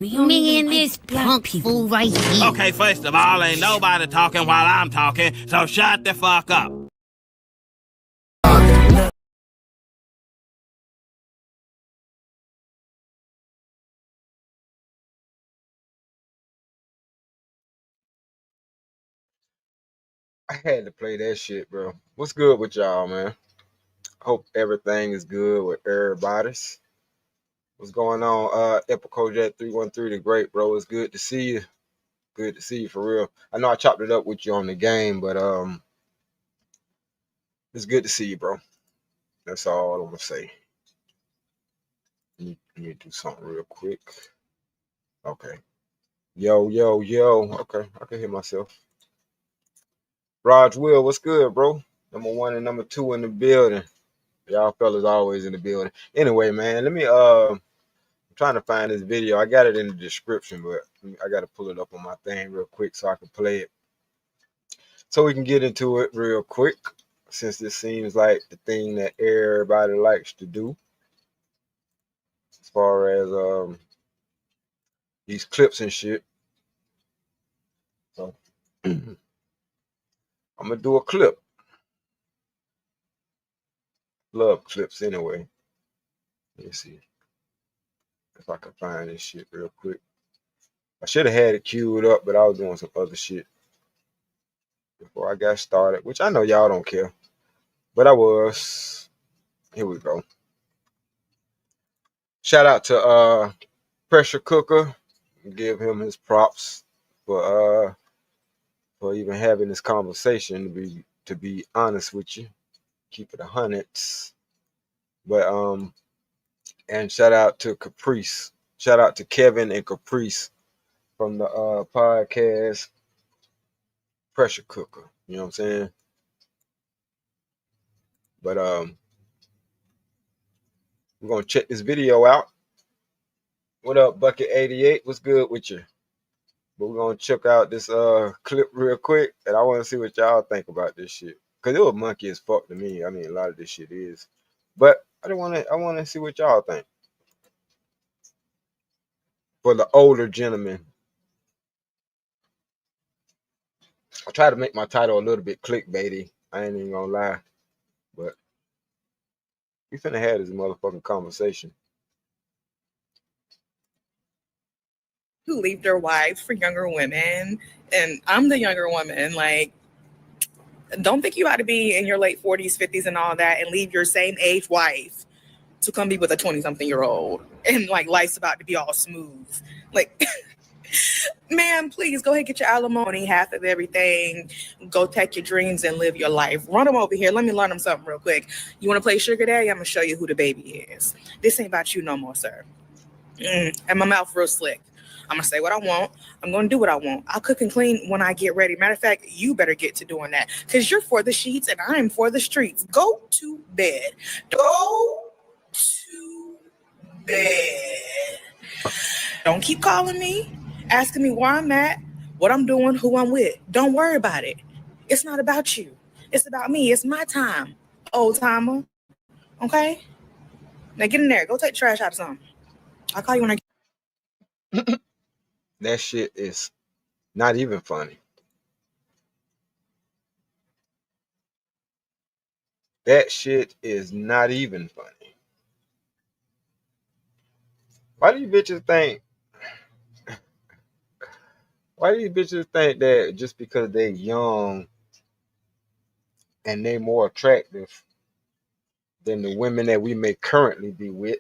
Me and this punk fool right here. Okay, first of all, ain't nobody talking while I'm talking, so shut the fuck up. I had to play that shit, bro. What's good with y'all, man? Hope everything is good with everybody's. What's going on? Epico Jet 313 the great, bro. It's good to see you. Good to see you for real. I know I chopped it up with you on the game, but it's good to see you, bro. That's all I'm gonna say. Let me do something real quick. Okay. Yo, yo, yo. Okay, I can hear myself. Raj Will, what's good, bro? Number one and number two in the building. Y'all fellas always in the building. Anyway, man, let me I'm trying to find this video. I got it in the description, but I got to pull it up on my thing real quick so I can play it. So we can get into it real quick, since this seems like the thing that everybody likes to do as far as these clips and shit. So I'm gonna do a clip. Love clips anyway. Let me see if I can find this shit real quick. I should have had it queued up, but I was doing some other shit before I got started, which I know y'all don't care, but I was. Here we go. Shout out to Pressure Cooker. Give him his props for even having this conversation, to be honest with you. Keep it 100. But and shout out to Caprice. Shout out to Kevin and Caprice from the podcast Pressure Cooker. You know what I'm saying? But we're gonna check this video out. What up, Bucket 88? What's good with you? But we're gonna check out this clip real quick, and I want to see what y'all think about this shit. Cause it was monkey as fuck to me. I mean, a lot of this shit is, but I want to see what y'all think. For the older gentlemen, I try to make my title a little bit clickbaity. I ain't even gonna lie, but we finna have this motherfucking conversation. Who leave their wives for younger women, and I'm the younger woman. Like, don't think you ought to be in your late 40s, 50s, and all that, and leave your same age wife to come be with a 20-something-year-old, and like life's about to be all smooth. Like, man, please go ahead and get your alimony, half of everything. Go take your dreams and live your life. Run them over here. Let me learn them something real quick. You want to play sugar daddy? I'm gonna show you who the baby is. This ain't about you no more, sir. And my mouth real slick. I'm gonna say what I want. I'm gonna do what I want. I'll cook and clean when I get ready. Matter of fact, you better get to doing that, because you're for the sheets and I'm for the streets. Go to bed. Go to bed. Don't keep calling me, asking me where I'm at, what I'm doing, who I'm with. Don't worry about it. It's not about you. It's about me. It's my time, old timer. Okay? Now get in there. Go take the trash out of something. I'll call you when I get. That shit is not even funny. That shit is not even funny. Why do you bitches think? Why do you bitches think that just because they young and they more attractive than the women that we may currently be with,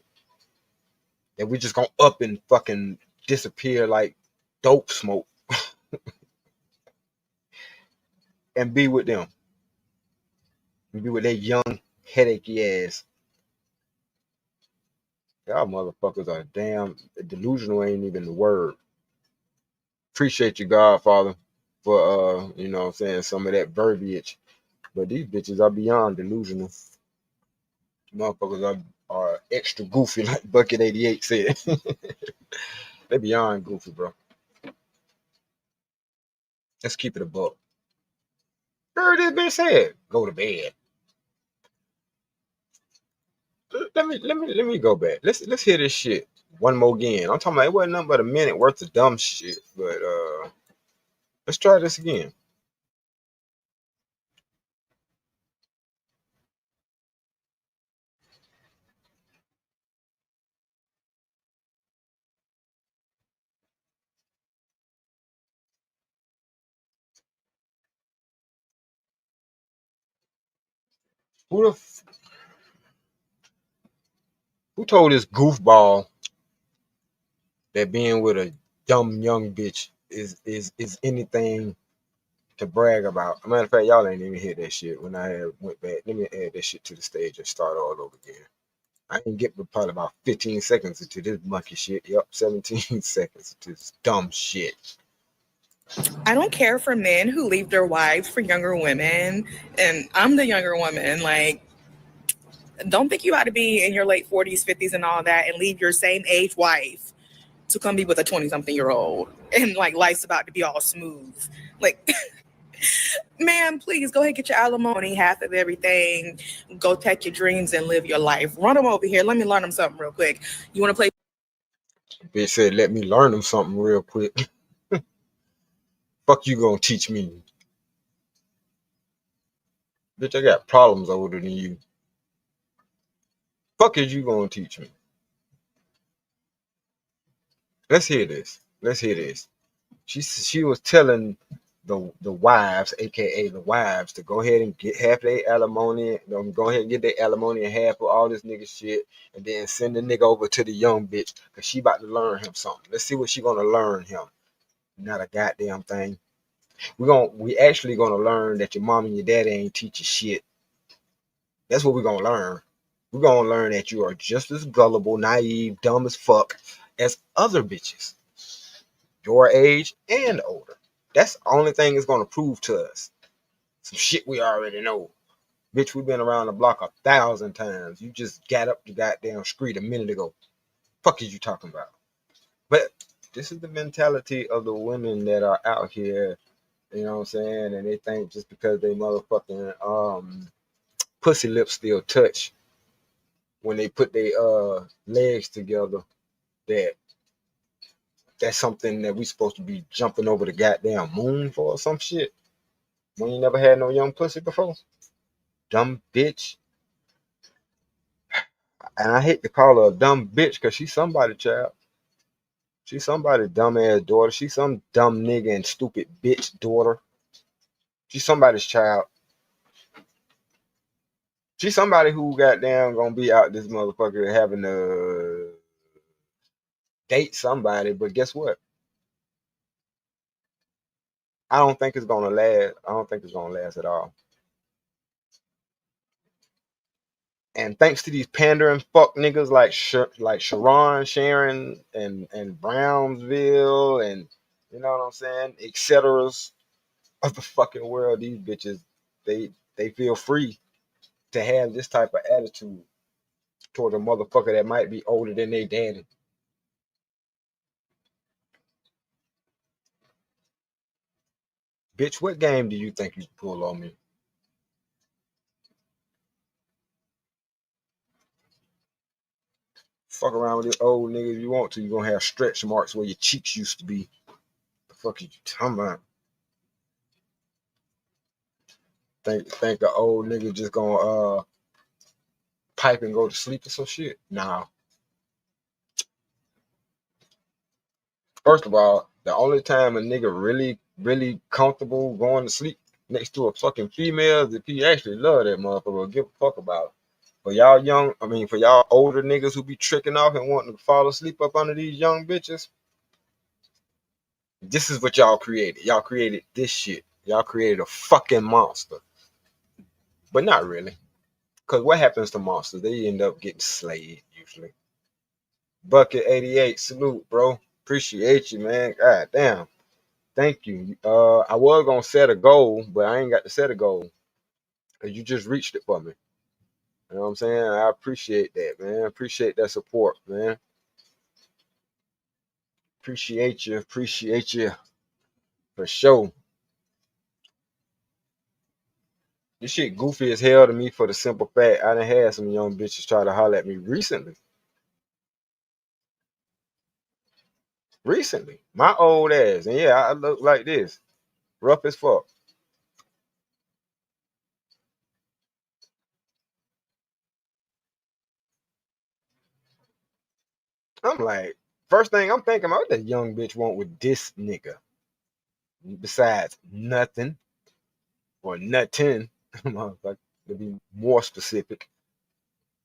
that we just gonna up and fucking disappear like dope smoke and be with them? And be with their young headachy ass. Y'all motherfuckers are damn delusional, ain't even the word. Appreciate you, Godfather, for you know what I'm saying, some of that verbiage. But these bitches are beyond delusional. Motherfuckers are extra goofy, like Bucket 88 said. They beyond goofy, bro. Let's keep it a buck. Heard this bitch said, go to bed. Let me go back. Let's hear this shit. one more again. I'm talking about it wasn't nothing but a minute worth of dumb shit. But let's try this again. Who the who told this goofball that being with a dumb young bitch is anything to brag about? As a matter of fact, y'all ain't even hear that shit when I went back. Let me add that shit to the stage and start all over again. I didn't get but probably about 15 seconds into this monkey shit. Yep, 17 seconds into this dumb shit. I don't care for men who leave their wives for younger women, and I'm the younger woman. Like, don't think you ought to be in your late 40s, 50s, and all that, and leave your same age wife to come be with a 20-something-year-old, and like life's about to be all smooth. Like, man, please go ahead and get your alimony, half of everything. Go take your dreams and live your life. Run them over here. Let me learn them something real quick. You want to play? Bitch said, let me learn them something real quick. Fuck you gonna teach me? Bitch, I got problems older than you. Fuck is you gonna teach me? Let's hear this. Let's hear this. She was telling the wives, aka the wives, to go ahead and get half their alimony. Go ahead and get their alimony and half of all this nigga shit, and then send the nigga over to the young bitch because she about to learn him something. Let's see what she gonna learn him. Not a goddamn thing. We actually gonna learn that your mom and your daddy ain't teach you shit. That's what we're gonna learn. We're gonna learn that you are just as gullible, naive, dumb as fuck as other bitches your age and older. That's the only thing it's gonna prove to us. Some shit we already know. Bitch, we've been around the block 1,000 times. You just got up the goddamn street a minute ago. Fuck is you talking about? But this is the mentality of the women that are out here, you know what I'm saying? And they think just because they motherfucking pussy lips still touch when they put their legs together, that's something that we supposed to be jumping over the goddamn moon for or some shit. When you never had no young pussy before? Dumb bitch. And I hate to call her a dumb bitch because she's somebody, child. She's somebody's dumb ass daughter. She's some dumb nigga and stupid bitch daughter. She's somebody's child. She's somebody who goddamn gonna be out this motherfucker having to date somebody, but guess what? I don't think it's gonna last. I don't think it's gonna last at all. And thanks to these pandering fuck niggas like Sharon, and Brownsville, and you know what I'm saying, etc. of the fucking world, these bitches, they feel free to have this type of attitude toward a motherfucker that might be older than they daddy. Bitch, what game do you think you pull on me? Fuck around with this old nigga if you want to. You gonna have stretch marks where your cheeks used to be. The fuck you talking about? Think the old nigga just gonna pipe and go to sleep or some shit? Nah. First of all, the only time a nigga really comfortable going to sleep next to a fucking female is if he actually love that motherfucker or give a fuck about it. For y'all older niggas who be tricking off and wanting to fall asleep up under these young bitches, this is what y'all created. Y'all created this shit. Y'all created a fucking monster. But not really. Because what happens to monsters? They end up getting slayed, usually. Bucket 88, salute, bro. Appreciate you, man. God damn. Thank you. I was gonna set a goal, but I ain't got to set a goal. You just reached it for me. You know what I'm saying? I appreciate that, man. Appreciate that support, man. Appreciate you. Appreciate you for sure. This shit goofy as hell to me for the simple fact I done had some young bitches try to holler at me recently. recently. My old ass. And yeah, I look like this. Rough as fuck. I'm like, first thing I'm thinking about, what that young bitch want with this nigga? Besides nothing or nothing, motherfucker, to be more specific.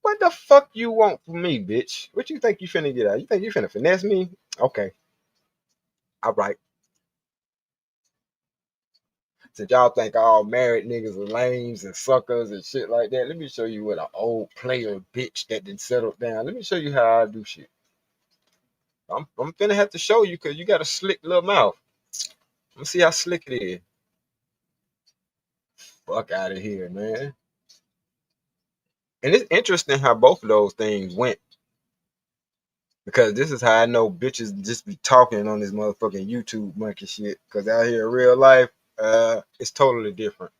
What the fuck you want from me, bitch? What you think you finna get out? You think you finna finesse me? Okay, all right. Since y'all think all married niggas are lames and suckers and shit like that, let me show you what an old player bitch that done settled down. Let me show you how I do shit. I'm finna have to show you because you got a slick little mouth. Let me see how slick it is. Fuck out of here, man. And it's interesting how both of those things went. Because this is how I know bitches just be talking on this motherfucking YouTube monkey shit. Because out here in real life, it's totally different.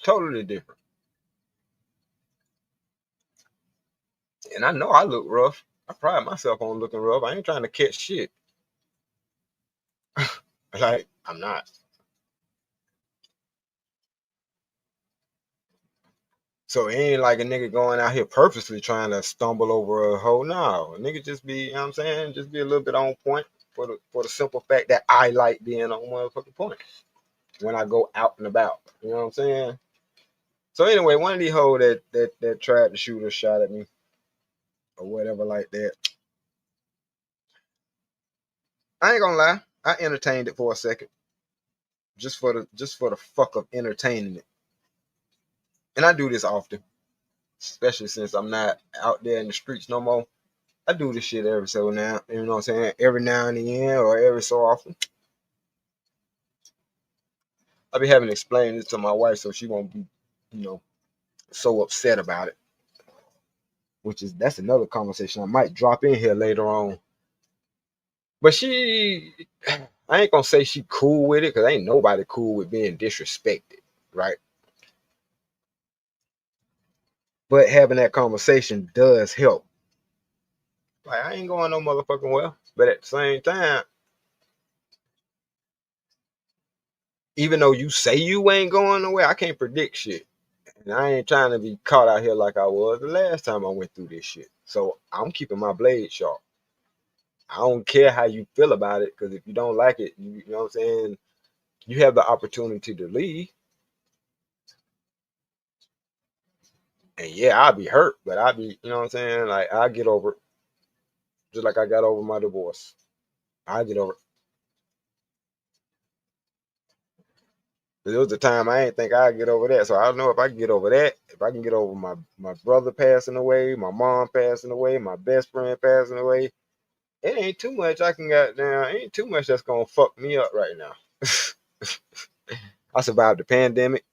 Totally different. And I know I look rough. I pride myself on looking rough. I ain't trying to catch shit. Like, I'm not. So it ain't like a nigga going out here purposely trying to stumble over a hoe. No, a nigga just be, you know what I'm saying? Just be a little bit on point for the simple fact that I like being on motherfucking point when I go out and about. You know what I'm saying? So anyway, one of these hoes that tried to shoot a shot at me or whatever like that. I ain't gonna lie, I entertained it for a second, just for the fuck of entertaining it. And I do this often, especially since I'm not out there in the streets no more. I do this shit every so now, you know what I'm saying? Every now and again or every so often. I be having to explain this to my wife so she won't be, you know, so upset about it. That's another conversation I might drop in here later on. But I ain't gonna say she cool with it because ain't nobody cool with being disrespected, right? But having that conversation does help. Like I ain't going no motherfucking well, but at the same time, even though you say you ain't going nowhere, I can't predict shit, and I ain't trying to be caught out here like I was the last time I went through this shit. So I'm keeping my blade sharp. I don't care how you feel about it because if you don't like it, you know what I'm saying. You have the opportunity to leave, and yeah, I'll be hurt, but I'll be, you know what I'm saying. Like I'll get over it, just like I got over my divorce. I'll get over it. There was a time I didn't think I'd get over that. So I don't know if I can get over that. If I can get over my brother passing away, my mom passing away, my best friend passing away, it ain't too much I can get down. Ain't too much that's gonna fuck me up right now. I survived the pandemic.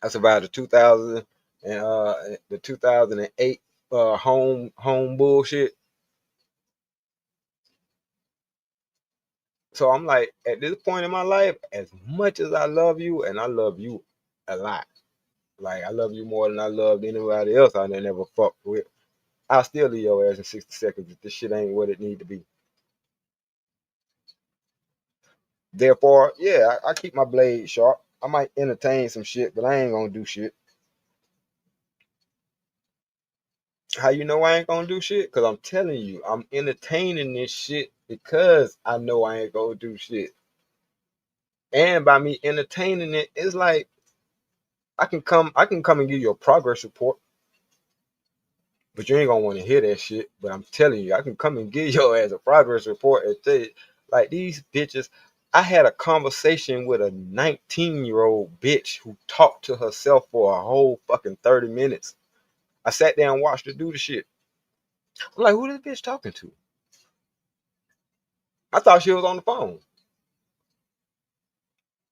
I survived the 2000 and the 2008 home bullshit. So I'm like, at this point in my life, as much as I love you, and I love you a lot. Like I love you more than I loved anybody else I never fucked with. I'll still leave your ass in 60 seconds if this shit ain't what it need to be. Therefore, yeah, I keep my blade sharp. I might entertain some shit, but I ain't gonna do shit. How you know I ain't gonna do shit? Cause I'm telling you, I'm entertaining this shit because I know I ain't gonna do shit. And by me entertaining it, it's like I can come and give you a progress report, but you ain't gonna want to hear that shit. But I'm telling you, I can come and give your ass a progress report and tell you, like these bitches. I had a conversation with a 19-year-old bitch who talked to herself for a whole fucking 30 minutes. I sat there and watched her do the shit. I'm like, who this bitch talking to? I thought she was on the phone.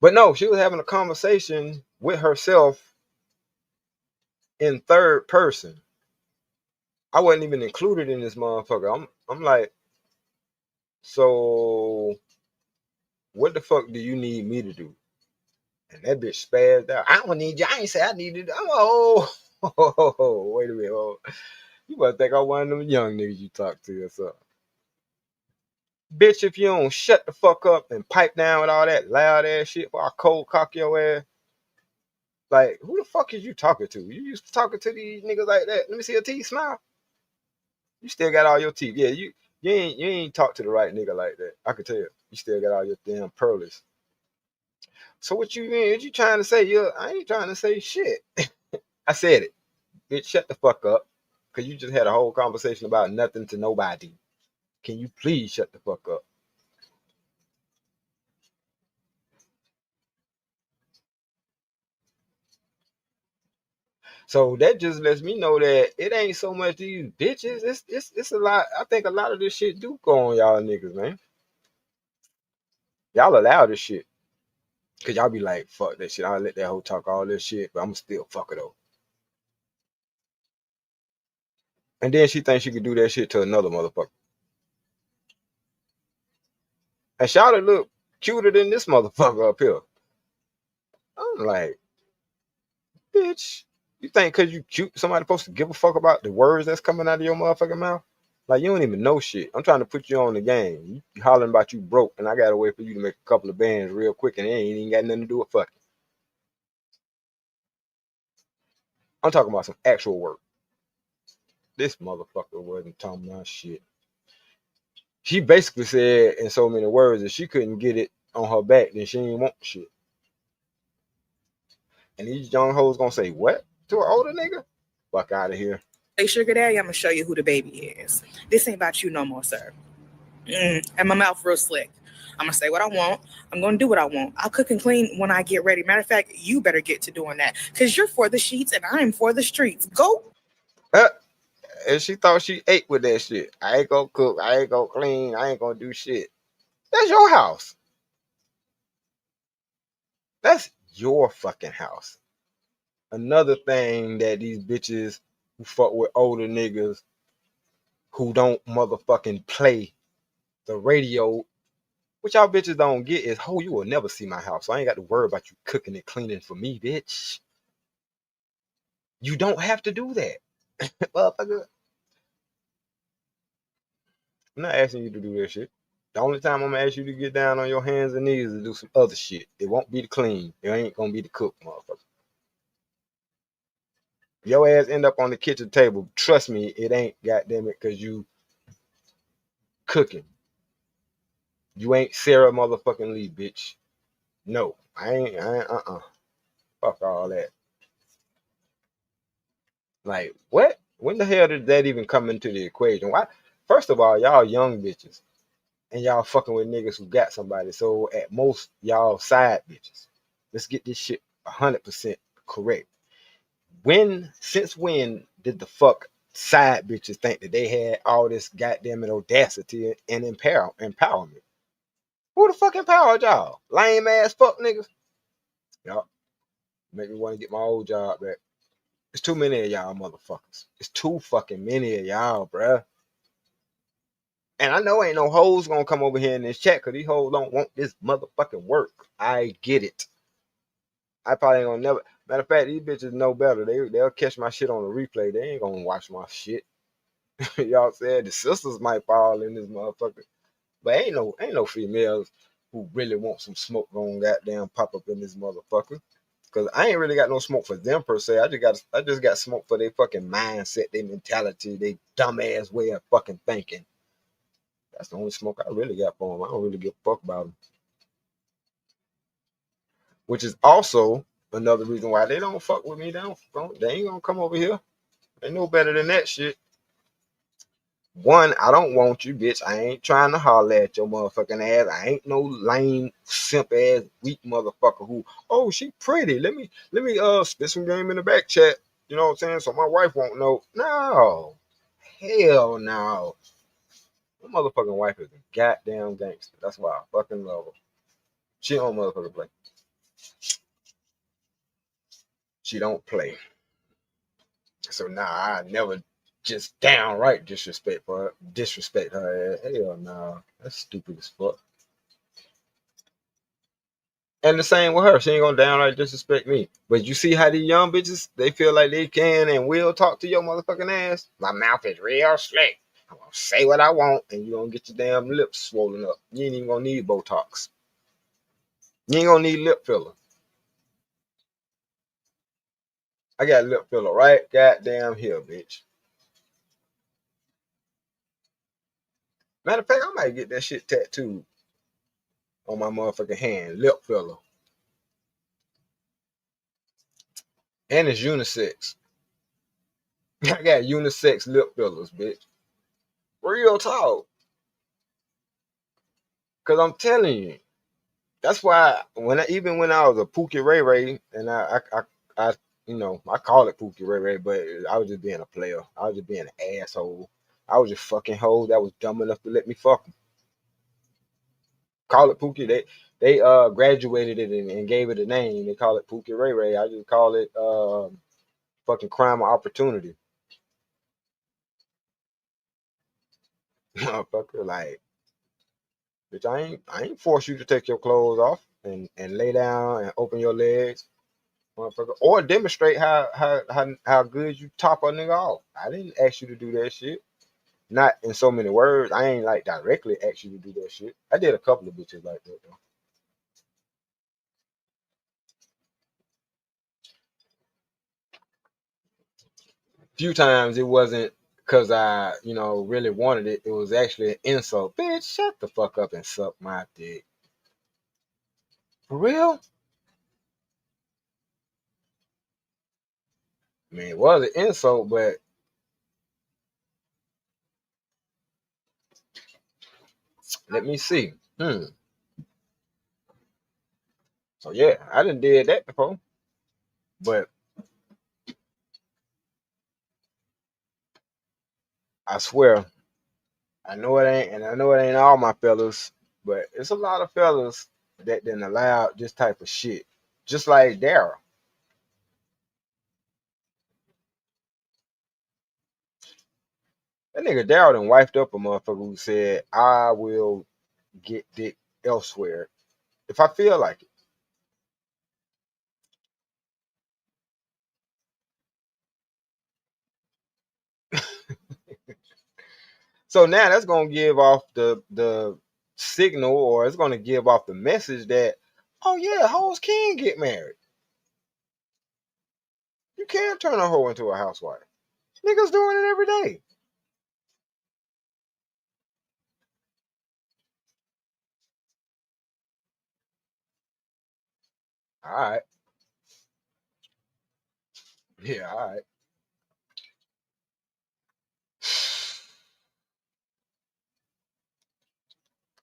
But no, she was having a conversation with herself in third person. I wasn't even included in this motherfucker. I'm like, so what the fuck do you need me to do? And that bitch spazzed out. I don't need you. I ain't say I needed. I'm like, oh, wait a minute. Oh. You must think I'm one of them young niggas you talk to or something. Bitch, if you don't shut the fuck up and pipe down with all that loud ass shit while I cold cock your ass. Like, who the fuck is you talking to? You used to talking to these niggas like that. Let me see your teeth smile. You still got all your teeth. Yeah, you ain't talk to the right nigga like that. I can tell you. You still got all your damn pearlies. So what you mean? What you trying to say? I ain't trying to say shit. I said it. Bitch, shut the fuck up. Cause you just had a whole conversation about nothing to nobody. Can you please shut the fuck up? So that just lets me know that it ain't so much these bitches. It's a lot. I think a lot of this shit do go on y'all niggas, man. Y'all allow this shit. Cause y'all be like, fuck that shit. I'll let that hoe talk all this shit, but I'ma still fuck her though. And then she thinks she could do that shit to another motherfucker. And Shawty look cuter than this motherfucker up here. I'm like, bitch, you think cause you cute somebody supposed to give a fuck about the words that's coming out of your motherfucking mouth? Like you don't even know shit. I'm trying to put you on the game. You hollering about you broke, and I gotta wait for you to make a couple of bands real quick, and it ain't even got nothing to do with fucking. I'm talking about some actual work. This motherfucker wasn't talking about shit. She basically said in so many words that she couldn't get it on her back, then she ain't want shit. And these young hoes gonna say what to an older nigga? Fuck out of here. Hey, sugar daddy, I'm gonna show you who the baby is. This ain't about you no more, sir. And my mouth real slick. I'm gonna say what I want. I'm gonna do what I want. I'll cook and clean when I get ready. Matter of fact, you better get to doing that because you're for the sheets and I'm for the streets. Go. And she thought she ate with that shit. I ain't gonna cook. I ain't gonna clean. I ain't gonna do shit. That's your house. That's your fucking house. Another thing that these bitches who fuck with older niggas who don't motherfucking play the radio, which y'all bitches don't get is, oh, you will never see my house. So I ain't got to worry about you cooking and cleaning for me, bitch. You don't have to do that. Motherfucker. I'm not asking you to do that shit. The only time I'm gonna ask you to get down on your hands and knees is to do some other shit. It won't be the clean. It ain't gonna be the cook, motherfucker. Your ass end up on the kitchen table. Trust me, it ain't goddamn it because you cooking. You ain't Sarah motherfucking Lee, bitch. No, I ain't. Fuck all that. Like, what? When the hell did that even come into the equation? Why? First of all, y'all young bitches. And y'all fucking with niggas who got somebody. So at most, y'all side bitches. Let's get this shit 100% correct. Since when did the fuck side bitches think that they had all this goddamn audacity and empowerment? Who the fuck empowered y'all? Lame ass fuck niggas. Y'all make me want to get my old job back. It's too many of y'all motherfuckers. It's too fucking many of y'all, bruh. And I know ain't no hoes gonna come over here in this chat because these hoes don't want this motherfucking work. I get it. I probably ain't gonna never. Matter of fact, these bitches know better. They'll catch my shit on the replay. They ain't gonna watch my shit. Y'all said the sisters might fall in this motherfucker, but ain't no females who really want some smoke gonna goddamn pop up in this motherfucker. Cause I ain't really got no smoke for them per se. I just got smoke for their fucking mindset, their mentality, their dumbass way of fucking thinking. That's the only smoke I really got for them. I don't really give a fuck about them. Which is also another reason why they don't fuck with me. They ain't gonna come over here. They know better than that shit. One, I don't want you, bitch. I ain't trying to holler at your motherfucking ass. I ain't no lame, simp ass, weak motherfucker who, oh, she pretty. Let me spit some game in the back chat. You know what I'm saying? So my wife won't know. No. Hell no. My motherfucking wife is a goddamn gangster. That's why I fucking love her. She don't motherfucking play. She don't play. So nah, I never just downright disrespect her ass. Hell nah. That's stupid as fuck. And the same with her. She ain't gonna downright disrespect me. But you see how these young bitches, they feel like they can and will talk to your motherfucking ass. My mouth is real slick. I'm gonna say what I want, and you gonna get your damn lips swollen up. You ain't even gonna need Botox. You ain't gonna need lip filler. I got lip filler right goddamn here, bitch. Matter of fact, I might get that shit tattooed on my motherfucking hand. Lip filler. And it's unisex. I got unisex lip fillers, bitch. Real talk. Cause I'm telling you, that's why even when I was a Pookie Ray Ray, and I I call it Pookie Ray Ray, but I was just being a player. I was just being an asshole. I was just fucking hoes that was dumb enough to let me fuck them. Call it Pookie. They graduated it and gave it a name. They call it Pookie Ray Ray. I just call it fucking crime of opportunity. Motherfucker, like, bitch, I ain't force you to take your clothes off and lay down and open your legs, motherfucker, or demonstrate how good you top a nigga off. I didn't ask you to do that shit. Not in so many words. I ain't like directly asked you to do that shit. I did a couple of bitches like that though. Few times it wasn't because I, really wanted it. It was actually an insult. Bitch, shut the fuck up and suck my dick. For real? I mean, it was an insult, but let me see. So yeah, I done did that before. But I swear, I know it ain't all my fellas, but it's a lot of fellas that didn't allow this type of shit. Just like Daryl. That nigga Daryl done wifed up a motherfucker who said, I will get dick elsewhere if I feel like it. So now that's gonna give off the signal, or it's gonna give off the message that, oh yeah, hoes can get married. You can turn a hoe into a housewife. Niggas doing it every day. All right. Yeah, all right.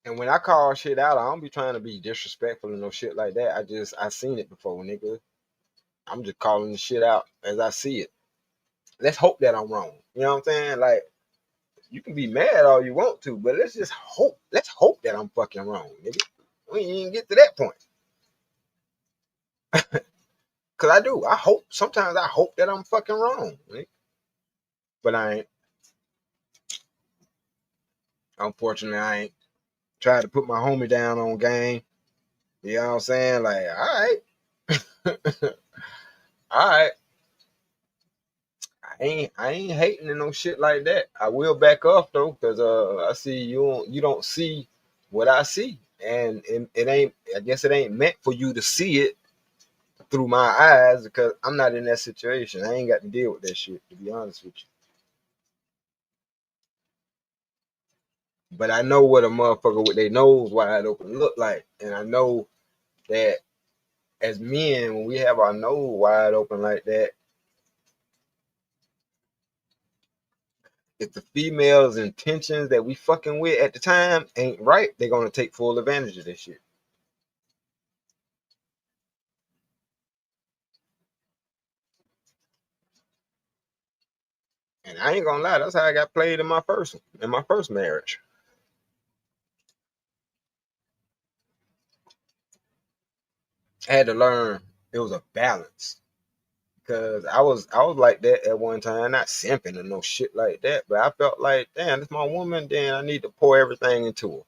And when I call shit out, I don't be trying to be disrespectful and no shit like that. I seen it before, nigga. I'm just calling the shit out as I see it. Let's hope that I'm wrong. You know what I'm saying? Like, you can be mad all you want to, but let's just hope. Let's hope that I'm fucking wrong, nigga. We ain't even get to that point. Cause I do. I hope. Sometimes I hope that I'm fucking wrong, nigga. But I ain't. Unfortunately, I ain't. Tried to put my homie down on game. You know what I'm saying? Like, all right. All right. I ain't hating in no shit like that. I will back off though, cause I see you don't see what I see, and it ain't. I guess it ain't meant for you to see it through my eyes because I'm not in that situation. I ain't got to deal with that shit, to be honest with you. But I know what a motherfucker with their nose wide open look like, and I know that as men, when we have our nose wide open like that, if the female's intentions that we fucking with at the time ain't right, they're gonna take full advantage of this shit. And I ain't gonna lie, that's how I got played in my first marriage. I had to learn it was a balance. Cause I was like that at one time, not simping or no shit like that, but I felt like, damn, this my woman, then I need to pour everything into her.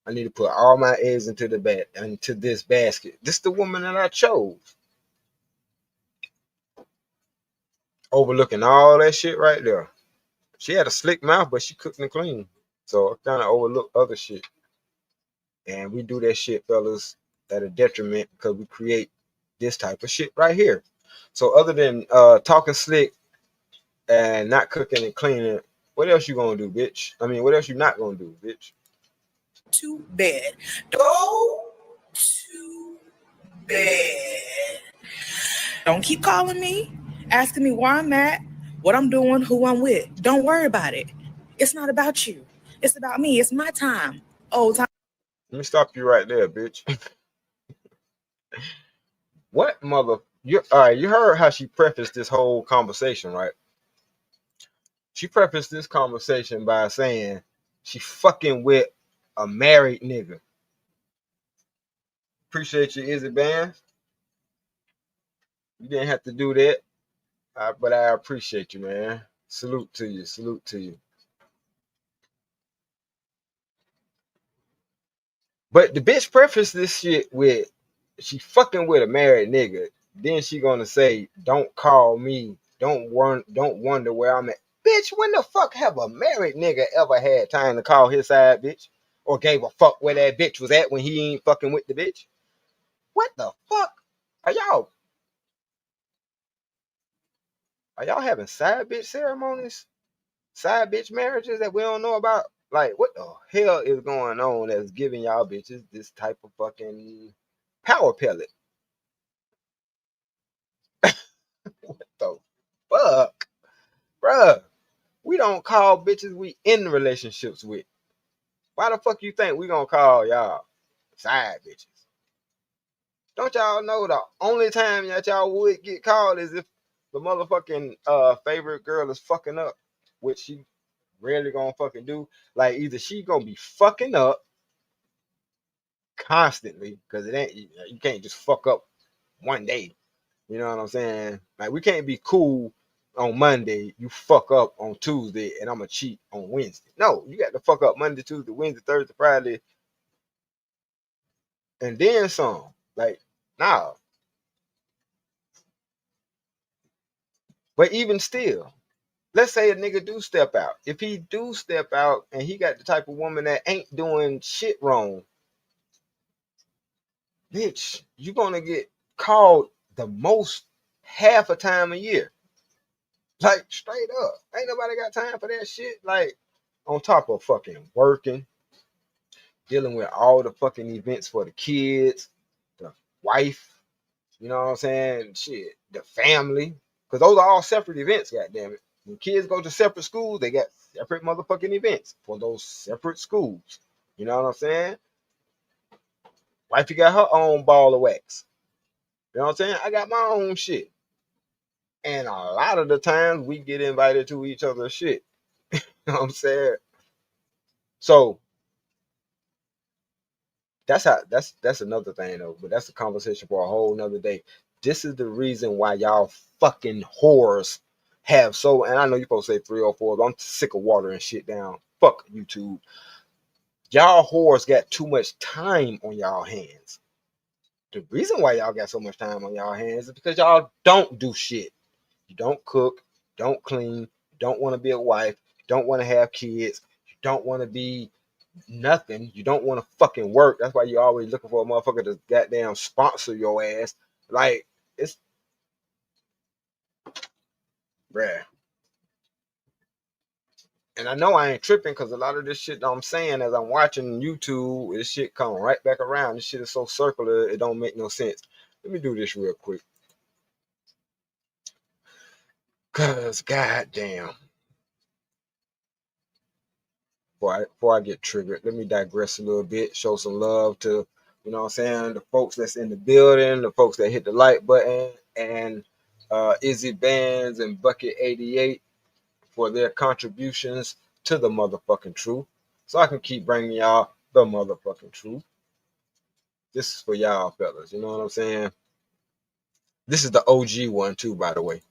I need to put all my eggs into this basket. This is the woman that I chose. Overlooking all that shit right there. She had a slick mouth, but she cooked and clean. So I kind of overlook other shit. And we do that shit, fellas, at a detriment because we create this type of shit right here. So other than talking slick and not cooking and cleaning, what else you gonna do, bitch? I mean, what else you not gonna do, bitch? To bed. Go to bed. Don't keep calling me, asking me where I'm at, what I'm doing, who I'm with. Don't worry about it. It's not about you. It's about me. It's my time. Oh, time. Let me stop you right there, bitch. What mother? You all right? You heard how she prefaced this whole conversation, right? She prefaced this conversation by saying she fucking with a married nigga. Appreciate you, Izzy Bands. You didn't have to do that, but I appreciate you, man. Salute to you. Salute to you. But the bitch prefaced this shit with she fucking with a married nigga. Then she gonna say, "Don't call me. Don't wonder where I'm at." Bitch, when the fuck have a married nigga ever had time to call his side bitch? Or gave a fuck where that bitch was at when he ain't fucking with the bitch? What the fuck? Are y'all having side bitch ceremonies? Side bitch marriages that we don't know about? Like, what the hell is going on that's giving y'all bitches this type of fucking power pellet? What the fuck? Bruh, we don't call bitches we in relationships with. Why the fuck you think we gonna call y'all side bitches? Don't y'all know the only time that y'all would get called is if the motherfucking favorite girl is fucking up, which she rarely gonna fucking do. Like either she gonna be fucking up constantly, because it ain't, you can't just fuck up one day. You know what I'm saying? Like we can't be cool on Monday, you fuck up on Tuesday, and I'm gonna cheat on Wednesday. No, you got to fuck up Monday, Tuesday, Wednesday, Thursday, Friday, and then some. Like, nah. But even still, let's say a nigga do step out. If he do step out and he got the type of woman that ain't doing shit wrong, bitch, you gonna get called the most half a time a year. Like straight up. Ain't nobody got time for that shit. Like on top of fucking working, dealing with all the fucking events for the kids, the wife, you know what I'm saying? Shit, the family. Because those are all separate events, goddamn it. When kids go to separate schools, they got separate motherfucking events for those separate schools. You know what I'm saying? Wifey got her own ball of wax. You know what I'm saying? I got my own shit. And a lot of the times we get invited to each other's shit. You know what I'm saying? So that's another thing though, but that's a conversation for a whole nother day. This is the reason why y'all fucking whores have so, and I know you're supposed to say 304, but I'm sick of watering shit down. Fuck YouTube. Y'all whores got too much time on y'all hands. The reason why y'all got so much time on y'all hands is because y'all don't do shit. You don't cook, don't clean, don't want to be a wife, don't want to have kids, you don't want to be nothing. You don't want to fucking work. That's why you're always looking for a motherfucker to goddamn sponsor your ass. Like, it's bruh. And I know I ain't tripping because a lot of this shit that I'm saying as I'm watching YouTube, this shit come right back around. This shit is so circular, it don't make no sense. Let me do this real quick. Cause goddamn. Before I get triggered, let me digress a little bit, show some love to, you know what I'm saying, the folks that's in the building, the folks that hit the like button, and Izzy Bands and Bucket 88 for their contributions to the motherfucking truth. So I can keep bringing y'all the motherfucking truth. This is for y'all fellas, you know what I'm saying? This is the OG one too, by the way.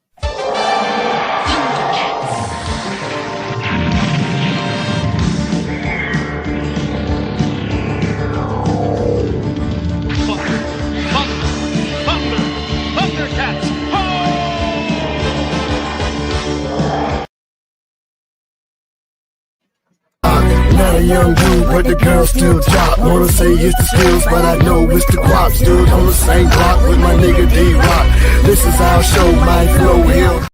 young dude, but the girl still drop. Wanna say it's the skills, but I know it's the crop. Stood on the same block with my nigga D-Rock. This is our show, my flow here.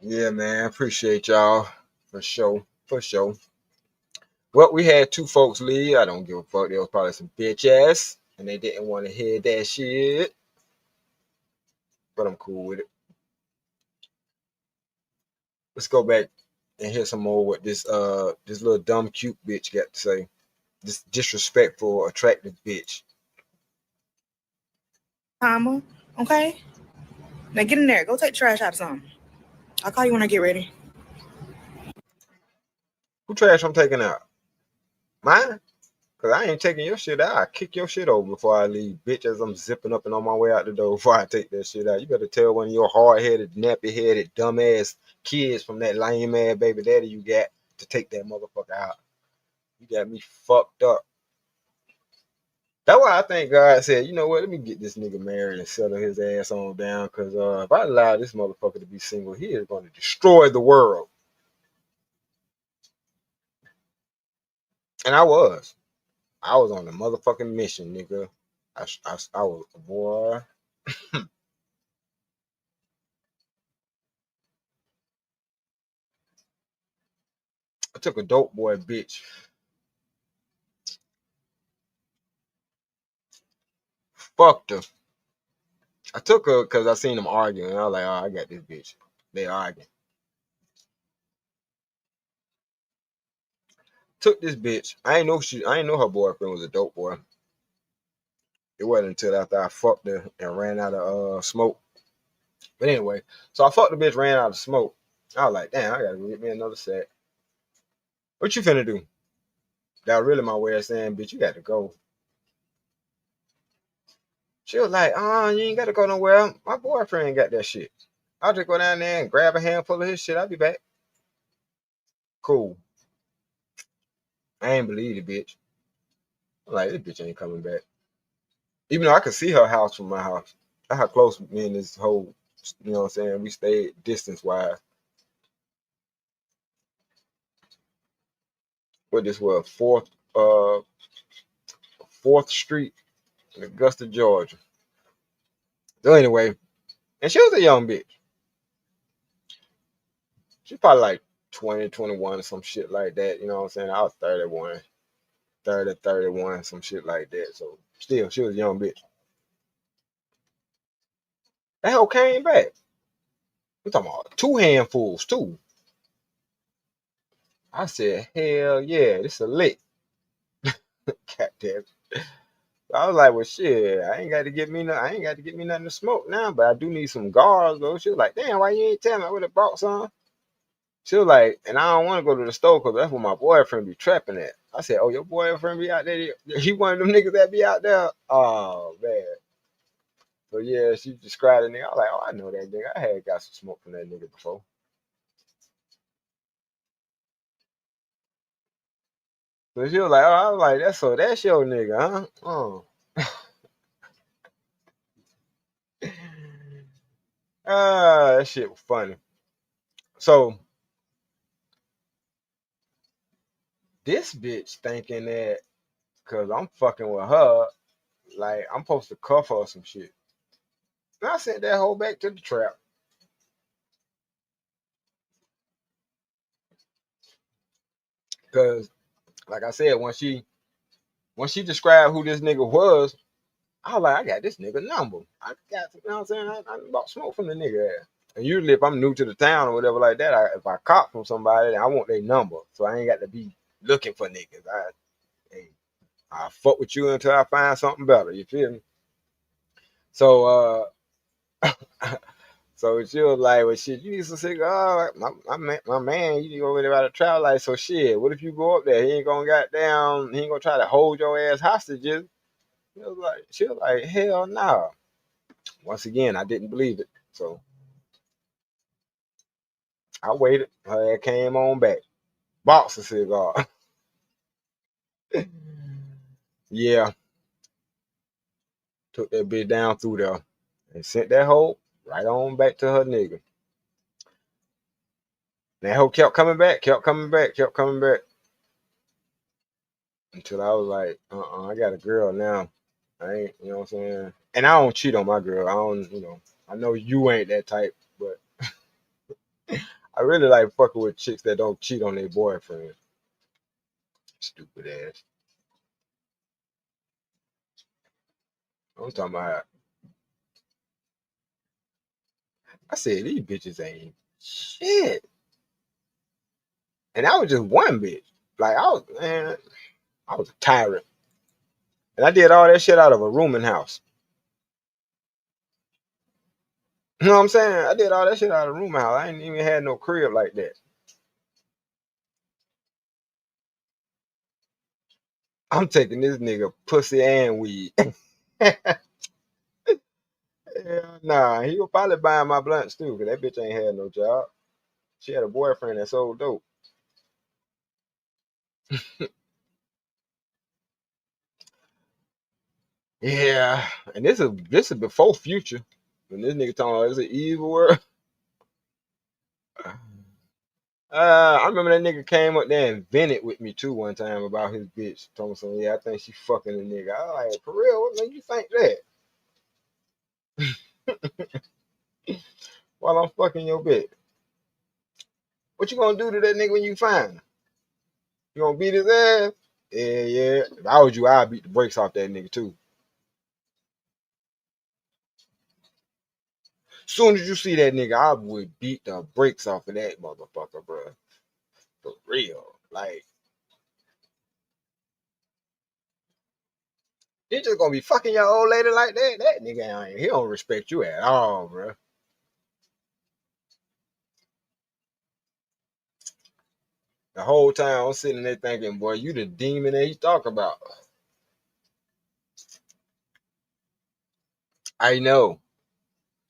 Yeah, man. Appreciate y'all for sure. For sure. Well, we had 2 folks leave. I don't give a fuck. They was probably some bitch ass, and they didn't want to hear that shit. But I'm cool with it. Let's go back and hear some more what this little dumb cute bitch got to say. This disrespectful, attractive bitch. Comma, okay? Now get in there. Go take the trash out of something. I'll call you when I get ready. Who trash I'm taking out? Mine? Cause I ain't taking your shit out. I kick your shit over before I leave, bitch. As I'm zipping up and on my way out the door before I take that shit out. You better tell one of your hard-headed, nappy-headed, dumb-ass kids from that lame-ass baby daddy you got to take that motherfucker out. You got me fucked up. That's why I think God said, you know what? Let me get this nigga married and settle his ass on down. Cause if I allow this motherfucker to be single, he is going to destroy the world. And I was on a motherfucking mission, nigga. I was, boy. I took a dope boy bitch. Fucked her. I took her because I seen them arguing. And I was like, oh, I got this bitch. They arguing. Took this bitch. I ain't know her boyfriend was a dope boy. It wasn't until after I fucked her and ran out of smoke. But anyway, so I fucked the bitch, ran out of smoke. I was like, damn, I gotta go get me another set. What you finna do? That was really my way of saying, bitch, you got to go. She was like, oh, you ain't got to go nowhere. My boyfriend got that shit. I'll just go down there and grab a handful of his shit. I'll be back. Cool. I ain't believe the bitch. I'm like, this bitch ain't coming back. Even though I could see her house from my house. That's how close me and this whole, you know what I'm saying, we stayed distance-wise. What this was, 4th Street in Augusta, Georgia. So anyway, and she was a young bitch. She probably like 20, 21 or some shit like that. You know what I'm saying? I was 31, 30, 31, some shit like that. So still, she was a young bitch. That hoe came back. We talking about 2 handfuls too. I said, hell yeah, this a lick. Goddamn. I was like, well, shit, I ain't got to get me nothing to smoke now, but I do need some guards though. She was like, damn, why you ain't tell me? I would have brought some. She was like, and I don't want to go to the store because that's where my boyfriend be trapping at. I said, oh, your boyfriend be out there? He one of them niggas that be out there? Oh, man. So, yeah, she described the nigga. I was like, oh, I know that nigga. I had got some smoke from that nigga before. So she was like, oh, I was like, that's your nigga, huh? Oh. That shit was funny. So, this bitch thinking that because I'm fucking with her, like, I'm supposed to cuff her or some shit. And I sent that hoe back to the trap. Because, like I said, when she described who this nigga was, I was like, I got this nigga number. I got, you know what I'm saying? I bought smoke from the nigga ass. And usually if I'm new to the town or whatever like that, if I cop from somebody, I want their number. So I ain't got to be looking for niggas. I fuck with you until I find something better. You feel me? So so she was like, well, shit, you need some cigar. My man, you need to go over there by the travel light. So shit, what if you go up there? He ain't gonna try to hold your ass hostages. She was like, hell no. Nah. Once again, I didn't believe it. So I waited. Her ass came on back. Box of cigar. Yeah. Took that bitch down through there and sent that hoe right on back to her nigga. that hoe kept coming back, kept coming back, kept coming back. Until I was like, I got a girl now. I ain't, you know what I'm saying? And I don't cheat on my girl. I don't, I know you ain't that type, but I really like fucking with chicks that don't cheat on their boyfriend. Stupid ass. I'm talking about, I said, these bitches ain't shit. And I was just one bitch. Like, I was a tyrant. And I did all that shit out of a rooming house. You know what I'm saying? I did all that shit out of a rooming house. I ain't even had no crib like that. I'm taking this nigga pussy and weed. Hell nah, he was probably buying my blunts too, cause that bitch ain't had no job. She had a boyfriend that sold dope. Yeah, and this is before Future. When this nigga talking about it's an evil world. I remember that nigga came up there and vented with me too one time about his bitch. Told me something, yeah, I think she fucking a nigga. I was like, for real, what made you think that? While I'm fucking your bitch. What you gonna do to that nigga when you find him? You gonna beat his ass? Yeah, yeah. If I was you, I'd beat the brakes off that nigga too. Soon as you see that nigga, I would beat the brakes off of that motherfucker, bro. For real. Like, you just gonna be fucking your old lady like that? That nigga, he don't respect you at all, bro. The whole time I'm sitting there thinking, boy, you the demon that he talk about. I know.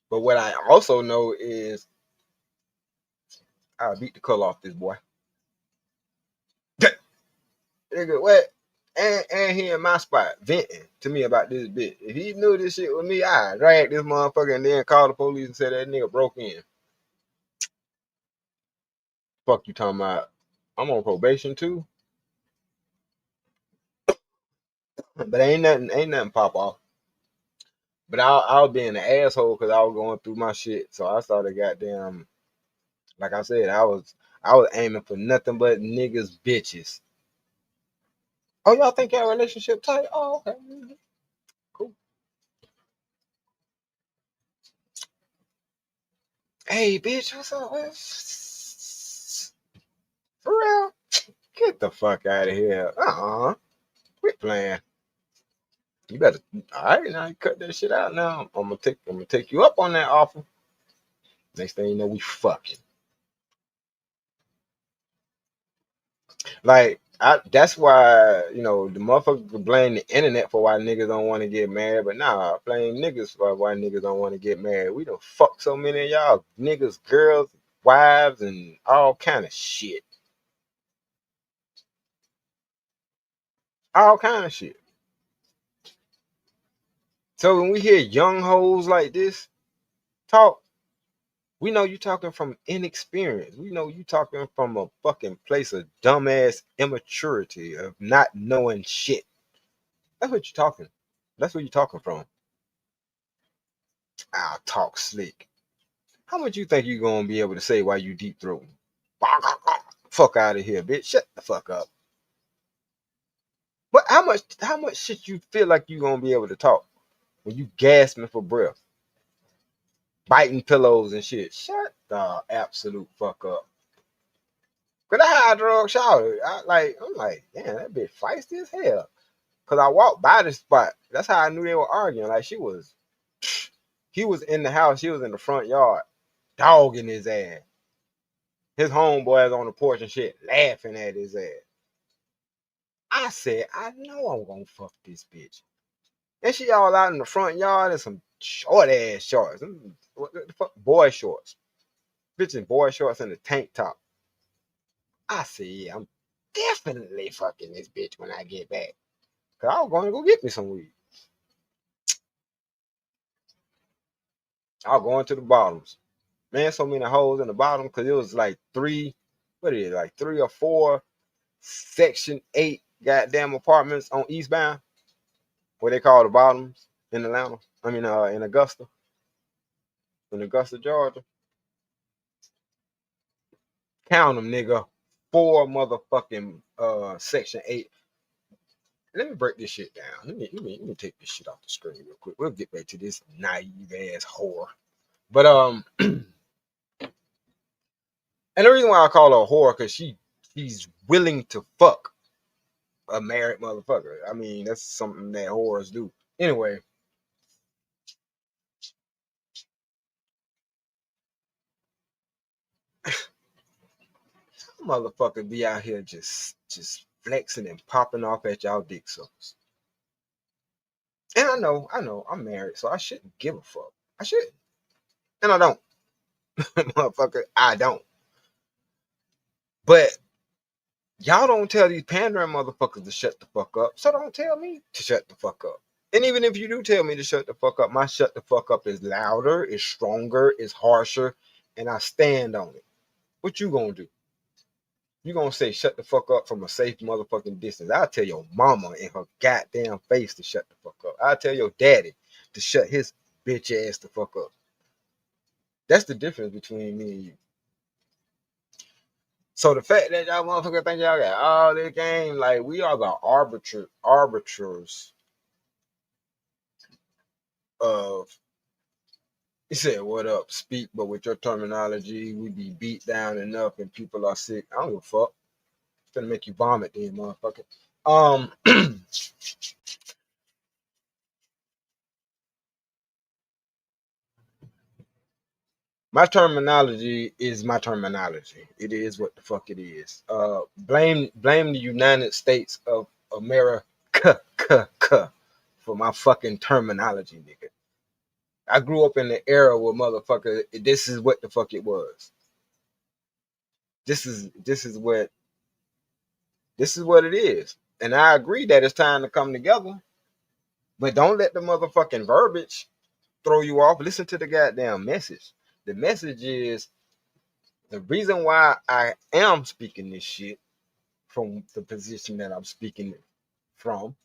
But what I also know is I'll beat the color off this boy. Nigga, what? And he in my spot venting to me about this bitch. If he knew this shit with me, I'd drag this motherfucker and then call the police and say that nigga broke in. Fuck you talking about? I'm on probation too. But ain't nothing pop off. But I was being an asshole because I was going through my shit. So I started goddamn, like I said, I was aiming for nothing but niggas, bitches. Oh, y'all think y'all relationship tight? Oh, okay. Cool. Hey, bitch, what's up? For real? Get the fuck out of here. Quit playing. You better, all right, now you cut that shit out now. I'm gonna take you up on that offer. Next thing you know, we fucking. Like, that's why, the motherfuckers could blame the internet for why niggas don't want to get married, but nah, blame niggas for why niggas don't want to get married. We done fuck so many of y'all niggas, girls, wives, and all kind of shit. All kind of shit. So when we hear young hoes like this talk, we know you talking from inexperience. We know you talking from a fucking place of dumbass immaturity of not knowing shit. That's what you're talking. That's where you're talking from. I'll talk slick. How much you think you gonna be able to say while you deep throating? Fuck out of here, bitch. Shut the fuck up. But how much shit you feel like you gonna be able to talk when you gasping for breath, biting pillows and shit? Shut the absolute fuck up. Cause I had a drug shower. I'm like, damn, that bitch feisty as hell. Cause I walked by the spot. That's how I knew they were arguing. Like he was in the house. She was in the front yard, dogging his ass. His homeboys on the porch and shit, laughing at his ass. I said, I know I'm gonna fuck this bitch. And she all out in the front yard in some short ass shorts. What the fuck? Boy shorts. Bitch in boy shorts and a tank top. I said, yeah, I'm definitely fucking this bitch when I get back. Cause I was going to go get me some weed. I was going to the bottoms. Man, so many holes in the bottom because it was like three what is it, like 3 or 4 Section 8 goddamn apartments on Eastbound, what they call the bottoms in Atlanta. I mean, in Augusta, Georgia. Count them, nigga. 4 motherfucking Section 8. Let me break this shit down. Let me take this shit off the screen real quick. We'll get back to this naive ass whore. But and the reason why I call her a whore because she's willing to fuck a married motherfucker. I mean, that's something that whores do. Anyway, motherfucker be out here just flexing and popping off at y'all dick suckers. And I know, I'm married, so I shouldn't give a fuck. I shouldn't. And I don't. Motherfucker, I don't. But y'all don't tell these pandering motherfuckers to shut the fuck up, so don't tell me to shut the fuck up. And even if you do tell me to shut the fuck up, my shut the fuck up is louder, is stronger, is harsher, and I stand on it. What you gonna do? You gonna say shut the fuck up from a safe motherfucking distance. I'll tell your mama in her goddamn face to shut the fuck up. I'll tell your daddy to shut his bitch ass the fuck up. That's the difference between me and you. So the fact that y'all motherfuckers think y'all got all this game, like we are the arbiters of, he said, what up? Speak, but with your terminology, we be beat down enough and people are sick. I don't give a fuck. It's gonna make you vomit then, motherfucker. My terminology is my terminology. It is what the fuck it is. Blame the United States of America for my fucking terminology, nigga. I grew up in the era where motherfucker, this is what the fuck it was. This is what it is. And I agree that it's time to come together. But don't let the motherfucking verbiage throw you off. Listen to the goddamn message. The message is the reason why I am speaking this shit from the position that I'm speaking from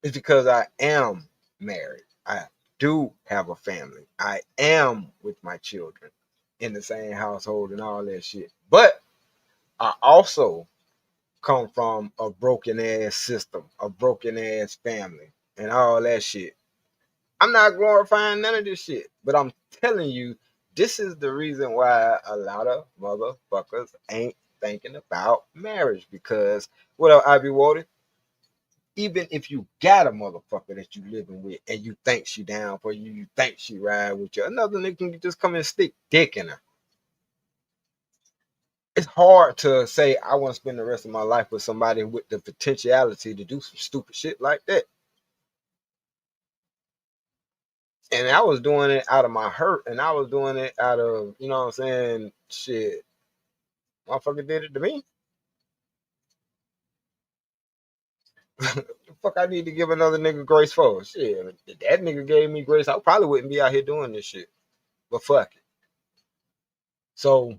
is because I am married. I do have a family. I am with my children in the same household and all that shit. But I also come from a broken ass system, a broken ass family, and all that shit. I'm not glorifying none of this shit, but I'm telling you, this is the reason why a lot of motherfuckers ain't thinking about marriage. Because what up, Ivy Water? Even if you got a motherfucker that you living with and you think she down for you, you think she ride with you, another nigga can just come and stick dick in her. It's hard to say I want to spend the rest of my life with somebody with the potentiality to do some stupid shit like that. And I was doing it out of my hurt, and I was doing it out of, you know what I'm saying, shit. Motherfucker did it to me. The fuck I need to give another nigga grace for? Shit, if that nigga gave me grace, I probably wouldn't be out here doing this shit. But fuck it. So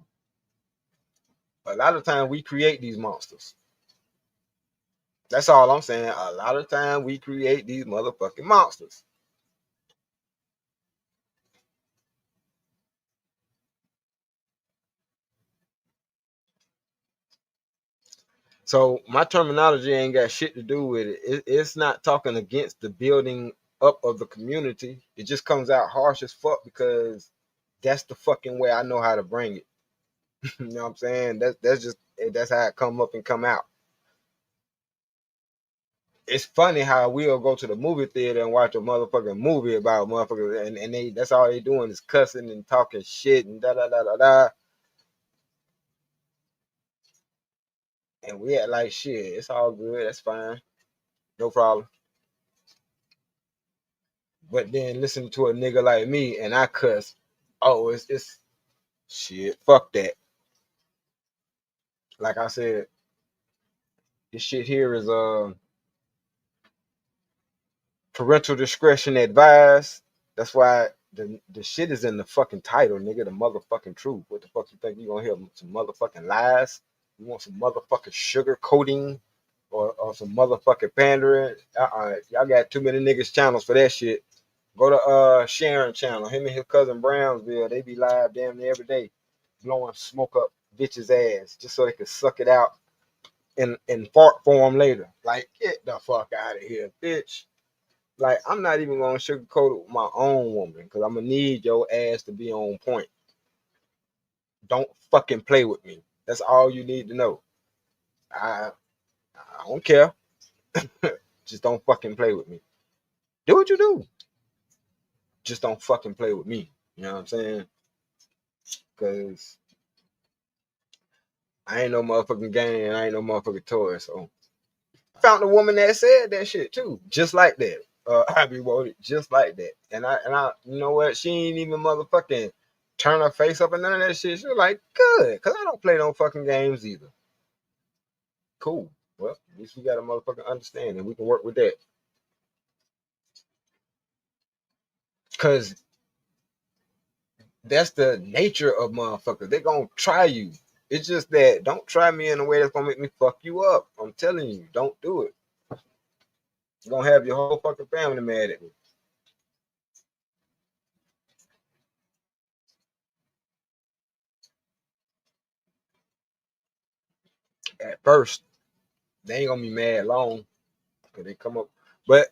a lot of times we create these monsters. That's all I'm saying. A lot of times we create these motherfucking monsters. So my terminology ain't got shit to do with it. It's not talking against the building up of the community. It just comes out harsh as fuck because that's the fucking way I know how to bring it. You know what I'm saying? That's how it come up and come out. It's funny how we'll go to the movie theater and watch a motherfucking movie about motherfuckers, and they that's all they doing is cussing and talking shit and da da da da da. And we act like shit. It's all good. That's fine. No problem. But then listen to a nigga like me and I cuss. Oh, it's shit. Fuck that. Like I said, this shit here is parental discretion advised. That's why the shit is in the fucking title, nigga. The motherfucking truth. What the fuck you think you gonna hear? Some motherfucking lies? You want some motherfucking sugar coating or some motherfucking pandering? Y'all got too many niggas channels for that shit. Go to Sharon channel. Him and his cousin Brownsville. They be live damn near every day, blowing smoke up bitches' ass just so they can suck it out in fart form later. Like, get the fuck out of here, bitch. Like, I'm not even gonna sugarcoat it with my own woman because I'm gonna need your ass to be on point. Don't fucking play with me. That's all you need to know. I don't care. Just don't fucking play with me. Do what you do. Just don't fucking play with me. You know what I'm saying? Because I ain't no motherfucking game and I ain't no motherfucking toy. So I found a woman that said that shit too. Just like that. I be voted just like that. And I you know what? She ain't even motherfucking turn her face up and none of that shit. She was like, good. Cause I don't play no fucking games either. Cool. Well, at least we got a motherfucking understanding. We can work with that. Cause that's the nature of motherfuckers. They gonna try you. It's just that don't try me in a way that's gonna make me fuck you up. I'm telling you, don't do it. You're gonna have your whole fucking family mad at me. At first, they ain't gonna be mad long because they come up. But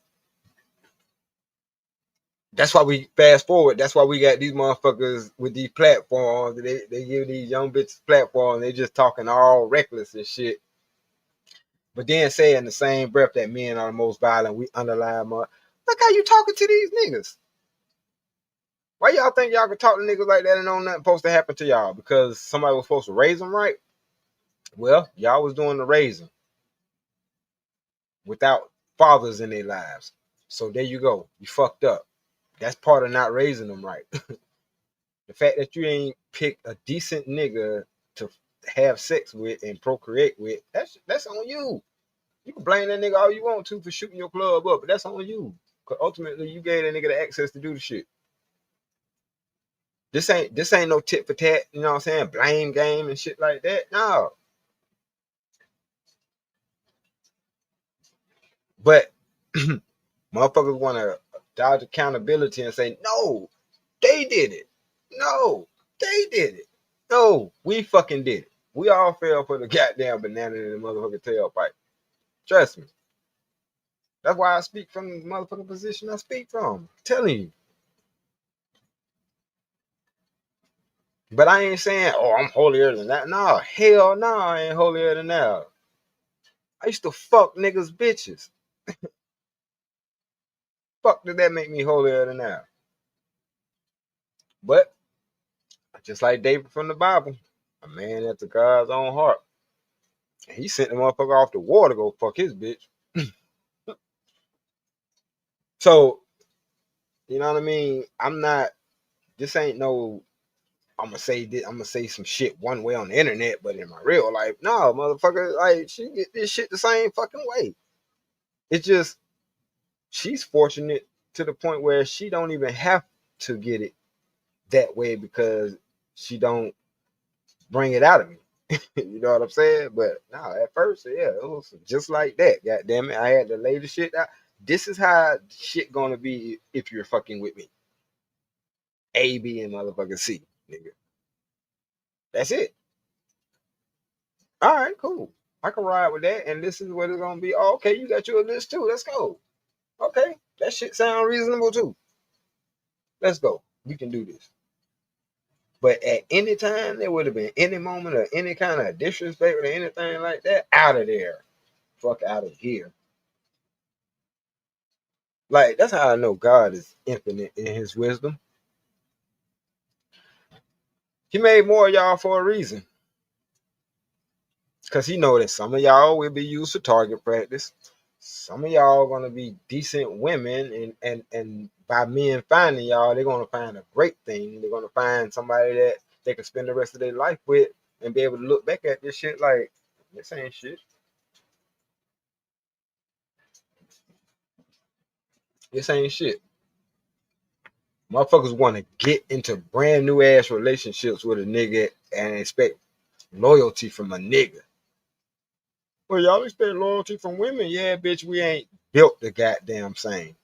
that's why we fast forward. That's why we got these motherfuckers with these platforms. They give these young bitches platforms. They just talking all reckless and shit. But then say in the same breath that men are the most violent, we underline more. Look how you talking to these niggas. Why y'all think y'all can talk to niggas like that and know nothing supposed to happen to y'all? Because somebody was supposed to raise them right? Well, y'all was doing the raising without fathers in their lives. So there you go. You fucked up. That's part of not raising them right. The fact that you ain't pick a decent nigga to have sex with and procreate with, that's on you. You can blame that nigga all you want to for shooting your club up, but that's on you. Because ultimately you gave that nigga the access to do the shit. This ain't no tit for tat, you know what I'm saying? Blame game and shit like that. No. But motherfuckers want to dodge accountability and say, no, they did it. No, they did it. No, we fucking did it. We all fell for the goddamn banana in the motherfucking tailpipe. Trust me. That's why I speak from the motherfucking position I speak from. I'm telling you. But I ain't saying, oh, I'm holier than that. No, hell no, I ain't holier than that. I used to fuck niggas bitches. Fuck did that make me holier than that? But just like David from the Bible, a man after God's own heart. He sent the motherfucker off the war to go fuck his bitch. So, you know what I mean? This ain't no, I'm gonna say this, I'm gonna say some shit one way on the internet, but in my real life, no, motherfucker, like, she get this shit the same fucking way. It's just, she's fortunate to the point where she don't even have to get it that way because she don't bring it out of me. You know what I'm saying? But no, at first, yeah, it was just like that. God damn it, I had to lay the shit out. This is how shit gonna be if you're fucking with me. A, B, and motherfucking C, nigga. That's it. All right, cool. I can ride with that, and this is what it's gonna be. Oh, okay, you got your list too. Let's go. Okay, that shit sound reasonable too. Let's go. We can do this. But at any time, there would have been any moment or any kind of disrespect or anything like that. Out of there. Fuck out of here. Like, that's how I know God is infinite in his wisdom. He made more of y'all for a reason. Because he know that some of y'all will be used for target practice. Some of y'all gonna be decent women, and by men finding y'all, they're gonna find a great thing. They're gonna find somebody that they can spend the rest of their life with and be able to look back at this shit like, this ain't shit. This ain't shit. Motherfuckers want to get into brand new ass relationships with a nigga and expect loyalty from a nigga. Well, y'all expect loyalty from women? Yeah, bitch, we ain't built the goddamn same.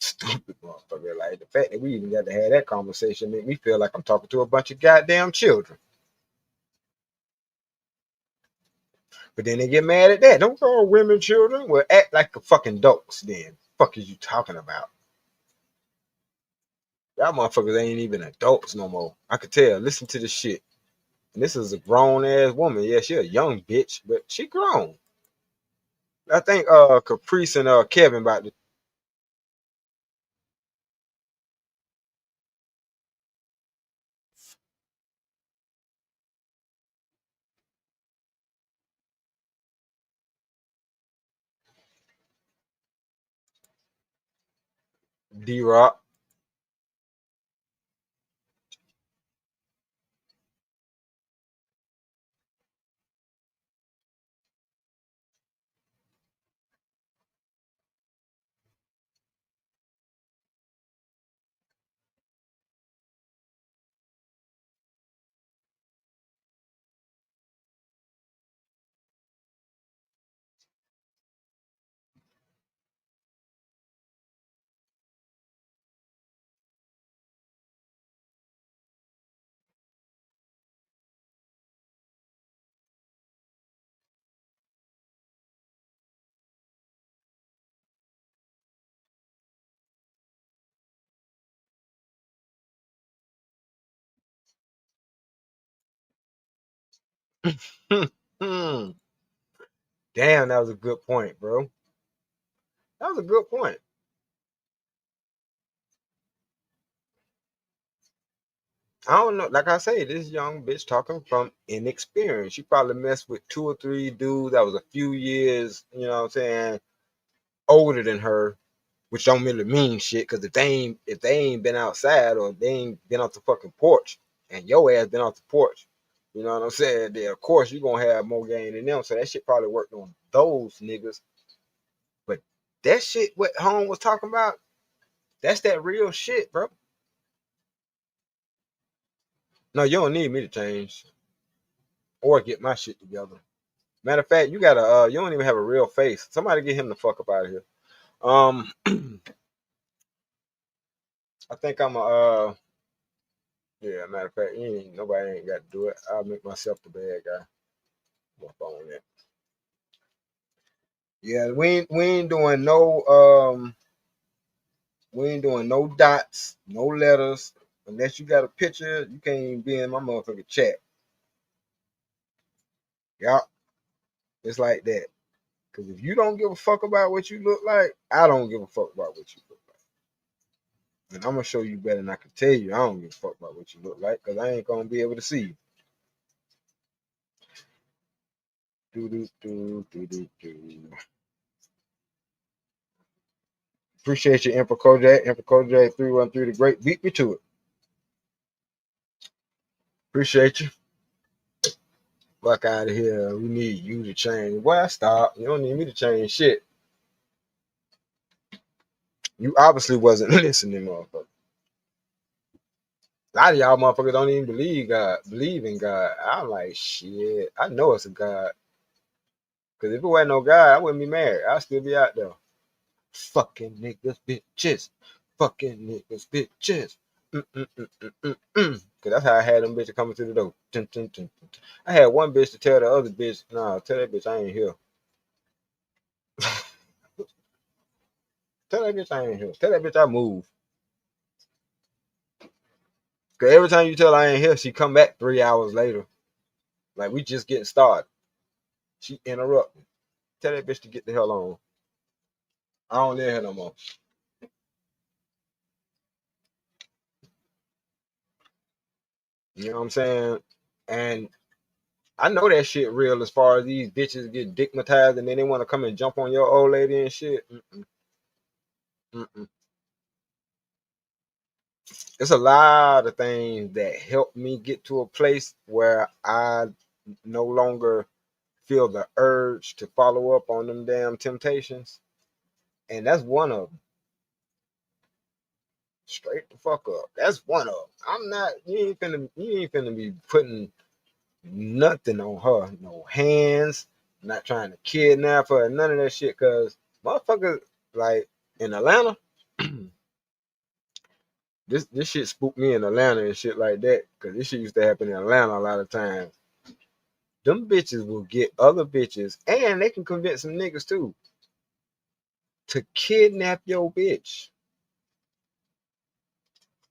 Stupid motherfucker. Like, the fact that we even got to have that conversation make me feel like I'm talking to a bunch of goddamn children. But then they get mad at that. Don't call women children. Well, act like a fucking adults then. Fuck is you talking about? Y'all motherfuckers ain't even adults no more. I could tell. Listen to the shit. And this is a grown ass woman. Yeah, she a young bitch, but she grown. I think Caprice and Kevin about to D-Rock. Damn, that was a good point, bro. That was a good point. I don't know. Like I say, this young bitch talking from inexperience. She probably messed with 2 or 3 dudes that was a few years, you know what I'm saying, older than her, which don't really mean shit. Cause if they ain't been outside or they ain't been off the fucking porch, and your ass been off the porch, you know what I'm saying? Then of course you gonna have more game than them. So that shit probably worked on those niggas. But that shit, what Home was talking about, that's that real shit, bro. No, you don't need me to change or get my shit together. Matter of fact, you gotta you don't even have a real face. Somebody get him the fuck up out of here. Um I think I'm a yeah, matter of fact, nobody ain't got to do it. I'll make myself the bad guy. My phone there. Yeah, we ain't doing no we ain't doing no dots, no letters. Unless you got a picture, you can't even be in my motherfucking chat. Yup. It's like that. Cause if you don't give a fuck about what you look like, I don't give a fuck about what you look like. And I'm gonna show you better than I can tell you. I don't give a fuck about what you look like, cause I ain't gonna be able to see you. Do do do do do do. Appreciate you, Emperor Kojak. Emperor Kojak 313 the Great. Beat me to it. Appreciate you. Fuck out of here. We need you to change. Boy, stop. You don't need me to change shit. You obviously wasn't listening, motherfucker. A lot of y'all motherfuckers don't even believe in God. I'm like, shit. I know it's a God. Cause if it wasn't no God, I wouldn't be married. I'd still be out there. Fucking niggas, bitches. Fucking niggas, bitches. Cause that's how I had them bitches coming through the door. Dun, dun, dun, dun. I had one bitch to tell the other bitch, nah, tell that bitch I ain't here. Tell that bitch I ain't here. Tell that bitch I move. Cause every time you tell her I ain't here, she come back 3 hours later. Like we just getting started. She interrupted. Tell that bitch to get the hell on. I don't live here no more. You know what I'm saying? And I know that shit real as far as these bitches get dickmatized and then they want to come and jump on your old lady and shit. Mm-mm. It's a lot of things that helped me get to a place where I no longer feel the urge to follow up on them damn temptations. And that's one of them. Straight the fuck up. That's one of them. I'm not. You ain't finna be putting nothing on her. No hands. Not trying to kidnap her. None of that shit. Cause motherfuckers like in Atlanta. This shit spooked me in Atlanta and shit like that. Cause this shit used to happen in Atlanta a lot of times. Them bitches will get other bitches, and they can convince some niggas too to kidnap your bitch.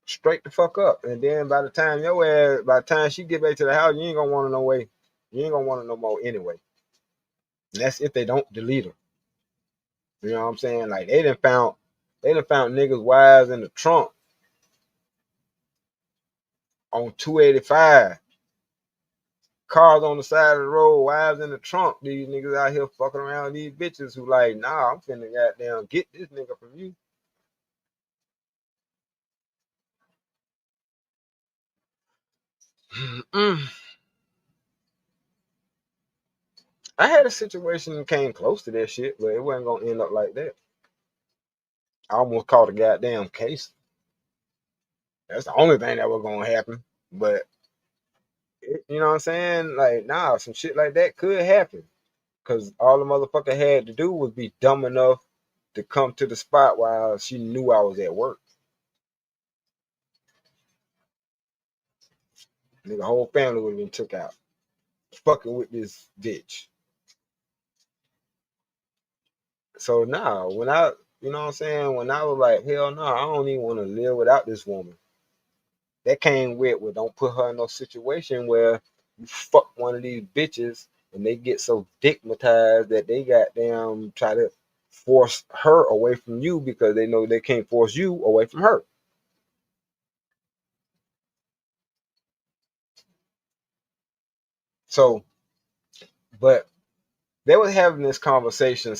Straight the fuck up. And then by the time she get back to the house, you ain't gonna want her no way. You ain't gonna want her no more anyway. And that's if they don't delete her. You know what I'm saying? Like they done found niggas' wives in the trunk on 285. Cars on the side of the road, wives in the trunk. These niggas out here fucking around with these bitches who like, nah, I'm finna goddamn get this nigga from you. I had a situation that came close to that shit, but it wasn't gonna end up like that. I almost caught a goddamn case. That's the only thing that was gonna happen. But you know what I'm saying? Like, nah, some shit like that could happen. Cause all the motherfucker had to do was be dumb enough to come to the spot while she knew I was at work. Nigga, whole family would have been took out. Fucking with this bitch. So now, when I, you know what I'm saying? When I was like, hell no, I don't even want to live without this woman. That came with, well, don't put her in no situation where you fuck one of these bitches and they get so stigmatized that they goddamn try to force her away from you because they know they can't force you away from her. So, but they was having this conversation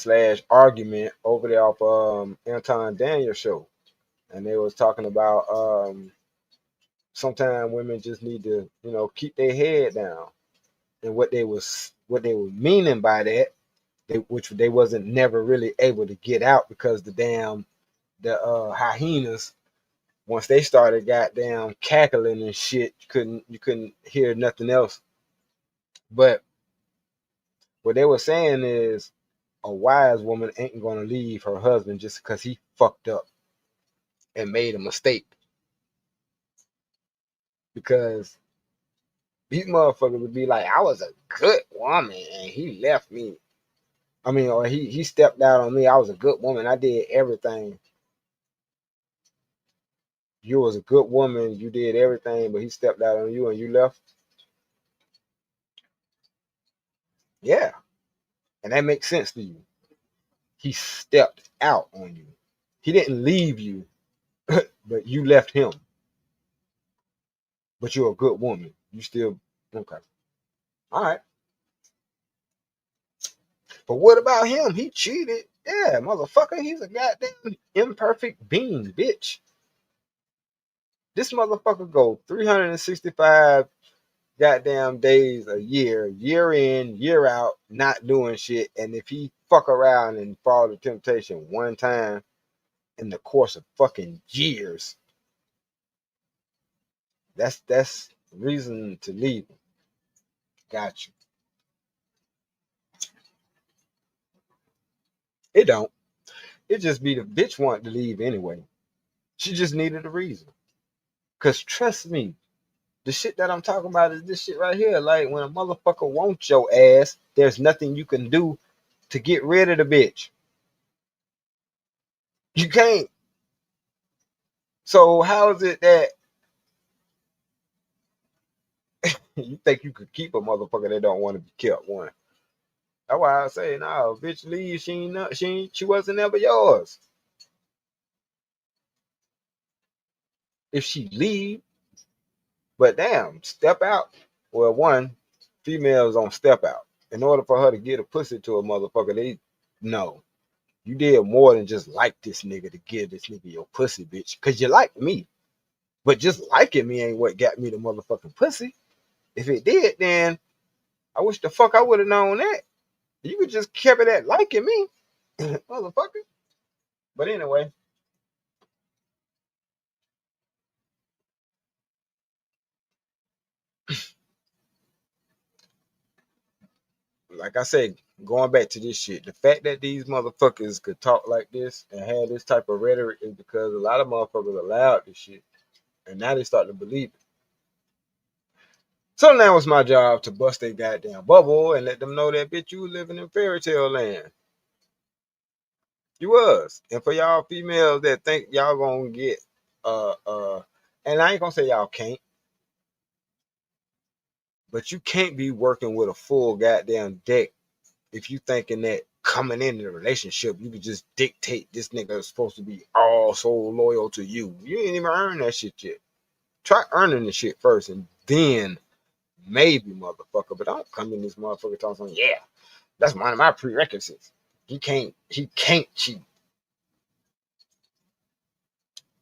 / argument over there off Anton Daniels show, and they was talking about sometimes women just need to, you know, keep their head down, and what they were meaning by that, which they wasn't never really able to get out because the hyenas, once they started goddamn cackling and shit, you couldn't hear nothing else. But what they were saying is a wise woman ain't gonna leave her husband just because he fucked up and made a mistake. Because these motherfuckers would be like, I was a good woman and he left me. I mean, or he stepped out on me. I was a good woman. I did everything. You was a good woman. You did everything, but he stepped out on you and you left. Yeah. And that makes sense to you. He stepped out on you. He didn't leave you, but you left him. But you're a good woman. You still, okay. All right. But what about him? He cheated. Yeah, motherfucker. He's a goddamn imperfect being, bitch. This motherfucker go 365 goddamn days a year in, year out, not doing shit. And if he fuck around and fall to temptation one time in the course of fucking years, that's reason to leave him. Got you. It don't. It just be the bitch wanted to leave anyway. She just needed a reason. Cause trust me, the shit that I'm talking about is this shit right here. Like when a motherfucker wants your ass, there's nothing you can do to get rid of the bitch. You can't. So how is it that you think you could keep a motherfucker that don't want to be kept? One. That's why I say, no, bitch leave. She wasn't ever yours. If she leave, but damn, step out. Well, one, females don't step out. In order for her to get a pussy to a motherfucker, they no. You did more than just like this nigga to give this nigga your pussy, bitch. Cause you like me. But just liking me ain't what got me the motherfucking pussy. If it did, then I wish the fuck I would have known that. You could just kept it at liking me, motherfucker. But anyway, like I said, going back to this shit, the fact that these motherfuckers could talk like this and have this type of rhetoric is because a lot of motherfuckers allowed this shit, and now they start to believe it. So now it's my job to bust their goddamn bubble and let them know that bitch you living in fairy tale land. You was. And for y'all females that think y'all gonna get and I ain't gonna say y'all can't, but you can't be working with a full goddamn deck if you thinking that coming into the relationship you can just dictate this nigga is supposed to be all so loyal to you. You ain't even earned that shit yet. Try earning the shit first and then maybe motherfucker, but don't come in this motherfucker talking yeah, that's one of my prerequisites. He can't cheat.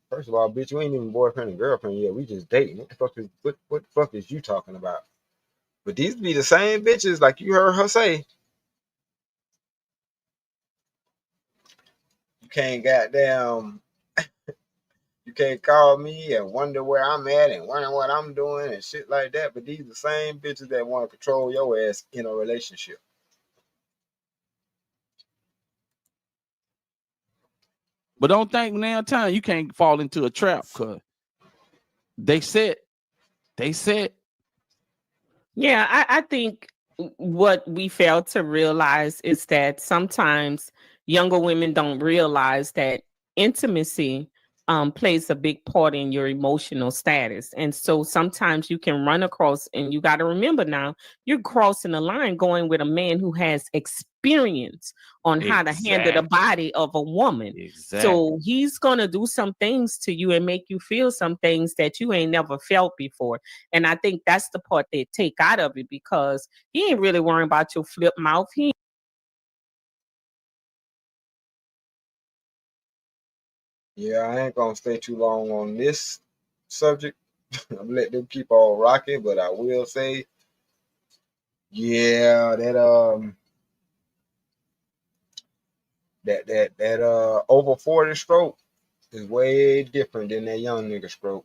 First of all, bitch, you ain't even boyfriend and girlfriend yet. We just dating. What the fuck is you talking about? But these be the same bitches, like you heard her say. You can't goddamn, you can't call me and wonder where I'm at and wonder what I'm doing and shit like that. But these are the same bitches that want to control your ass in a relationship. But don't think now time you can't fall into a trap, cause they said. Yeah, I think what we fail to realize is that sometimes younger women don't realize that intimacy plays a big part in your emotional status. And so sometimes you can run across, and you got to remember now, you're crossing the line going with a man who has experience on how to handle the body of a woman. Exactly. So he's going to do some things to you and make you feel some things that you ain't never felt before. And I think that's the part they take out of it, because he ain't really worrying about your flip mouth. Yeah, I ain't gonna stay too long on this subject. I'm gonna let them keep on rocking, but I will say, yeah, that over 40 stroke is way different than that young nigga stroke.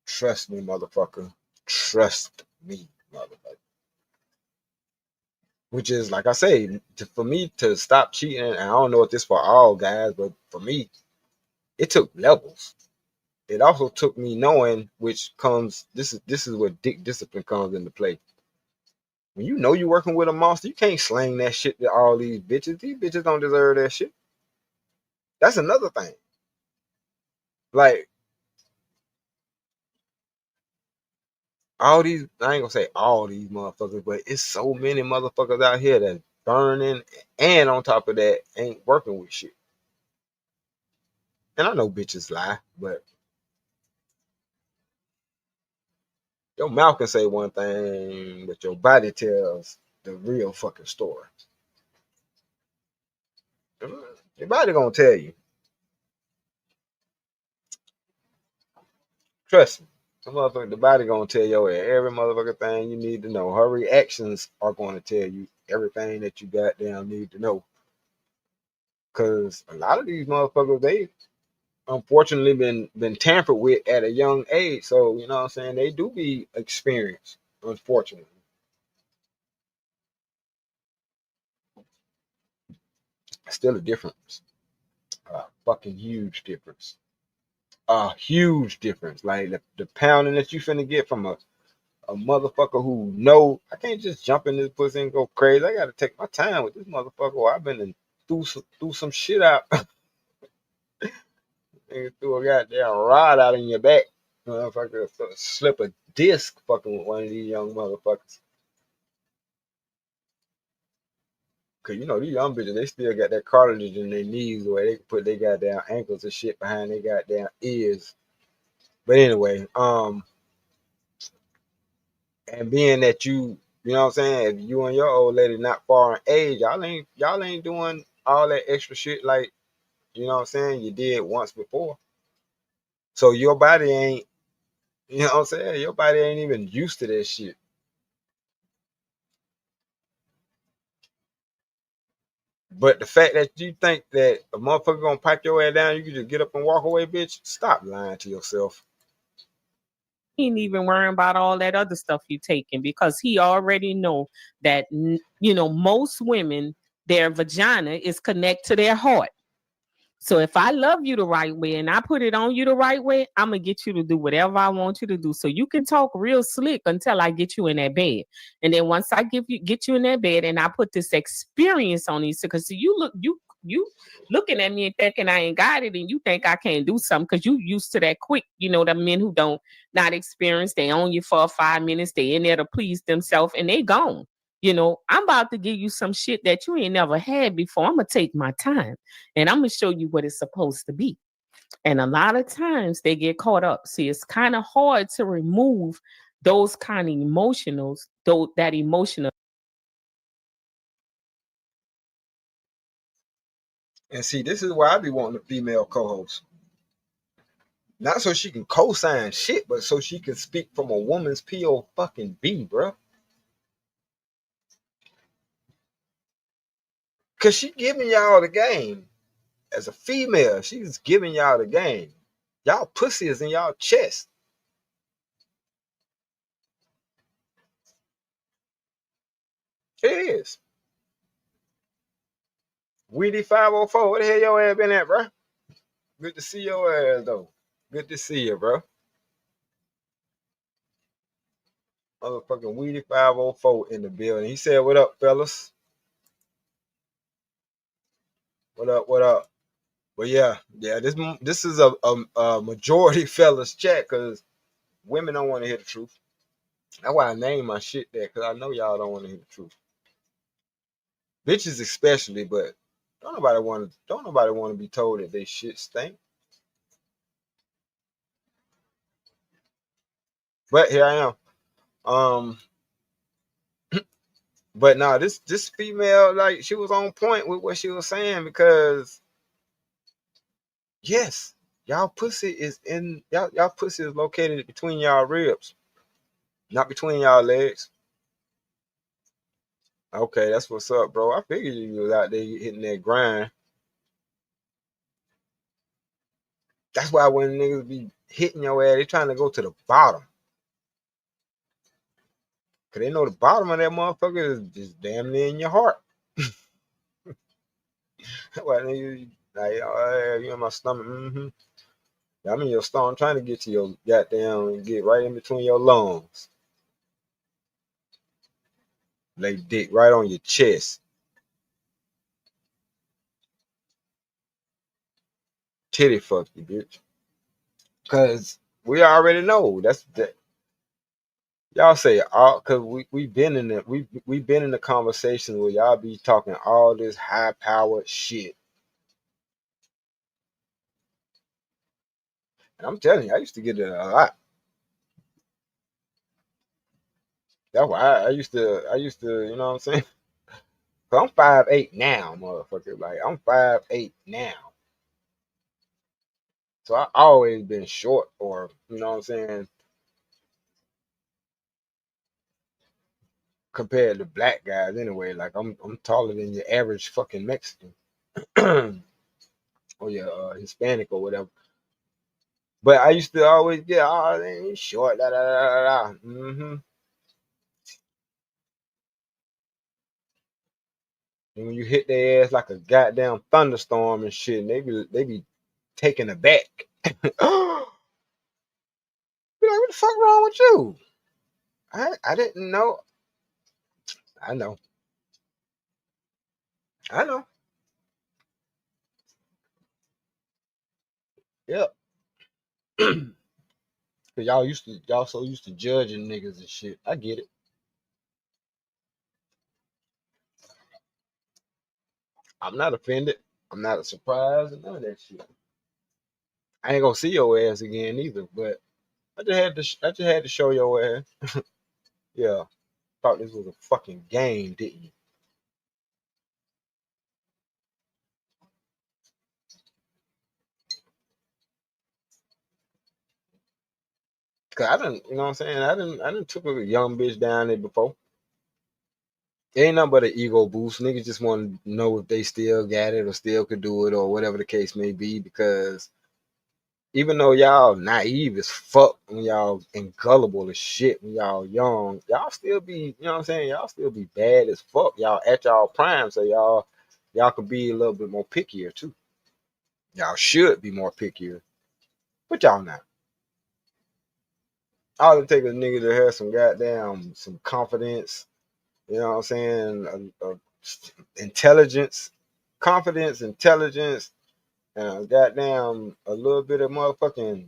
Trust me, motherfucker. Trust me, motherfucker. Which is, like I say, for me to stop cheating, and I don't know if this for all guys, but for me, it took levels. It also took me knowing, which comes, this is where dick discipline comes into play. When you know you're working with a monster, you can't slang that shit to all these bitches. These bitches don't deserve that shit. That's another thing. Like, all these, I ain't gonna say all these motherfuckers, but it's so many motherfuckers out here that's burning, and on top of that, ain't working with shit. And I know bitches lie, but your mouth can say one thing, but your body tells the real fucking story. Your body gonna tell you. Trust me. The body gonna tell you every motherfucking thing you need to know. Her reactions are gonna tell you everything that you goddamn need to know. Cause a lot of these motherfuckers, they unfortunately been tampered with at a young age. So, you know what I'm saying? They do be experienced, unfortunately. Still a difference. A fucking huge difference. A huge difference. Like the pounding that you finna get from a motherfucker who know I can't just jump in this pussy and go crazy. I gotta take my time with this motherfucker. Or I've been through some shit out. Nigga threw a goddamn rod out in your back. Motherfucker slip a disc fucking with one of these young motherfuckers. Cause you know these young bitches, they still got that cartilage in their knees where they can put their goddamn ankles and shit behind their goddamn ears. But anyway, and being that you know what I'm saying, if you and your old lady not far in age, y'all ain't doing all that extra shit like, you know what I'm saying, you did once before. So your body ain't, you know what I'm saying, your body ain't even used to that shit. But the fact that you think that a motherfucker gonna pipe your ass down, you can just get up and walk away, bitch, stop lying to yourself. He ain't even worrying about all that other stuff you taking because he already know that most women, their vagina is connect to their heart. So if I love you the right way and I put it on you the right way, I'm gonna get you to do whatever I want you to do. So you can talk real slick until I get you in that bed. And then once I get you in that bed and I put this experience on you, because you looking at me and thinking I ain't got it, and you think I can't do something because you used to that quick. The men who don't not experience, they own you for 5 minutes, they in there to please themselves and they gone. I'm about to give you some shit that you ain't never had before. I'm gonna take my time and I'm gonna show you what it's supposed to be. And a lot of times they get caught up. See, it's kind of hard to remove those kind of emotionals, though that emotional. And see, this is why I be wanting a female co-host. Not so she can co-sign shit, but so she can speak from a woman's POV, bro. Cause she giving y'all the game. As a female, she's giving y'all the game. Y'all pussy is in y'all chest. It is. Weedy 504, where the hell your ass been at, bro? Good to see your ass, though. Good to see you, bro. Motherfucking Weedy 504 in the building. He said, what up, fellas? What up, what up? But yeah, this is a majority fellas chat, because women don't want to hear the truth. That's why I name my shit that, because I know y'all don't want to hear the truth. Bitches especially, but don't nobody want to be told that they shit stink. But here I am. But nah, this female, like, she was on point with what she was saying, because yes, y'all pussy is located between y'all ribs, not between y'all legs. Okay, that's what's up, bro. I figured you was out there hitting that grind. That's why when niggas be hitting your ass, they trying to go to the bottom. Cause they know the bottom of that motherfucker is just damn near in your heart. Why niggas like, oh, you in my stomach? Mm-hmm. I'm in your stomach. I'm trying to get to your goddamn, get right in between your lungs. Lay dick right on your chest. Titty fuck you, bitch. Cause we already know that's that. Y'all say all, cause we've been in it. We've been in the conversation where y'all be talking all this high powered shit. And I'm telling you, I used to get it a lot. That's why I used to, you know what I'm saying? Cause I'm 5'8" now, motherfucker. Like, I'm 5'8" now. So I always been short, or you know what I'm saying, compared to black guys anyway. Like, I'm taller than your average fucking Mexican. Or your Hispanic or whatever. But I used to always get, oh, they ain't short, da da da da da. Mm-hmm. And when you hit their ass like a goddamn thunderstorm and shit, and they be taken aback. Be like, what the fuck wrong with you? I didn't know. I know. I know. Yep. Cause y'all so used to judging niggas and shit. I get it. I'm not offended. I'm not surprised and none of that shit. I ain't gonna see your ass again either, but I just had to show your ass. Yeah. Thought this was a fucking game, didn't you? Cause I didn't, you know what I'm saying? I didn't took a young bitch down there before. It ain't nothing but an ego boost. Niggas just want to know if they still got it or still could do it or whatever the case may be. Because even though y'all naive as fuck when y'all and gullible as shit when y'all young, y'all still be, you know what I'm saying? Y'all still be bad as fuck. Y'all at y'all prime, so y'all could be a little bit more pickier too. Y'all should be more pickier, but y'all not. All it takes a nigga to have some confidence, you know what I'm saying? Intelligence, confidence, intelligence, and goddamn a little bit of motherfucking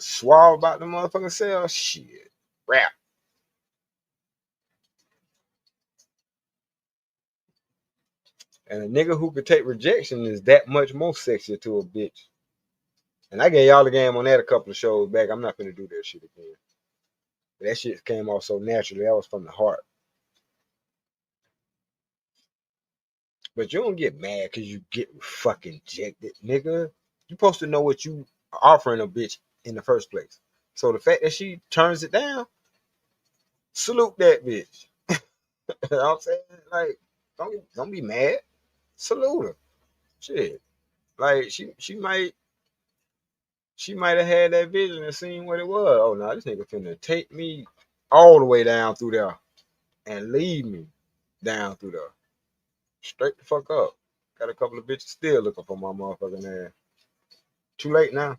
suave about the motherfucking self. Shit. Rap. And a nigga who could take rejection is that much more sexy to a bitch. And I gave y'all the game on that a couple of shows back. I'm not gonna do that shit again. That shit came off so naturally. That was from the heart. But you don't get mad because you get fucking rejected, nigga. You supposed to know what you offering a bitch in the first place. So the fact that she turns it down, salute that bitch. You know what I'm saying? Like, don't be mad. Salute her. Shit. Like she might have had that vision and seen what it was. Oh no, this nigga finna take me all the way down through there and leave me down through there. Straight the fuck up. Got a couple of bitches still looking for my motherfucking ass. Too late now.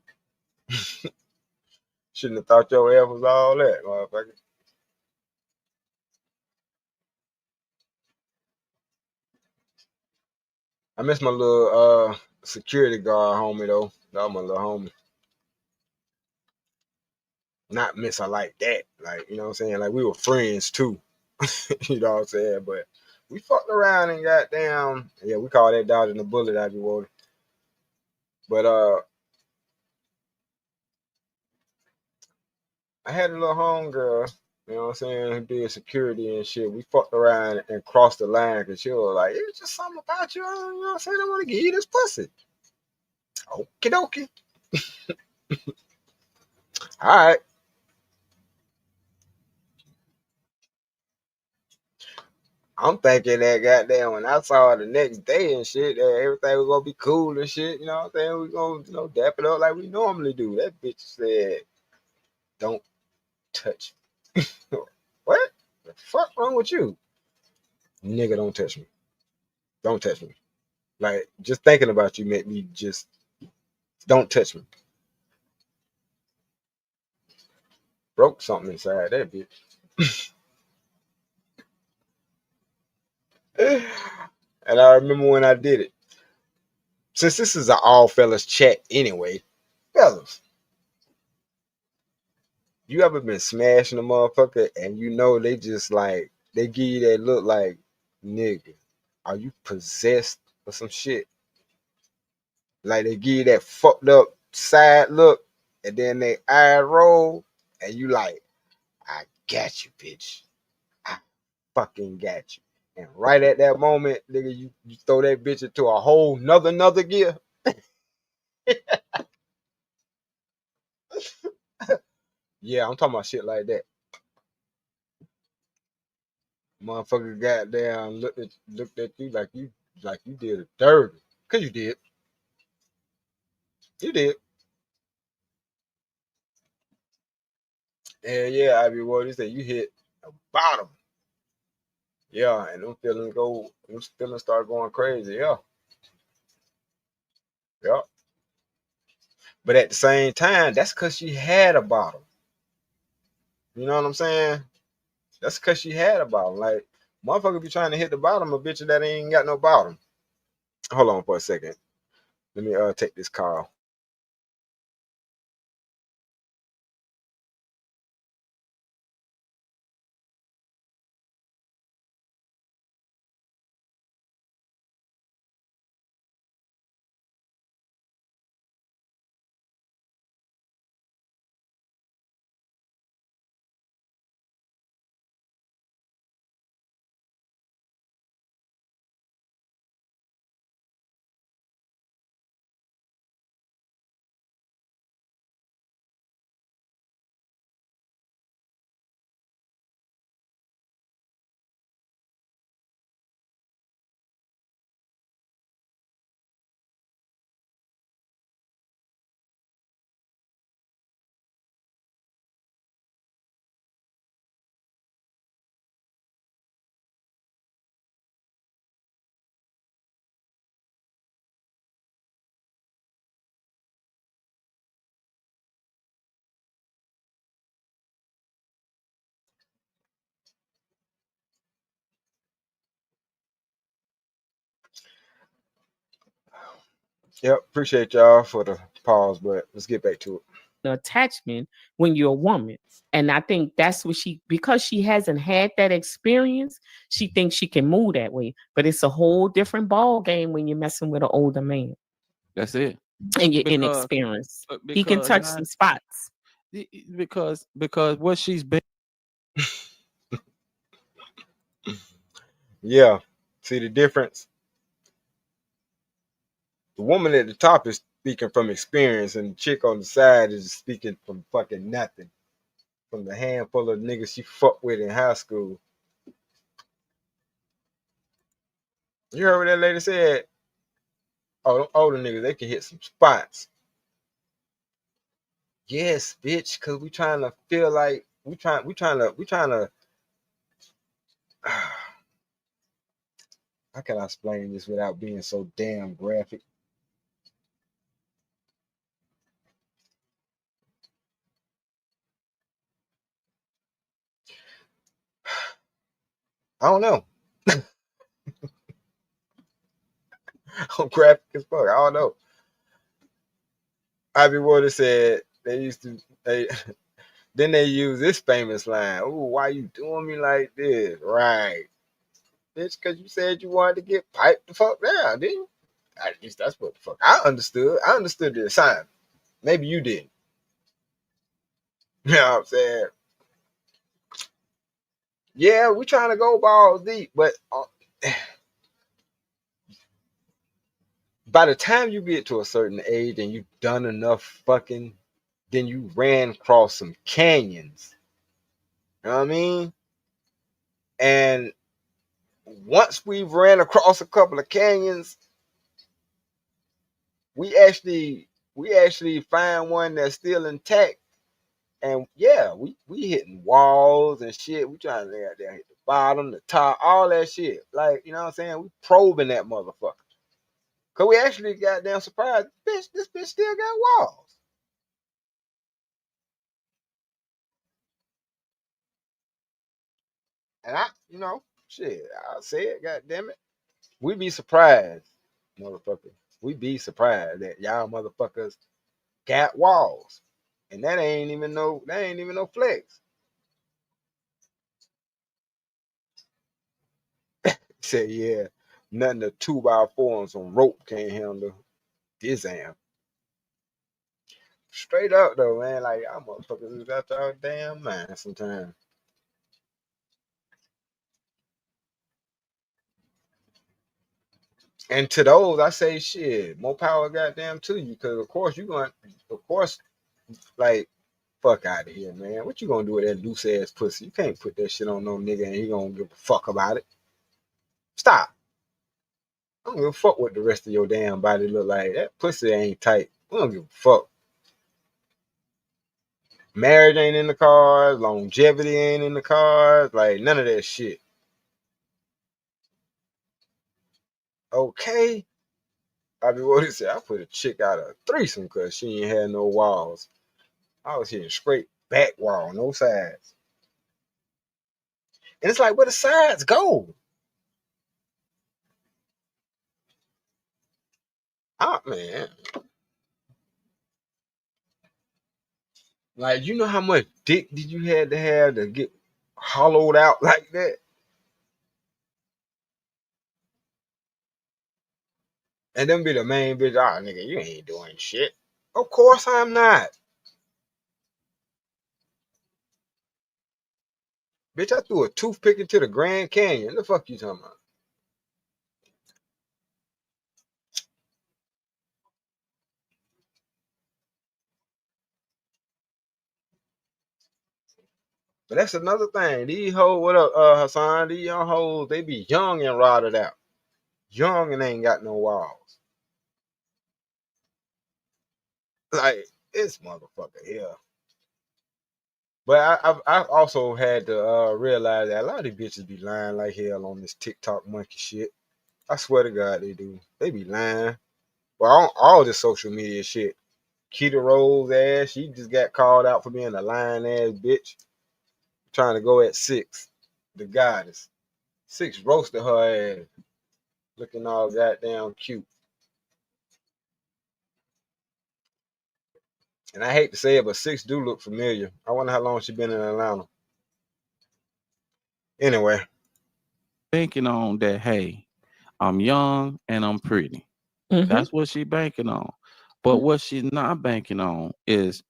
Shouldn't have thought your ass was all that, motherfucker. I miss my little security guard homie though. That was my little homie. Not miss her like that. Like, you know what I'm saying? Like we were friends too. You know what I'm saying? But we fucked around and got down. Yeah, we call that dodging the bullet I be wanting. But I had a little homegirl, you know what I'm saying, who did security and shit. We fucked around and crossed the line because she was like, it's just something about you, you know what I'm saying? I want to give you this pussy. Okie dokie. All right. I'm thinking that goddamn when I saw her the next day and shit, that everything was gonna be cool and shit, you know what I'm saying? We gonna, dap it up like we normally do. That bitch said, don't touch me. What? The fuck wrong with you? Nigga, don't touch me. Don't touch me. Like, just thinking about you make me just don't touch me. Broke something inside that bitch. And I remember when I did it. Since this is an all fellas chat anyway, fellas, you ever been smashing a motherfucker and you know they just like they give you that look like, nigga, are you possessed or some shit? Like they give you that fucked up side look and then they eye roll and you like, I got you, bitch. I fucking got you. And right at that moment, nigga, you throw that bitch into a whole another gear. Yeah, I'm talking about shit like that. Motherfucker goddamn looked at you like you did a dirty. Cause you did. You did. And yeah, I be what he said, you hit the bottom. Yeah, and them feelings start going crazy. Yeah. Yeah. But at the same time, that's cause she had a bottom. You know what I'm saying? That's cause she had a bottom. Like, motherfucker be trying to hit the bottom of bitch that ain't got no bottom. Hold on for a second. Let me take this call. Yep, appreciate y'all for the pause, but let's get back to it. Attachment when you're a woman. And I think that's what because she hasn't had that experience, she thinks she can move that way. But it's a whole different ball game when you're messing with an older man That's it. and you're Because inexperienced. He can because touch some spots. because what she's been. Yeah, see the difference? The woman at the top is speaking from experience, and the chick on the side is speaking from fucking nothing. From the handful of niggas she fucked with in high school. You heard what that lady said? Oh, them older niggas, they can hit some spots. Yes, bitch, cause we trying to feel like we trying to. How can I explain this without being so damn graphic? I don't know. I'm graphic as fuck. I don't know. Ivy Water said they used to then they use this famous line. Ooh, why you doing me like this? Right. Bitch, cause you said you wanted to get piped the fuck down, didn't you? At least that's what the fuck I understood. I understood the assignment. Maybe you didn't. You know what I'm saying? Yeah, we trying to go balls deep, but by the time you get to a certain age and you've done enough fucking, then you ran across some canyons. You know what I mean? And once we've ran across a couple of canyons, we actually find one that's still intact. And yeah, we hitting walls and shit. We trying to lay out there, hit the bottom, the top, all that shit. Like, you know what I'm saying? We probing that motherfucker. Cause we actually got damn surprised. Bitch, this bitch still got walls. And shit, I'll say it, god damn it. We be surprised, motherfucker. We be surprised that y'all motherfuckers got walls. And that ain't even no flex. Say, yeah, nothing a 2x4 on some rope can't handle this am. Straight up though, man. Like y'all motherfuckers is out y'all damn mind sometimes. And to those, I say shit, more power goddamn to you. Cause of course, like, fuck out of here, man. What you gonna do with that loose ass pussy? You can't put that shit on no nigga and he gonna give a fuck about it. Stop. I don't give a fuck what the rest of your damn body look like. That pussy ain't tight. I don't give a fuck. Marriage ain't in the cards. Longevity ain't in the cards. Like, none of that shit. Okay. I mean, what he said, I put a chick out of a threesome because she ain't had no walls. I was hitting straight back wall, no sides. And it's like, where the sides go? Ah, man. Like, you know how much dick did you had to have to get hollowed out like that? And then be the main bitch, nigga, you ain't doing shit. Of course I'm not. Bitch, I threw a toothpick into the Grand Canyon. The fuck you talking about? But that's another thing. These hoes, what up, Hassan? These young hoes, they be young and rotted out. Young and ain't got no walls. Like, this motherfucker here. But I've also had to realize that a lot of these bitches be lying like hell on this TikTok monkey shit. I swear to God they do. They be lying. Well, on all this social media shit. Keita Rose ass, she just got called out for being a lying ass bitch. Trying to go at 6. The goddess. 6 roasted her ass. Looking all goddamn cute. And I hate to say it, but 6 do look familiar. I wonder how long she been in Atlanta. Anyway, Banking on that, hey, I'm young and I'm pretty. That's what she banking on. But what she's not banking on is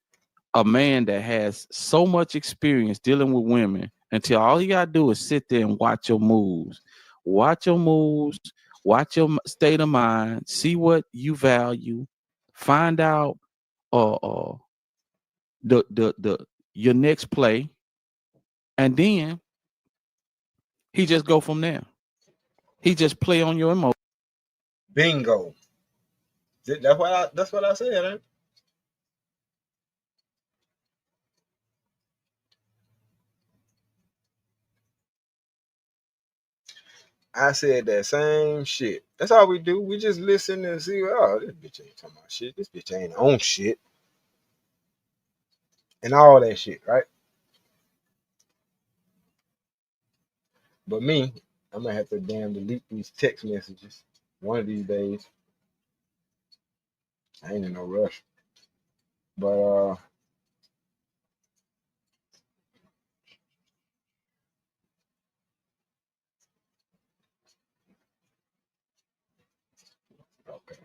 a man that has so much experience dealing with women until all you gotta do is sit there and watch your moves. Watch your moves, watch your state of mind, see what you value, find out uh the your next play, and then he just go from there. He just play on your emotions. bingo. That's what I said. Ain't it? I said that same shit. That's all we do. We just listen and see. Oh, this bitch ain't talking about shit. This bitch ain't on shit, and all that shit, right? But me, I'm gonna have to damn delete these text messages one of these days. I ain't in no rush, but okay.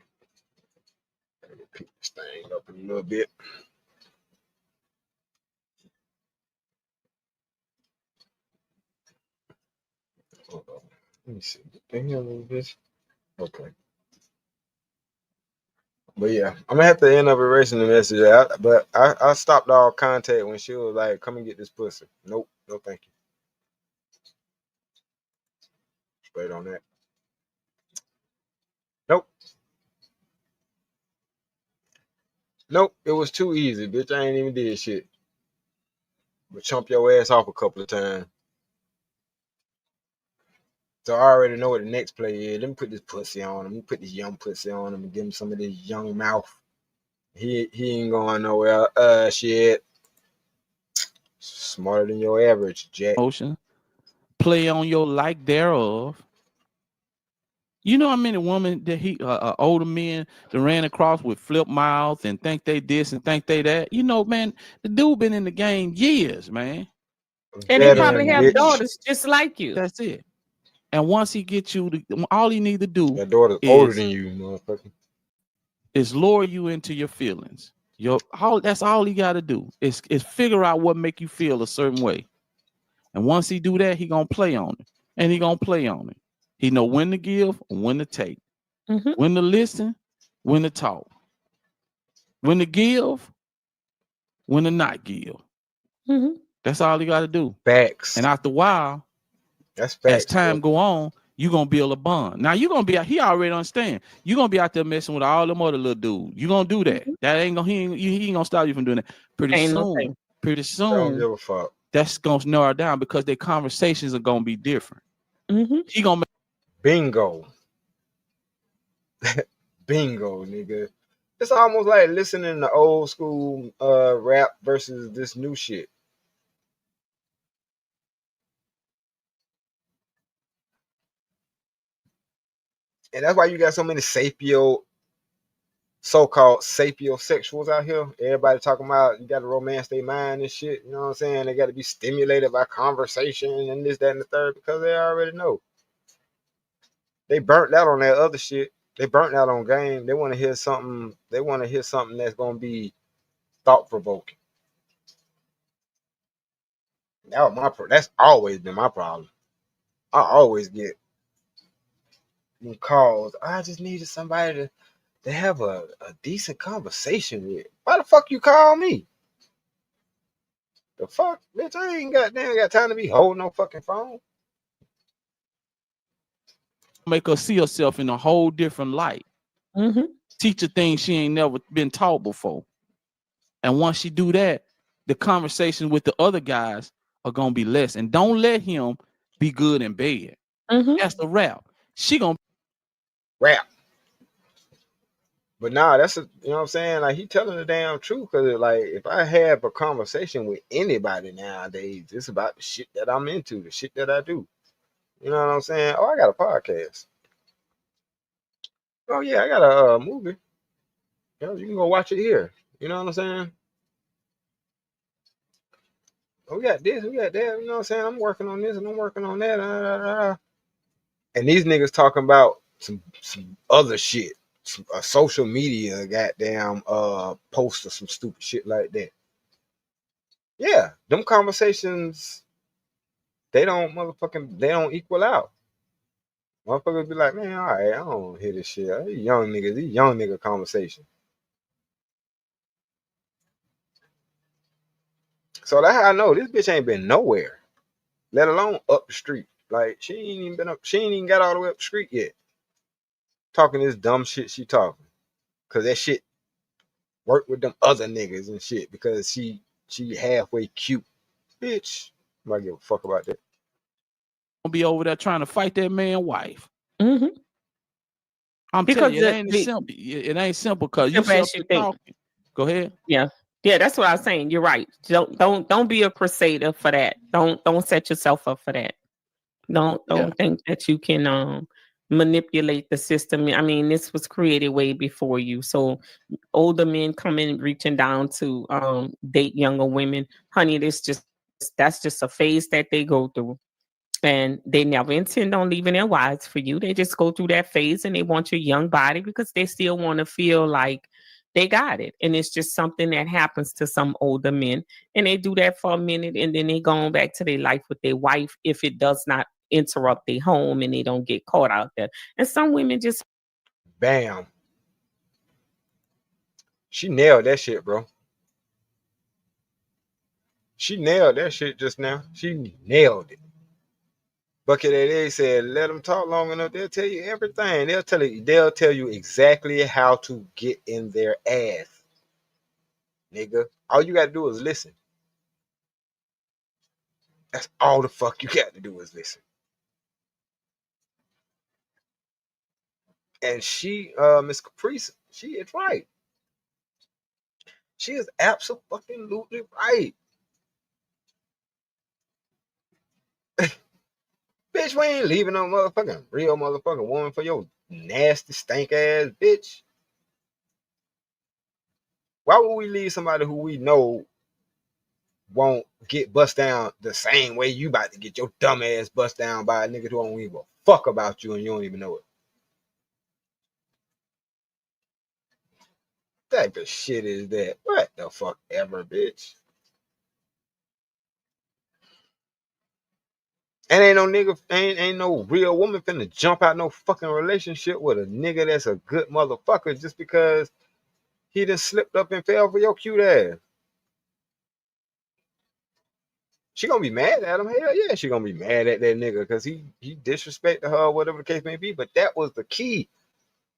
Let me pick this thing up a little bit. Hold on. Let me see. What the hell is this? Okay. But yeah, I'm gonna have to end up erasing the message. But I stopped all contact when she was like, "Come and get this pussy." Nope, no thank you. Straight on that. Nope, nope. It was too easy, bitch. I ain't even did shit. But chump your ass off a couple of times. So I already know what the next play is. Let me put this pussy on him. Let me put this young pussy on him and give him some of this young mouth. He ain't going nowhere. Shit. Smarter than your average, Jack. Play on your like thereof. You know how many women that older men that ran across with flip mouth and think they this and think they that. You know, man, the dude been in the game years, man. And they Veteran, probably have bitch. daughters just like you. That's it. And once he gets you, all he need to do Your daughter's older than you, motherfucker. is lure you into your feelings. That's all he got to do is figure out what make you feel a certain way. And once he do that, he gonna play on it, and he gonna play on it. He know when to give and when to take, when to listen, when to talk, when to give, when to not give. That's all he got to do. Facts. And after a while, that's facts. As time go on, you gonna build a bond. Now you gonna be. He already understand. You gonna be out there messing with all them other little dudes. You gonna do that. That ain't gonna. He ain't gonna stop you from doing that. Pretty soon. Don't give a fuck. That's gonna narrow down because their conversations are gonna be different. He gonna make bingo. Bingo, nigga. It's almost like listening to old school rap versus this new shit. And that's why you got so many so-called sapiosexuals out here. Everybody talking about you got to romance their mind and shit. You know what I'm saying? They got to be stimulated by conversation and this, that, and the third because they already know. They burnt out on that other shit. They burnt out on game. They want to hear something. They want to hear something that's gonna be thought provoking. That's always been my problem. I always get calls. I just needed somebody to have a decent conversation with. Why the fuck you call me? The fuck, bitch, I ain't got time to be holding no fucking phone. make her see herself in a whole different light. Teach her things she ain't never been taught before. And once she do that, the conversation with the other guys are gonna be less. And don't let him be good in bed. That's the rap. She gonna rap. But nah, that's you know what I'm saying? Like he telling the damn truth because like if I have a conversation with anybody nowadays, it's about the shit that I'm into, the shit that I do. You know what I'm saying? Oh, I got a podcast. Oh yeah, I got a movie. You can go watch it here. You know what I'm saying? We got this, we got that. You know what I'm saying? I'm working on this and I'm working on that. And these niggas talking about some other shit, a social media goddamn post or some stupid shit like that. Yeah, them conversations they don't equal out. Motherfuckers be like, man, all right, I don't hear this shit. These young nigga conversation. So that's how I know this bitch ain't been nowhere, let alone up the street. Like she ain't even been up, she ain't even got all the way up the street yet. Talking this dumb shit she talking. Cause that shit work with them other niggas and shit because she halfway cute. Bitch, I'm not give a fuck about that. I'll be over there trying to fight that man's wife. Mm-hmm. I'm Because telling you, it ain't simple because you think. talking. Go ahead. Yeah. Yeah, that's what I was saying. You're right. Don't be a crusader for that. Don't set yourself up for that. Don't think that you can manipulate the system. I mean, this was created way before you. So older men coming reaching down to date younger women, honey, that's just a phase that they go through. And they never intend on leaving their wives for you. They just go through that phase and they want your young body because they still want to feel like they got it. And it's just something that happens to some older men. And they do that for a minute and then they go on back to their life with their wife if it does not interrupt their home and they don't get caught out there. And some women just Bam. She nailed that shit, bro. She nailed that shit just now. She nailed it. Bucket A said, let them talk long enough, they'll tell you everything. They'll tell you exactly how to get in their ass. Nigga. All you gotta do is listen. That's all the fuck you got to do is listen. And she, Miss Caprice, she is right. She is absolutely right. Bitch, we ain't leaving no real motherfucking woman for your nasty stink ass bitch. Why would we leave somebody who we know won't get bust down the same way you about to get your dumb ass bust down by a nigga who don't even fuck about you and you don't even know it? What type of shit is that? What the fuck ever, bitch? And ain't no nigga, ain't no real woman finna jump out no fucking relationship with a nigga that's a good motherfucker just because he done slipped up and fell for your cute ass. She gonna be mad at him. Hell yeah, she gonna be mad at that nigga because he disrespected her, whatever the case may be. But that was the key.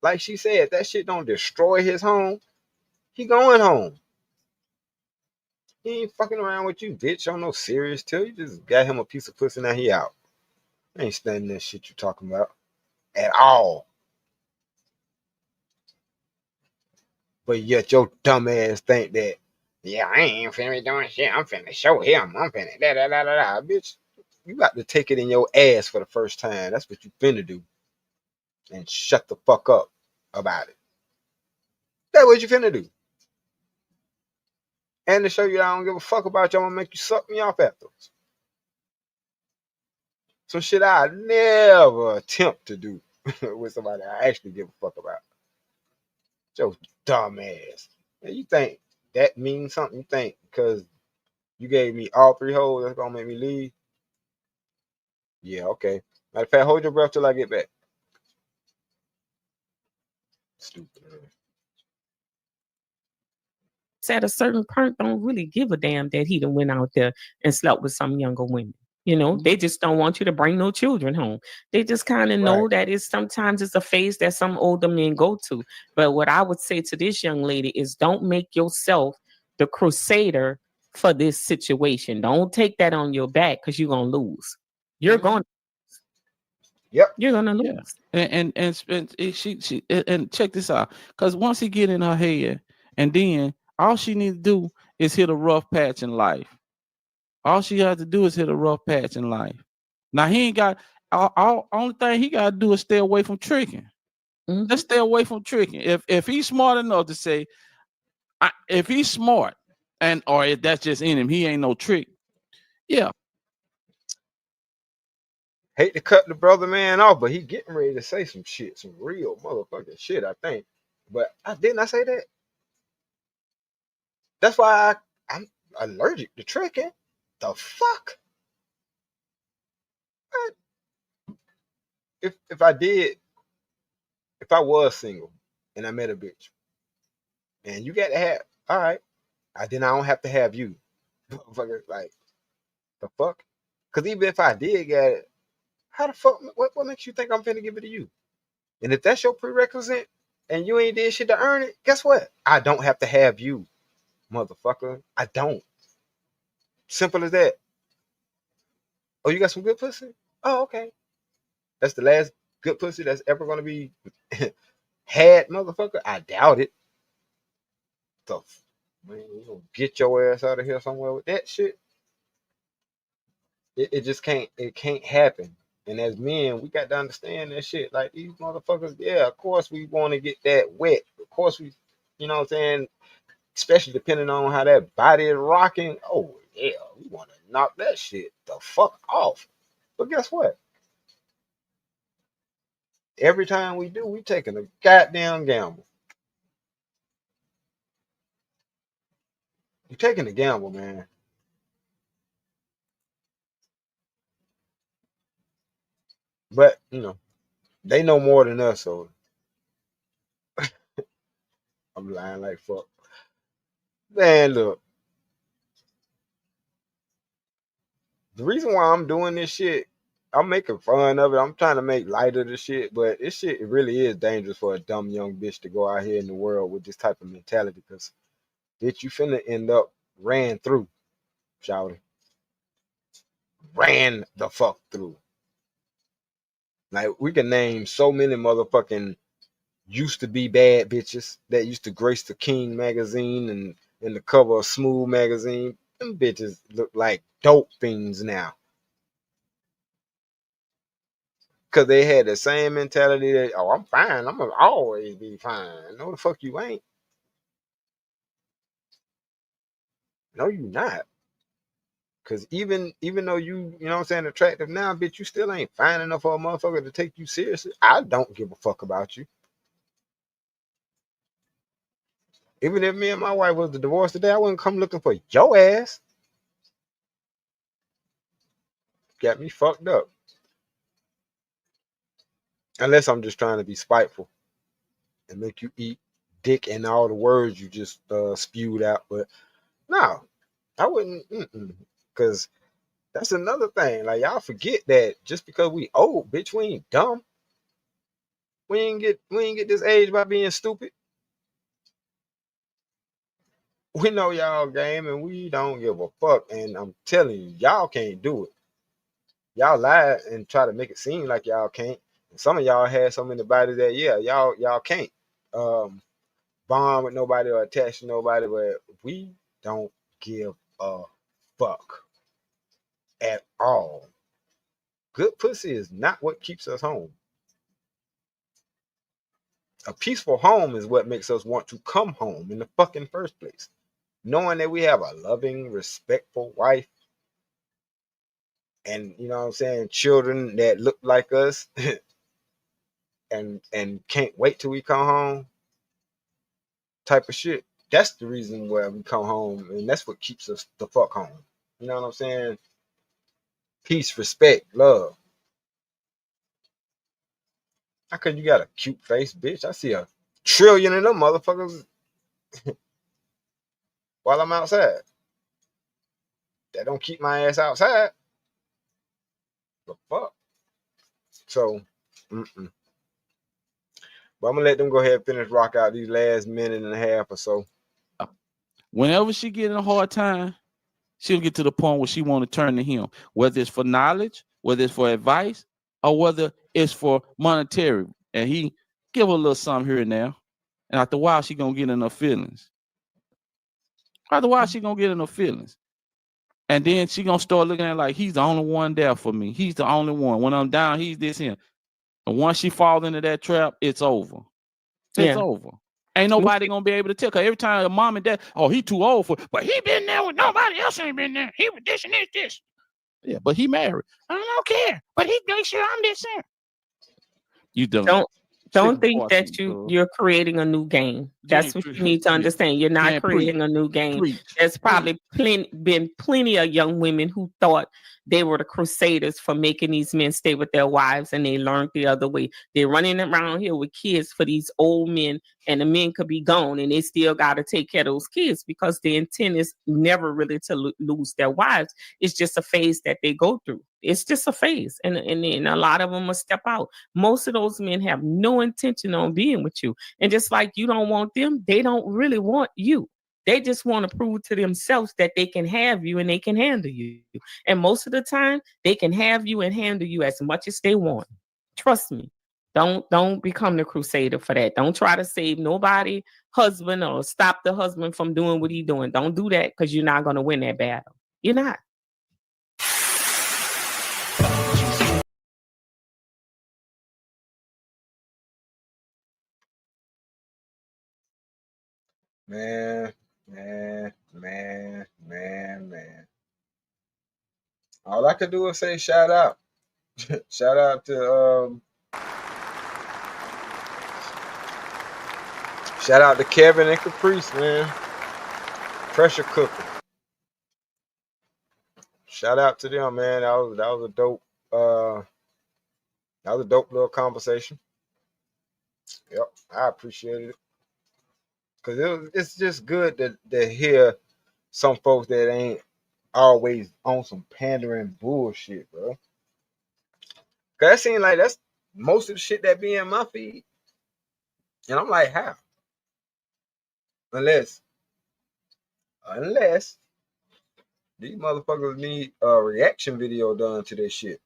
Like she said, that shit don't destroy his home. He going home. He ain't fucking around with you, bitch. On no serious till you just got him a piece of pussy, now he out. Ain't studying that shit you talking about at all. But yet your dumb ass think that, yeah, I ain't finna be doing shit. I'm finna show him. I'm finna da. Bitch, you got to take it in your ass for the first time. That's what you finna do. And shut the fuck up about it. That's what you finna do. And to show you I don't give a fuck about you, I'm gonna make you suck me off afterwards. Some shit I never attempt to do with somebody I actually give a fuck about. Your dumb ass. And you think that means something? You think because you gave me all 3 holes, that's gonna make me leave? Yeah, okay. Matter of fact, hold your breath till I get back. Stupid. at a certain point don't really give a damn that he done went out there and slept with some younger women. You know, they just don't want you to bring no children home. They just kind of know that sometimes it's a phase that some older men go to. But what I would say to this young lady is don't make yourself the crusader for this situation. Don't take that on your back because you're gonna lose. You're going. Yep. You're gonna lose. Yeah. And check this out, because once he get in her head, and then all she needs to do is hit a rough patch in life. All she has to do is hit a rough patch in life. Now he ain't got only thing he got to do is stay away from tricking. Let's stay away from tricking. If he's smart enough to say, if he's smart, or if that's just in him, he ain't no trick. Yeah. Hate to cut the brother man off, but he getting ready to say some shit, some real motherfucking shit, I think. But I didn't I say that? That's why I'm allergic to tricking. The fuck? What? If I did, if I was single and I met a bitch and you got to have, all right, then I don't have to have you. Motherfucker, like, the fuck? Because even if I did get it, how the fuck, what makes you think I'm finna give it to you? And if that's your prerequisite and you ain't did shit to earn it, guess what? I don't have to have you, motherfucker. I don't. Simple as that. Oh, you got some good pussy? Oh, okay. That's the last good pussy that's ever gonna be had, motherfucker. I doubt it. The man, you gonna get your ass out of here somewhere with that shit. It just can't. It can't happen. And as men, we got to understand that shit. Like these motherfuckers, yeah, of course we want to get that wet. Of course we, you know what I'm saying? Especially depending on how that body is rocking. Oh yeah, we want to knock that shit the fuck off. But guess what? Every time we do, we taking a goddamn gamble. You're taking a gamble, man. But you know, they know more than us, so I'm lying like fuck. Man, look, the reason why I'm doing this shit, I'm making fun of it. I'm trying to make light of the shit, but this shit it really is dangerous for a dumb young bitch to go out here in the world with this type of mentality. Because bitch, you finna end up ran through, shouty. Ran the fuck through. Like we can name so many motherfucking used to be bad bitches that used to grace the King magazine and in the cover of Smooth magazine. Them bitches look like dope fiends now. Cause they had the same mentality that, oh, I'm fine. I'm gonna always be fine. No, the fuck you ain't. No, you not. Cause even though you know what I'm saying, attractive now, bitch, you still ain't fine enough for a motherfucker to take you seriously. I don't give a fuck about you. Even if me and my wife was the divorce today, I wouldn't come looking for your ass. Got me fucked up. Unless I'm just trying to be spiteful and make you eat dick and all the words you just spewed out. But no, I wouldn't. Because that's another thing. Like y'all forget that just because we old, bitch, we ain't dumb. We ain't get this age by being stupid. We know y'all game and we don't give a fuck. And I'm telling you, y'all can't do it. Y'all lie and try to make it seem like y'all can't. And some of y'all had so many bodies that y'all can't bond with nobody or attach to nobody, but we don't give a fuck at all. Good pussy is not what keeps us home. A peaceful home is what makes us want to come home in the fucking first place. Knowing that we have a loving, respectful wife and you know what I'm saying, children that look like us and can't wait till we come home type of shit. That's the reason why we come home and that's what keeps us the fuck home. You know what I'm saying? Peace, respect, love. How come you got a cute face, bitch? I see a trillion of them motherfuckers while I'm outside. That don't keep my ass outside. The fuck? So, but I'm gonna let them go ahead and finish rock out these last minute and a half or so. Whenever she get in a hard time, she'll get to the point where she want to turn to him, whether it's for knowledge, whether it's for advice, or whether it's for monetary. And he give her a little something here and there. And after a while, she gonna get in her feelings. After a while, she gonna get in her feelings. And then she gonna start looking at it like he's the only one there for me. He's the only one. When I'm down, he's this here. And once she falls into that trap, it's over. It's over. Ain't nobody gonna be able to tell her. Every time her mom and dad, oh, he too old for, but he been there with nobody else ain't been there. He was this and this. Yeah, but he married. I don't care. But he makes sure I'm this here. You don't. Don't think that you're creating a new game. That's what you need to understand. You're not creating a new game. There's probably been plenty of young women who thought they were the crusaders for making these men stay with their wives, and they learned the other way. They're running around here with kids for these old men, and the men could be gone, and they still got to take care of those kids because the intent is never really to lose their wives. It's just a phase that they go through. It's just a phase, and a lot of them will step out. Most of those men have no intention on being with you, and just like you don't want them, they don't really want you. They just want to prove to themselves that they can have you and they can handle you. And most of the time, they can have you and handle you as much as they want. Trust me. Don't become the crusader for that. Don't try to save nobody husband or stop the husband from doing what he's doing. Don't do that because you're not going to win that battle. You're not. Man. All I could do is say shout out. Shout out to Kevin and Caprice, man. Pressure cooker. Shout out to them, man. That was a dope little conversation. Yep, I appreciated it. Cause it's just good to hear some folks that ain't always on some pandering bullshit, bro. Cause that seems like that's most of the shit that be in my feed. And I'm like, how? Unless these motherfuckers need a reaction video done to this shit.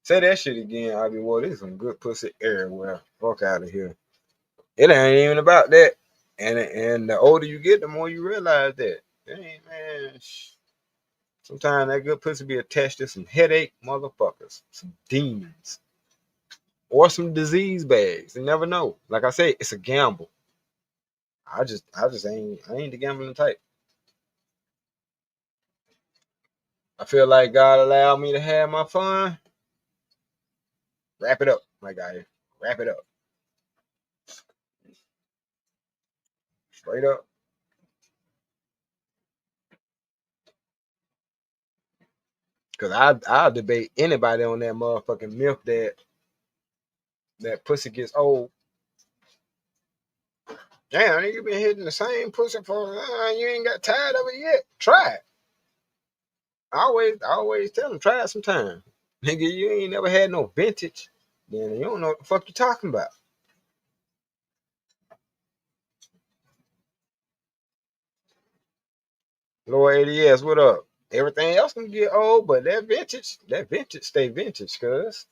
Say that shit again, I be well, there's some good pussy everywhere. Fuck out of here. It ain't even about that. And the older you get, the more you realize that. Dang, man. Sometimes that good pussy be attached to some headache motherfuckers, some demons, or some disease bags. You never know. Like I say, it's a gamble. I ain't the gambling type. I feel like God allowed me to have my fun. Wrap it up, my guy. Wrap it up. Straight up. Cause I'll debate anybody on that motherfucking myth that pussy gets old. Damn, you been hitting the same pussy for you ain't got tired of it yet. Try it. I always tell them try it sometime. Nigga, you ain't never had no vintage. Then you don't know what the fuck you talking about. Lord ADS, what up? Everything else can get old, but that vintage stay vintage, cuz.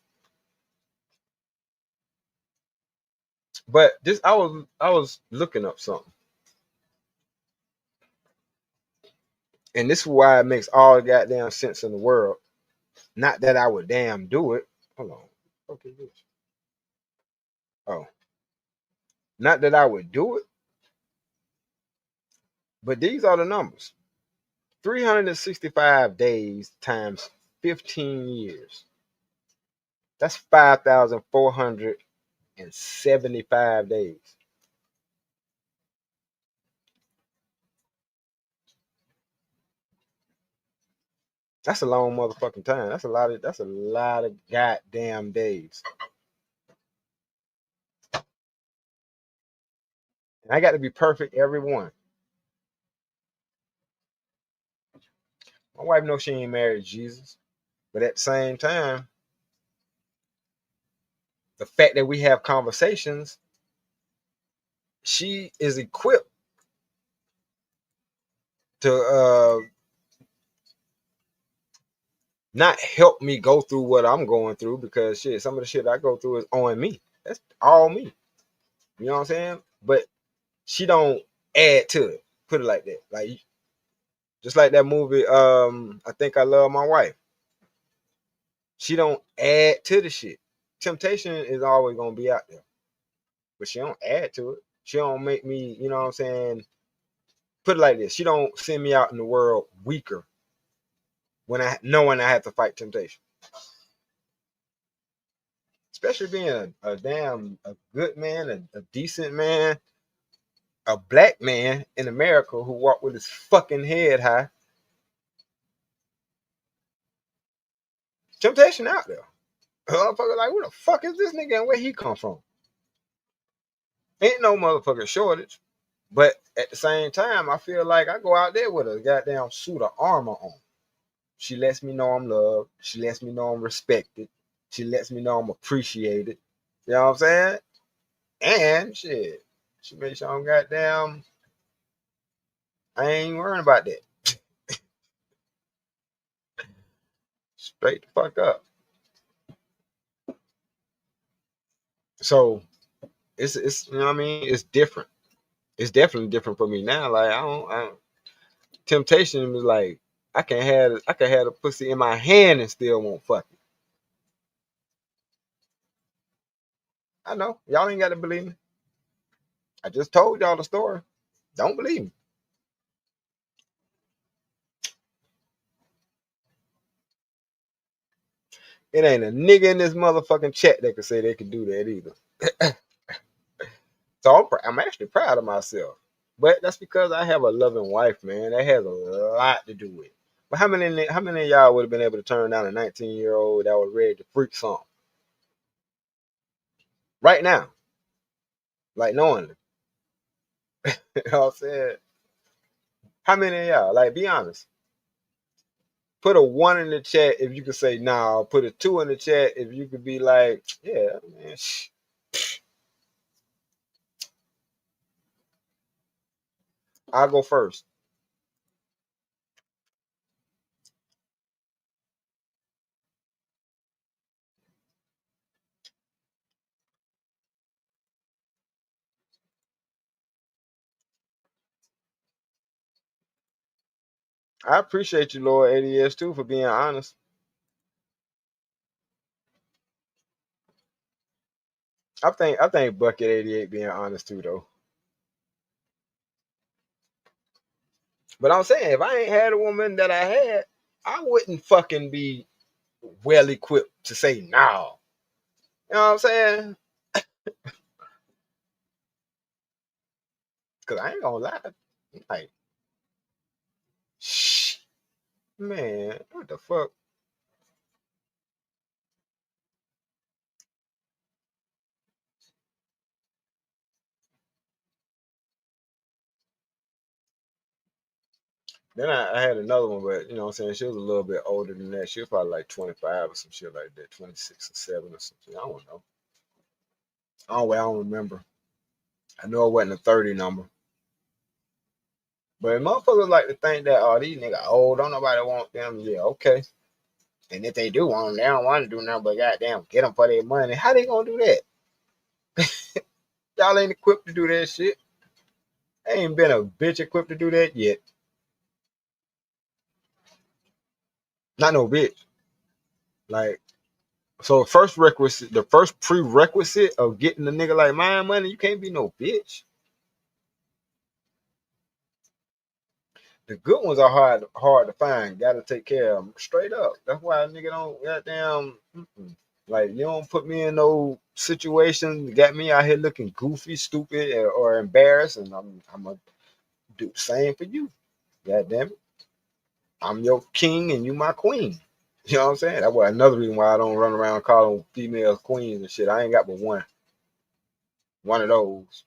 But this I was looking up something. And this is why it makes all the goddamn sense in the world. Not that I would damn do it. Hold on. What is this? Oh. Not that I would do it. But these are the numbers. 365 days times 15 years. That's 5,475 days. That's a long motherfucking time. That's a lot of goddamn days. And I got to be perfect every one. My wife knows she ain't married to Jesus. But at the same time, the fact that we have conversations, she is equipped to not help me go through what I'm going through, because shit, some of the shit I go through is on me. That's all me. You know what I'm saying? But she don't add to it. Put it like that. Like just like that movie, I Think I Love My Wife. She don't add to the shit. Temptation is always gonna be out there, but she don't add to it. She don't make me, you know what I'm saying? Put it like this. She don't send me out in the world weaker knowing I have to fight temptation. Especially being a good man, a decent man, a black man in America who walked with his fucking head high. Temptation out there. Motherfucker like, who the fuck is this nigga and where he come from? Ain't no motherfucking shortage. But at the same time, I feel like I go out there with a goddamn suit of armor on. She lets me know I'm loved. She lets me know I'm respected. She lets me know I'm appreciated. You know what I'm saying? And shit, she makes sure I'm goddamn. I ain't worrying about that. Straight the fuck up. So it's you know what I mean? It's different. It's definitely different for me now. Like I don't temptation is like I can have the pussy in my hand and still won't fuck it. I know. Y'all ain't got to believe me. I just told y'all the story. Don't believe me. It ain't a nigga in this motherfucking chat that can say they can do that either. So I'm actually proud of myself. But that's because I have a loving wife, man. That has a lot to do with it. But how many of y'all would have been able to turn down a 19-year-old that was ready to freak something? Right now. Like knowingly. You know what I'm saying? How many of y'all? Like, be honest. Put a 1 in the chat if you could say nah. Put a 2 in the chat if you could be like, yeah, man. I'll go first. I appreciate you, Lord ADS, too, for being honest. I think Bucket 88 being honest too, though. But I'm saying, if I ain't had a woman that I had, I wouldn't fucking be well equipped to say no. You know what I'm saying? Cause I ain't gonna lie. Like, shh, man, what the fuck? Then I had another one, but you know what I'm saying? She was a little bit older than that. She was probably like 25 or some shit like that, 26 or 7 or something. I don't know. I don't remember. I know it wasn't a 30 number. But motherfuckers like to think that, oh, these niggas old, don't nobody want them. Yeah, okay. And if they do want them, they don't want to do nothing but goddamn get them for their money. How they gonna do that? Y'all ain't equipped to do that shit. Ain't been a bitch equipped to do that yet. Not no bitch. Like, so the first prerequisite of getting a nigga like mine money, you can't be no bitch. The good ones are hard to find. Got to take care of them straight up. That's why a nigga don't goddamn. Like, you don't put me in no situation got me out here looking goofy, stupid, or embarrassed, and I'm gonna do the same for you. God damn it. I'm your king and you my queen. You know what I'm saying? That's why another reason why I don't run around calling females queens and shit. I ain't got but one. One of those.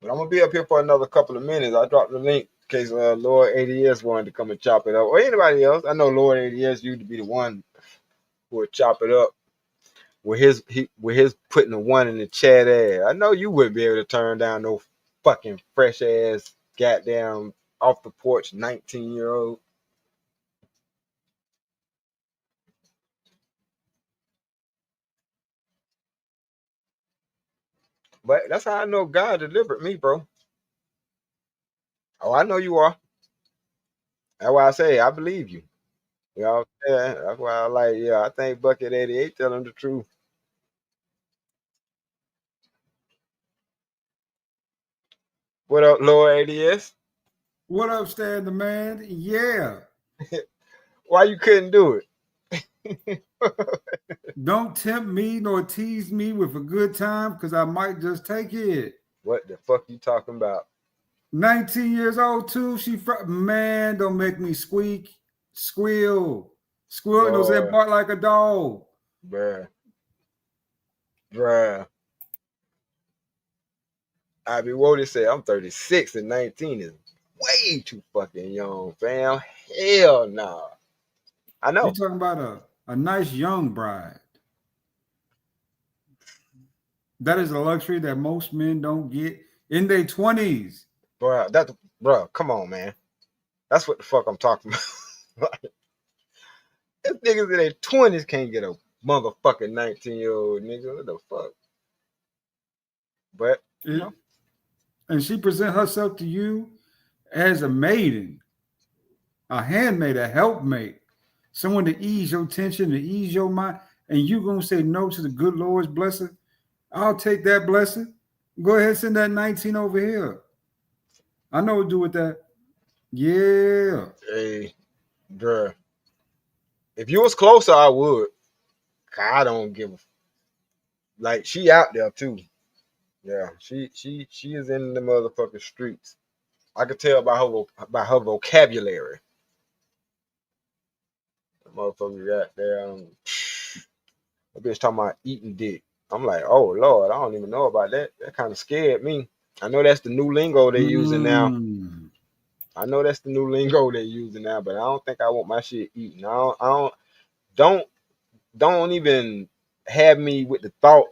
But I'm gonna be up here for another couple of minutes. I dropped the link in case Lord ADS wanted to come and chop it up, or anybody else. I know Lord ADS used to be the one who would chop it up with his putting the 1 in the chat ass. I know you wouldn't be able to turn down no fucking fresh ass goddamn off the porch 19-year-old. But that's how I know God delivered me, bro. Oh, I know you are. That's why I say I believe you. You know what I'm saying? That's why I like, yeah, I think Bucket 88 telling the truth. What up, Lord ADS? What up, Stan the man? Yeah. Why you couldn't do it? Don't tempt me nor tease me with a good time because I might just take it. What the fuck you talking about? 19 years old, too. Man, don't make me squeal. Squeal knows that Boy, bark like a dog. bruh. Bruh. I be Wody say I'm 36 and 19 is way too fucking young, fam. Hell nah. I You know. talking about a nice young bride. That is a luxury that most men don't get in their 20s. Bruh, come on, man. That's what the fuck I'm talking about. These niggas in their 20s can't get a motherfucking 19-year-old nigga. What the fuck? But, you know. And she present herself to you as a maiden, a handmaid, a helpmate, someone to ease your tension, to ease your mind, and you gonna say no to the good Lord's blessing? I'll take that blessing. Go ahead, send that 19 over here. I know what to do with that. Yeah. Hey, bruh. If you was closer, I would. I don't give a like she out there too. Yeah, she is in the motherfucking streets. I could tell by her vocabulary. The motherfucker got there. That bitch talking about eating dick. I'm like, oh Lord, I don't even know about that. That kind of scared me. I know that's the new lingo they're using now. I know that's the new lingo they're using now, but I don't think I want my shit eaten. Don't even have me with the thought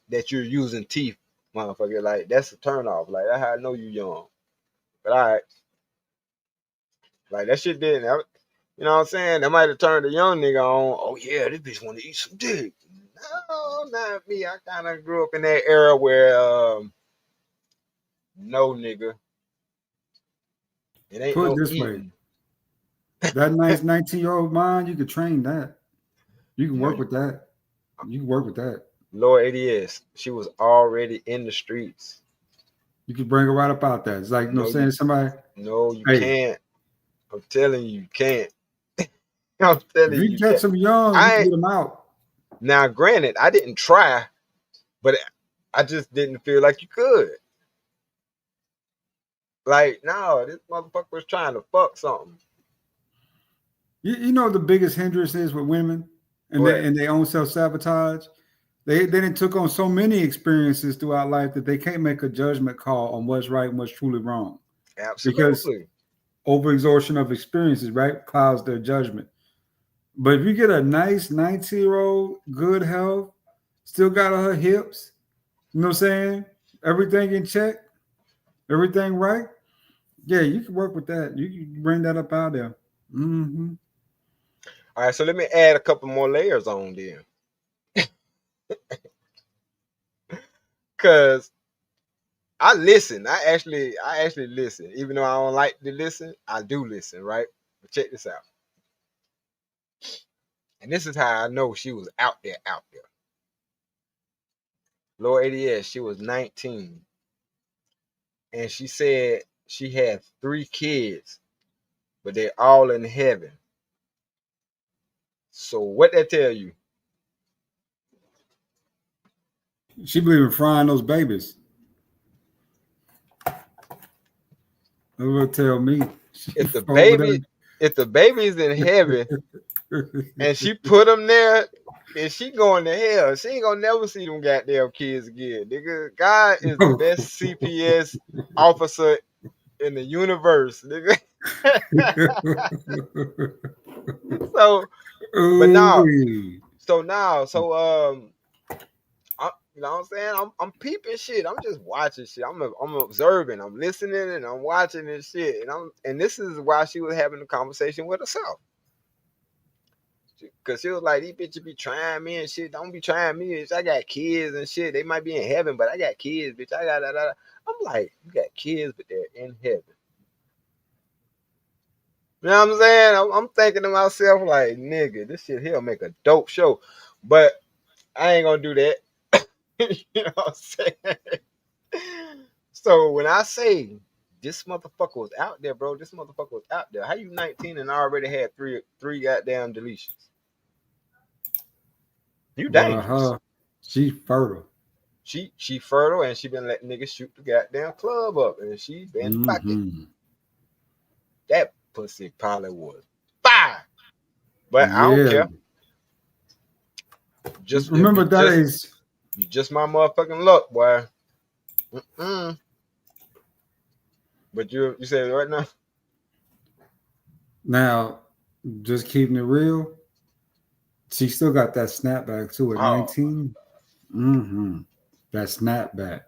that you're using teeth, motherfucker. Like that's a turn off. Like that's how I know you young. But all right, like that shit didn't. You know what I'm saying? That might have turned a young nigga on. Oh yeah, this bitch want to eat some dick. No, not me. I kind of grew up in that era where no nigga, it ain't Put it no this way, eating. that nice 19-year-old mind, you can train that. You can You know, work with that. You can work with that. Lord ADS, she was already in the streets. You can bring her right up out there. It's like, No, saying to somebody, you hey, can't. I'm telling you, you can't. I'm telling if you, you you catch can't. them young, you can get them out. Now, granted, I didn't try, but I just didn't feel like you could. Like, no, this motherfucker was trying to fuck something. You know the biggest hindrance is with women and What? their own self-sabotage. They then took on so many experiences throughout life that they can't make a judgment call on what's right and what's truly wrong. Because Absolutely. overexertion of experiences, right, clouds their judgment. But if you get a nice 19-year-old, good health, still got her hips, you know what I'm saying? Everything in check, everything right. Yeah, you can work with that. You can bring that up out there. Mm-hmm. All right, so let me add a couple more layers on there. Cause I listen. I actually listen. Even though I don't like to listen, I do listen, right? But check this out. And this is how I know she was out there. Lord ADS, she was 19. And she said she had 3 kids, but they're all in heaven. So what that tell you? She believe in frying those babies. That will tell me. If the baby's in heaven and she put them there, then she going to hell. She ain't gonna never see them goddamn kids again. Nigga, God is the best CPS officer in the universe, nigga. So, but now, you know what I'm saying? I'm peeping shit. I'm just watching shit. I'm observing. I'm listening and I'm watching this shit. And this is why she was having a conversation with herself. Cause she was like, these bitches be trying me and shit. Don't be trying me. Bitch. I got kids and shit. They might be in heaven, but I got kids, bitch. I got that. I'm like, you got kids, but they're in heaven. You know what I'm saying? I'm thinking to myself like, nigga, this shit here'll make a dope show. But I ain't gonna do that. You know what I'm saying? So when I say this motherfucker was out there, bro, this motherfucker was out there. How you 19 and already had three goddamn deletions? You dangerous. She's fertile. She fertile and she been letting niggas shoot the goddamn club up and she been fucking. That pussy probably was fire. But I don't care. Just remember that is just my motherfucking luck, boy. But you said right now. Now, just keeping it real, she still got that snapback too at 19. That snapback.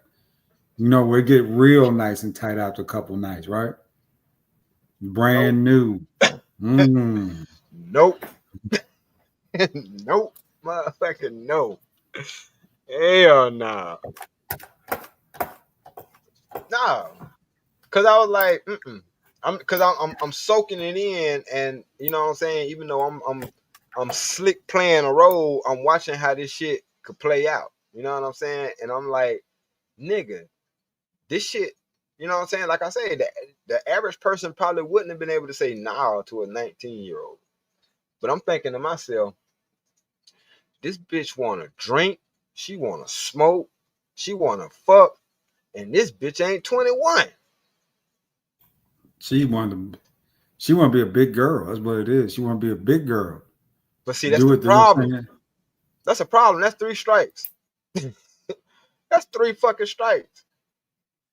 You know, we get real nice and tight after a couple nights, right? Brand new. Nope. Nope. Motherfucking no. Hell no. No. Cause I was like, I'm soaking it in, and you know what I'm saying. Even though I'm slick playing a role, I'm watching how this shit could play out. You know what I'm saying? And I'm like, nigga, this shit. You know what I'm saying? Like I said, the average person probably wouldn't have been able to say nah to a 19-year-old. But I'm thinking to myself, this bitch wanna drink, she wanna smoke, she wanna fuck, and this bitch ain't 21. She want to be a big girl. That's what it is. She want to be a big girl. But see, that's the problem. That's a problem. That's 3 strikes. That's 3 fucking strikes.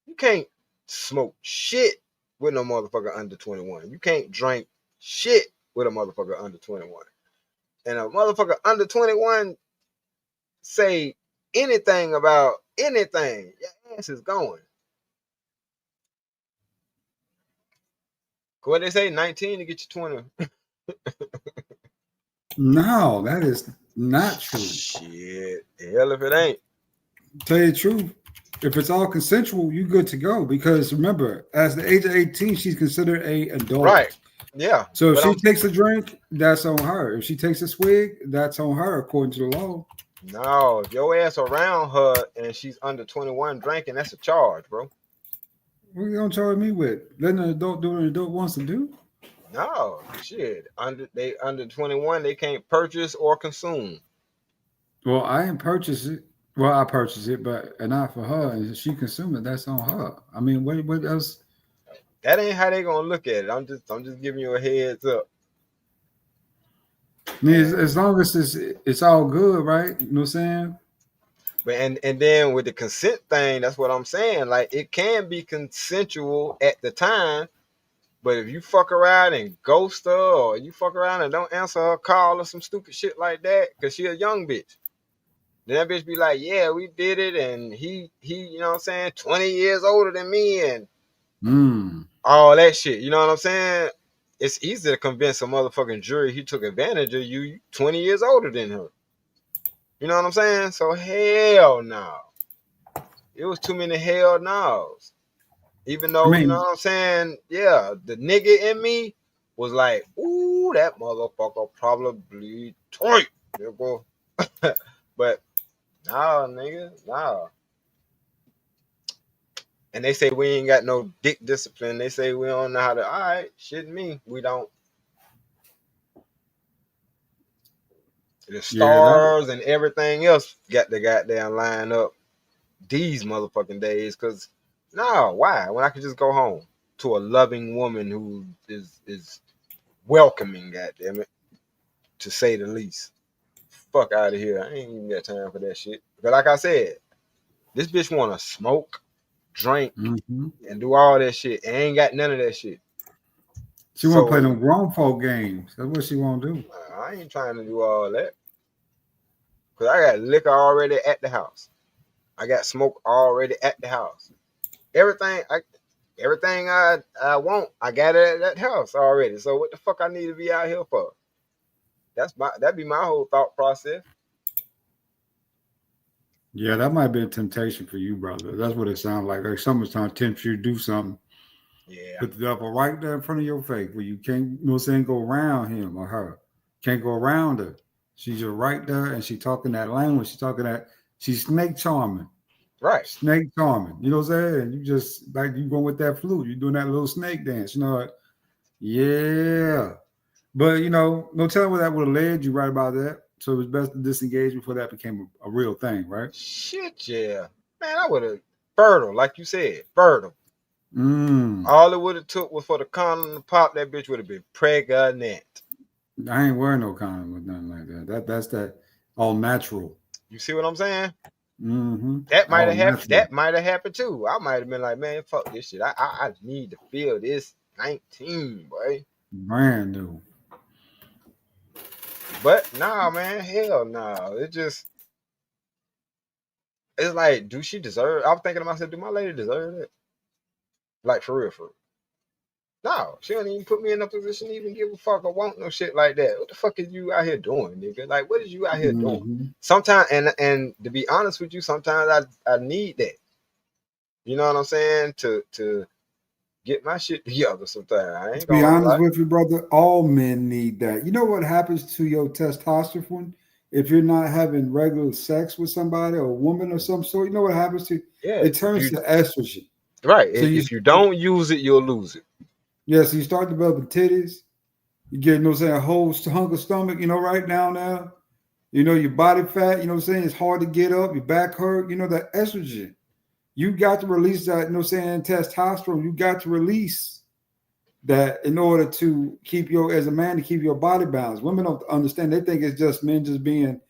You can't smoke shit with no motherfucker under 21. You can't drink shit with a motherfucker under 21. And a motherfucker under 21 say anything about anything, your ass is going. What they say, 19 to get you 20. No, that is not true. Shit, hell if it ain't. Tell you the truth, if it's all consensual, you good to go. Because remember, as the age of 18, she's considered an adult. Right. Yeah. So if she takes a drink, that's on her. If she takes a swig, that's on her according to the law. No, if your ass around her and she's under 21 drinking, that's a charge, bro. What are you gonna charge me with? Letting an adult do what an adult wants to do? No, shit. Under 21, they can't purchase or consume. Well, I didn't purchase it. Well, I purchased it, but not for her. And if she consumed it, that's on her. I mean, what else? That ain't how they gonna look at it. I'm just giving you a heads up. I mean, as long as it's all good, right? You know what I'm saying? But and then with the consent thing, that's what I'm saying. Like, it can be consensual at the time, but if you fuck around and ghost her, or you fuck around and don't answer her call or some stupid shit like that, because she a young bitch, then that bitch be like, yeah, we did it, and he, you know what I'm saying, 20 years older than me, and all that shit. You know what I'm saying? It's easy to convince a motherfucking jury he took advantage of you 20 years older than her. You know what I'm saying? So hell no. It was too many hell no's. Even though, you know what I'm saying? Yeah, the nigga in me was like, ooh, that motherfucker probably tight. But nah, nigga, nah. And they say we ain't got no dick discipline. They say we don't know how to. All right, shit me. We don't. The stars and everything else got the goddamn line up these motherfucking days. Cause why? When I could just go home to a loving woman who is welcoming, goddamn it, to say the least. Fuck out of here. I ain't even got time for that shit. But like I said, this bitch wanna smoke, drink, and do all that shit. And ain't got none of that shit. She want to play them grown folk games. That's what she want to do. I ain't trying to do all that. Cause I got liquor already at the house. I got smoke already at the house. Everything I want, I got it at that house already. So what the fuck I need to be out here for? That'd be my whole thought process. Yeah, that might be a temptation for you, brother. That's what it sounds like. Like someone's trying to tempt you to do something. Yeah. Put the double right there in front of your face where you can't, you know what I'm saying, go around him or her. Can't go around her. She's just right there and she's talking that language. She's snake charming. Right. Snake charming. You know what I'm saying? And you just, like, you going with that flute. You're doing that little snake dance. You know what? Yeah. But, you know, no telling where that would have led. You right about that. So it was best to disengage before that became a real thing, right? Shit, yeah. Man, I would have fertile, like you said, fertile. All it would have took was for the condom to pop. That bitch would have been pregnant. I ain't wearing no condom with nothing like that. That's that all natural. You see what I'm saying? Mm-hmm. That might have happened. That might have happened too. I might have been like, man, fuck this shit. I need to feel this 19, boy. Brand new. But nah, man, hell no. It's like, do she deserve? I'm thinking to myself, do my lady deserve it? Like for real, for real. No, she don't even put me in a position to even give a fuck or want no shit like that. What the fuck is you out here doing, nigga? Like, what is you out here doing? Sometimes, and to be honest with you, sometimes I need that. You know what I'm saying? To get my shit together. Sometimes I ain't gonna be honest with you, brother. All men need that. You know what happens to your testosterone if you're not having regular sex with somebody or a woman of some sort? You know what happens to you? Yeah, it turns to estrogen. Right. So if you don't use it, you'll lose it. Yeah, so you start developing titties. You get, you know what I'm saying, a whole hunk of stomach, you know, right down there. You know, your body fat, you know what I'm saying, it's hard to get up, your back hurt, you know, that estrogen. You got to release that, you know what I'm saying, testosterone. You got to release that in order to keep as a man, to keep your body balanced. Women don't understand. They think it's just men just being,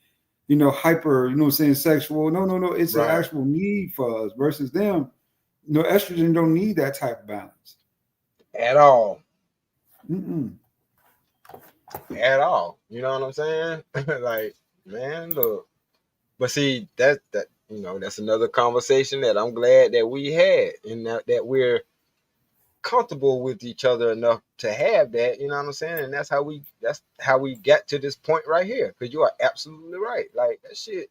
you know, hyper, you know what I'm saying, sexual. No. It's an actual need for us versus them. You know, estrogen don't need that type of balance. At all. Mm-mm. At all. You know what I'm saying? Like, man, look. But see, that you know, that's another conversation that I'm glad that we had, and that we're comfortable with each other enough to have that. You know what I'm saying? And that's how we got to this point right here. Because you are absolutely right. Like, that shit.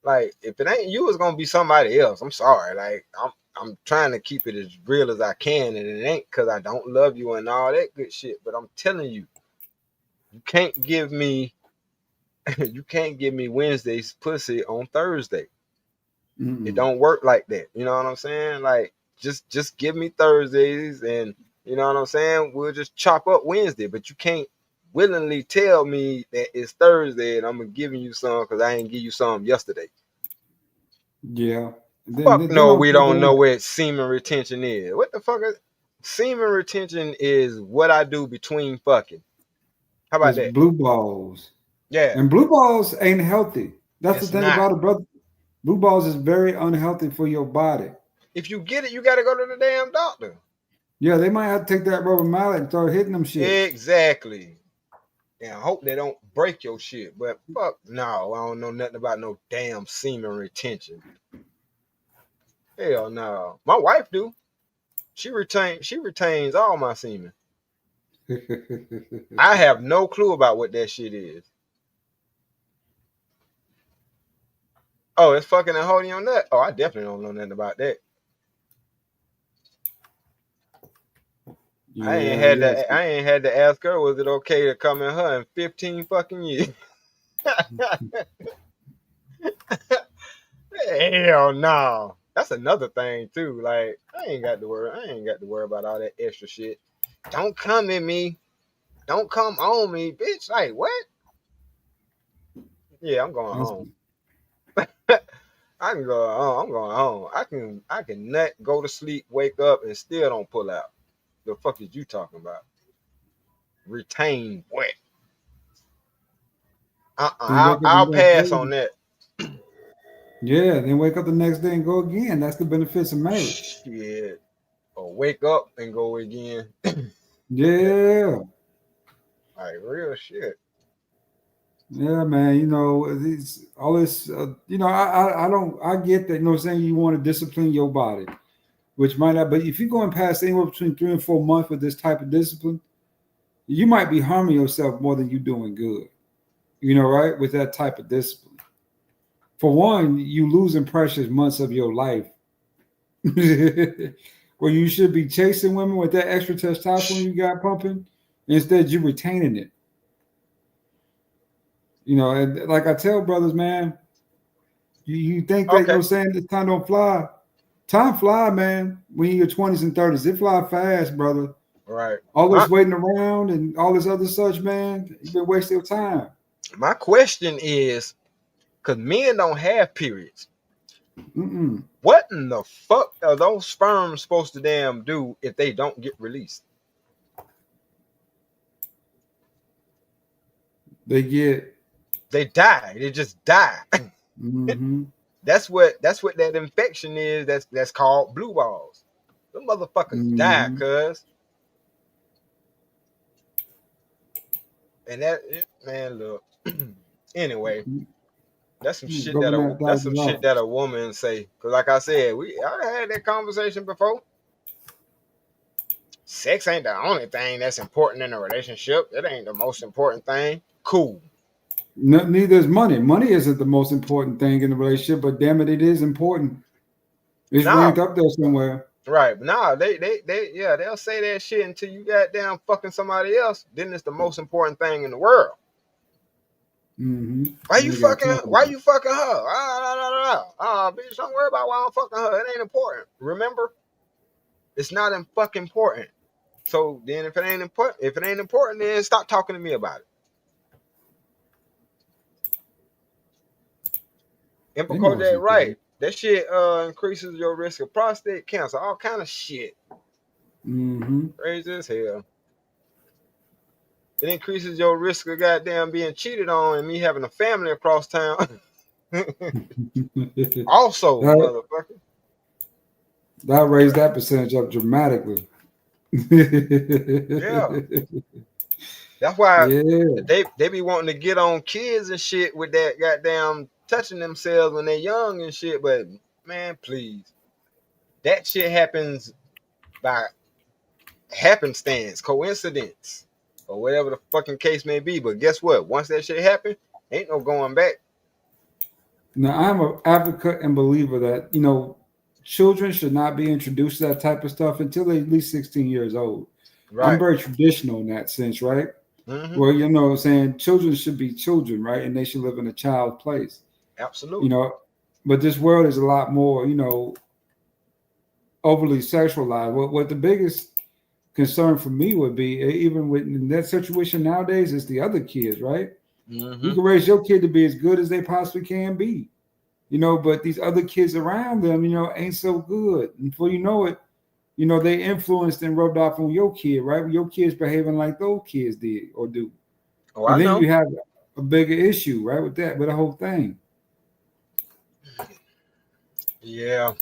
Like, if it ain't you, it's gonna be somebody else. I'm sorry. Like, I'm trying to keep it as real as I can, and it ain't because I don't love you and all that good shit. But I'm telling you, you can't give me Wednesday's pussy on Thursday. It don't work like that. You know what I'm saying? Like, just give me Thursdays, and you know what I'm saying? We'll just chop up Wednesday. But you can't willingly tell me that it's Thursday and I'm giving you some because I ain't give you some yesterday. Yeah. Fuck no, we don't know where semen retention is. What the fuck is semen retention? Is what I do between fucking. How about that? Blue balls. Yeah. And blue balls ain't healthy. That's the thing not. about it, brother. Blue balls is very unhealthy for your body. If you get it, you got to go to the damn doctor. Yeah, they might have to take that rubber mallet and start hitting them shit. Exactly. And I hope they don't break your shit. But fuck no, I don't know nothing about no damn semen retention. Hell no. My wife do. She retains all my semen. I have no clue about what that shit is. Oh, it's fucking and holding your nut. Oh, I definitely don't know nothing about that. Yeah, I ain't had to ask her, was it okay to come in her in 15 fucking years? Hell no. That's another thing too. Like, I ain't got to worry about all that extra shit. Don't come in me. Don't come on me, bitch. Like, what? Yeah, I'm going home. I can go home. I'm going home. I can nut, go to sleep, wake up, and still don't pull out. The fuck is you talking about? Retain what? I'll pass on that. Yeah, then wake up the next day and go again. That's the benefits of marriage. Shit. Or wake up and go again. Yeah. Like, real shit. Yeah, man. You know, all this, you know, I get that, you know what I'm saying? You want to discipline your body, which might not, but if you're going past anywhere between 3 and 4 months with this type of discipline, you might be harming yourself more than you doing good. You know, right? With that type of discipline. For one, you losing precious months of your life where you should be chasing women with that extra testosterone you got pumping. Instead, you retaining it. You know, and like I tell brothers, man, you think that, you know what I'm saying, this time don't fly. Time fly, man, when you're in your 20s and 30s. It fly fast, brother. Right. All this waiting around and all this other such, man, you've been wasting your time. My question is, because men don't have periods. What in the fuck are those sperms supposed to damn do if they don't get released? They die. They just die. That's what that infection is. That's called blue balls. The motherfuckers die, cuz. And that, man, look. Anyway, that's some shit that a woman say. Cause like I said, I had that conversation before. Sex ain't the only thing that's important in a relationship. It ain't the most important thing. Cool. Neither is money. Money isn't the most important thing in the relationship, but damn it, it is important. It's ranked up there somewhere. Right. Nah, they'll say that shit until you goddamn fucking somebody else. Then it's the most important thing in the world. Why you fucking her? Bitch, don't worry about why I'm fucking her. It ain't important. Remember? It's not fucking important. So then if it ain't important, then stop talking to me about it. And because they're right, that shit increases your risk of prostate cancer, all kind of shit. Crazy as hell. It increases your risk of goddamn being cheated on and me having a family across town. Also, motherfucker. That raised that percentage up dramatically. Yeah. That's why they be wanting to get on kids and shit with that goddamn touching themselves when they're young and shit. But man, please, that shit happens by happenstance, coincidence, or whatever the fucking case may be. But guess what? Once that shit happen, ain't no going back. Now, I'm an advocate and believer that, you know, children should not be introduced to that type of stuff until they're at least 16 years old. Right. I'm very traditional in that sense, right? Well, you know what I'm saying? Children should be children, right? And they should live in a child's place. Absolutely. You know, but this world is a lot more, you know, overly sexualized. What the biggest concern for me would be, even in that situation nowadays, is the other kids, right? You can raise your kid to be as good as they possibly can be, you know, but these other kids around them, you know, ain't so good. And before you know it, you know, they influenced and rubbed off on your kid, right? Your kid's behaving like those kids did or do. And then you have a bigger issue, right, with that, with the whole thing. Yeah,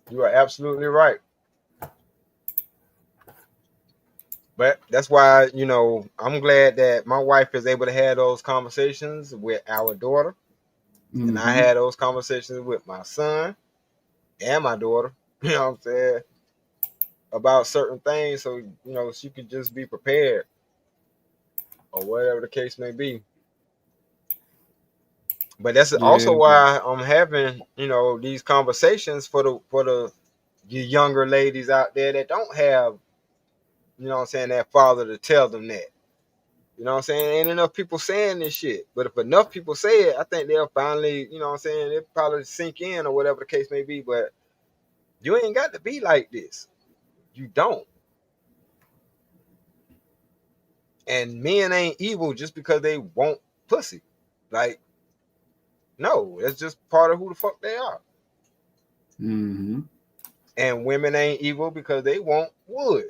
you are absolutely right. But that's why, you know, I'm glad that my wife is able to have those conversations with our daughter. And I had those conversations with my son and my daughter, you know what I'm saying, about certain things. So, you know, she could just be prepared or whatever the case may be. But that's also why I'm having, you know, these conversations for the younger ladies out there that don't have, you know what I'm saying, that father to tell them that. You know what I'm saying? Ain't enough people saying this shit. But if enough people say it, I think they'll finally, you know what I'm saying, they'll probably sink in or whatever the case may be. But you ain't got to be like this. You don't. And men ain't evil just because they want pussy. Like, no, it's just part of who the fuck they are. And women ain't evil because they want wood.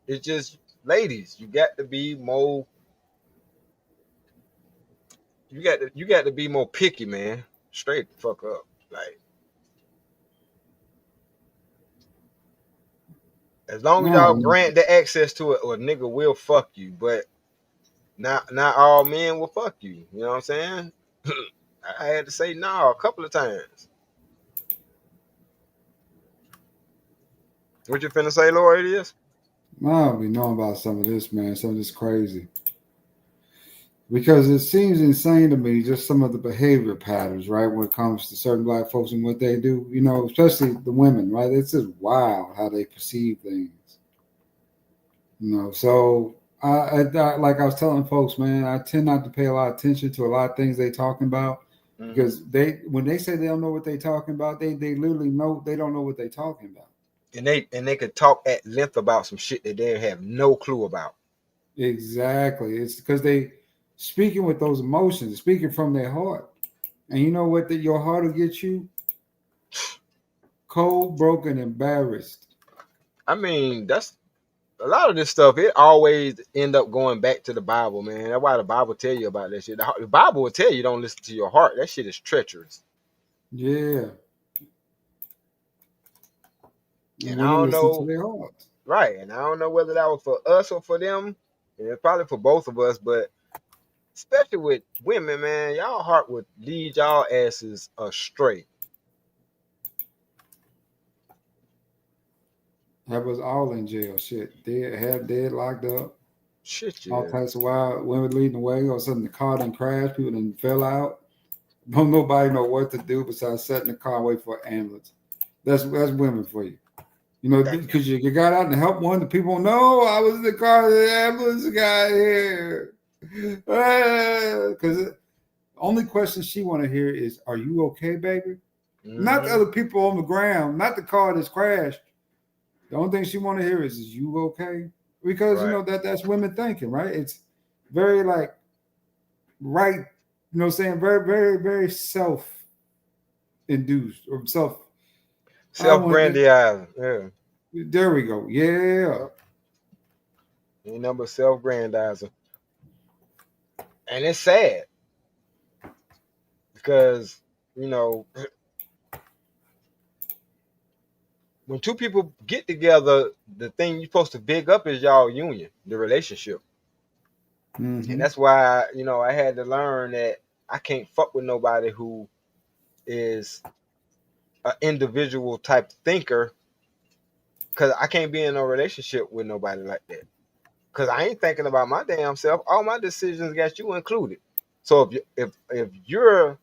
It's just, ladies, you got to be more. You got to be more picky, man. Straight the fuck up. Like, as long as y'all grant the access to it, or a nigga will fuck you, but not all men will fuck you. You know what I'm saying? I had to say no a couple of times. What you finna say, Lord, it is? I'll be knowing about some of this, man. Some of this crazy. Because it seems insane to me, just some of the behavior patterns, right? When it comes to certain black folks and what they do, you know, especially the women, right? It's just wild how they perceive things, you know. So, like I was telling folks, man, I tend not to pay a lot of attention to a lot of things they talking about because when they say they don't know what they talking about, they literally know they don't know what they talking about. And they could talk at length about some shit that they have no clue about. Exactly. It's because they speaking with those emotions, speaking from their heart. And you know what? That your heart will get you cold, broken, embarrassed. I mean, that's a lot of this stuff. It always end up going back to the Bible, man. That's why the Bible tell you about that shit. The Bible will tell you don't listen to your heart. That shit is treacherous. Yeah. And I Women don't listen to know, their hearts. right? And I don't know whether that was for us or for them. And it's probably for both of us, but especially with women, man, y'all heart would lead y'all asses astray. Have us all in jail. Shit. Dead, locked up. Shit, All yeah. types of wild women leading the way. All of a sudden the car done crashed. People done fell out. Don't nobody know what to do besides sit in the car and wait for an ambulance. That's women for you. You know, because you got out and helped one. The people know I was in the car. The ambulance got here. Because only question she want to hear is, "Are you okay, baby?" Not the other people on the ground, not the car that's crashed. The only thing she want to hear is you okay?" Because you know that's women thinking, right? It's very like right, you know what I'm saying? Very, very, very self-induced or self-grandizing. Yeah. There we go. Yeah. Ain't number self-grandizing. And it's sad. Because, you know, when two people get together, the thing you're supposed to big up is y'all union, the relationship. Mm-hmm. And that's why, you know, I had to learn that I can't fuck with nobody who is an individual type thinker, because I can't be in a relationship with nobody like that. Because I ain't thinking about my damn self. All my decisions got you included. So if you're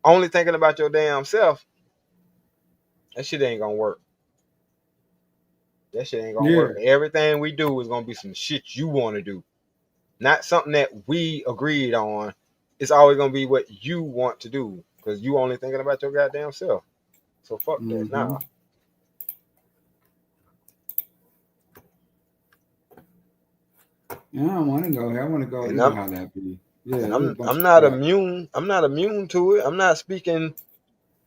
only thinking about your damn self, that shit ain't gonna work. That shit ain't gonna work. Everything we do is gonna be some shit you want to do, not something that we agreed on. It's always gonna be what you want to do because you only thinking about your goddamn self. So fuck that. Nah. Yeah, I don't want to go here. I want to go. And you know how that be. Yeah, and I'm not immune. I'm not immune to it. I'm not speaking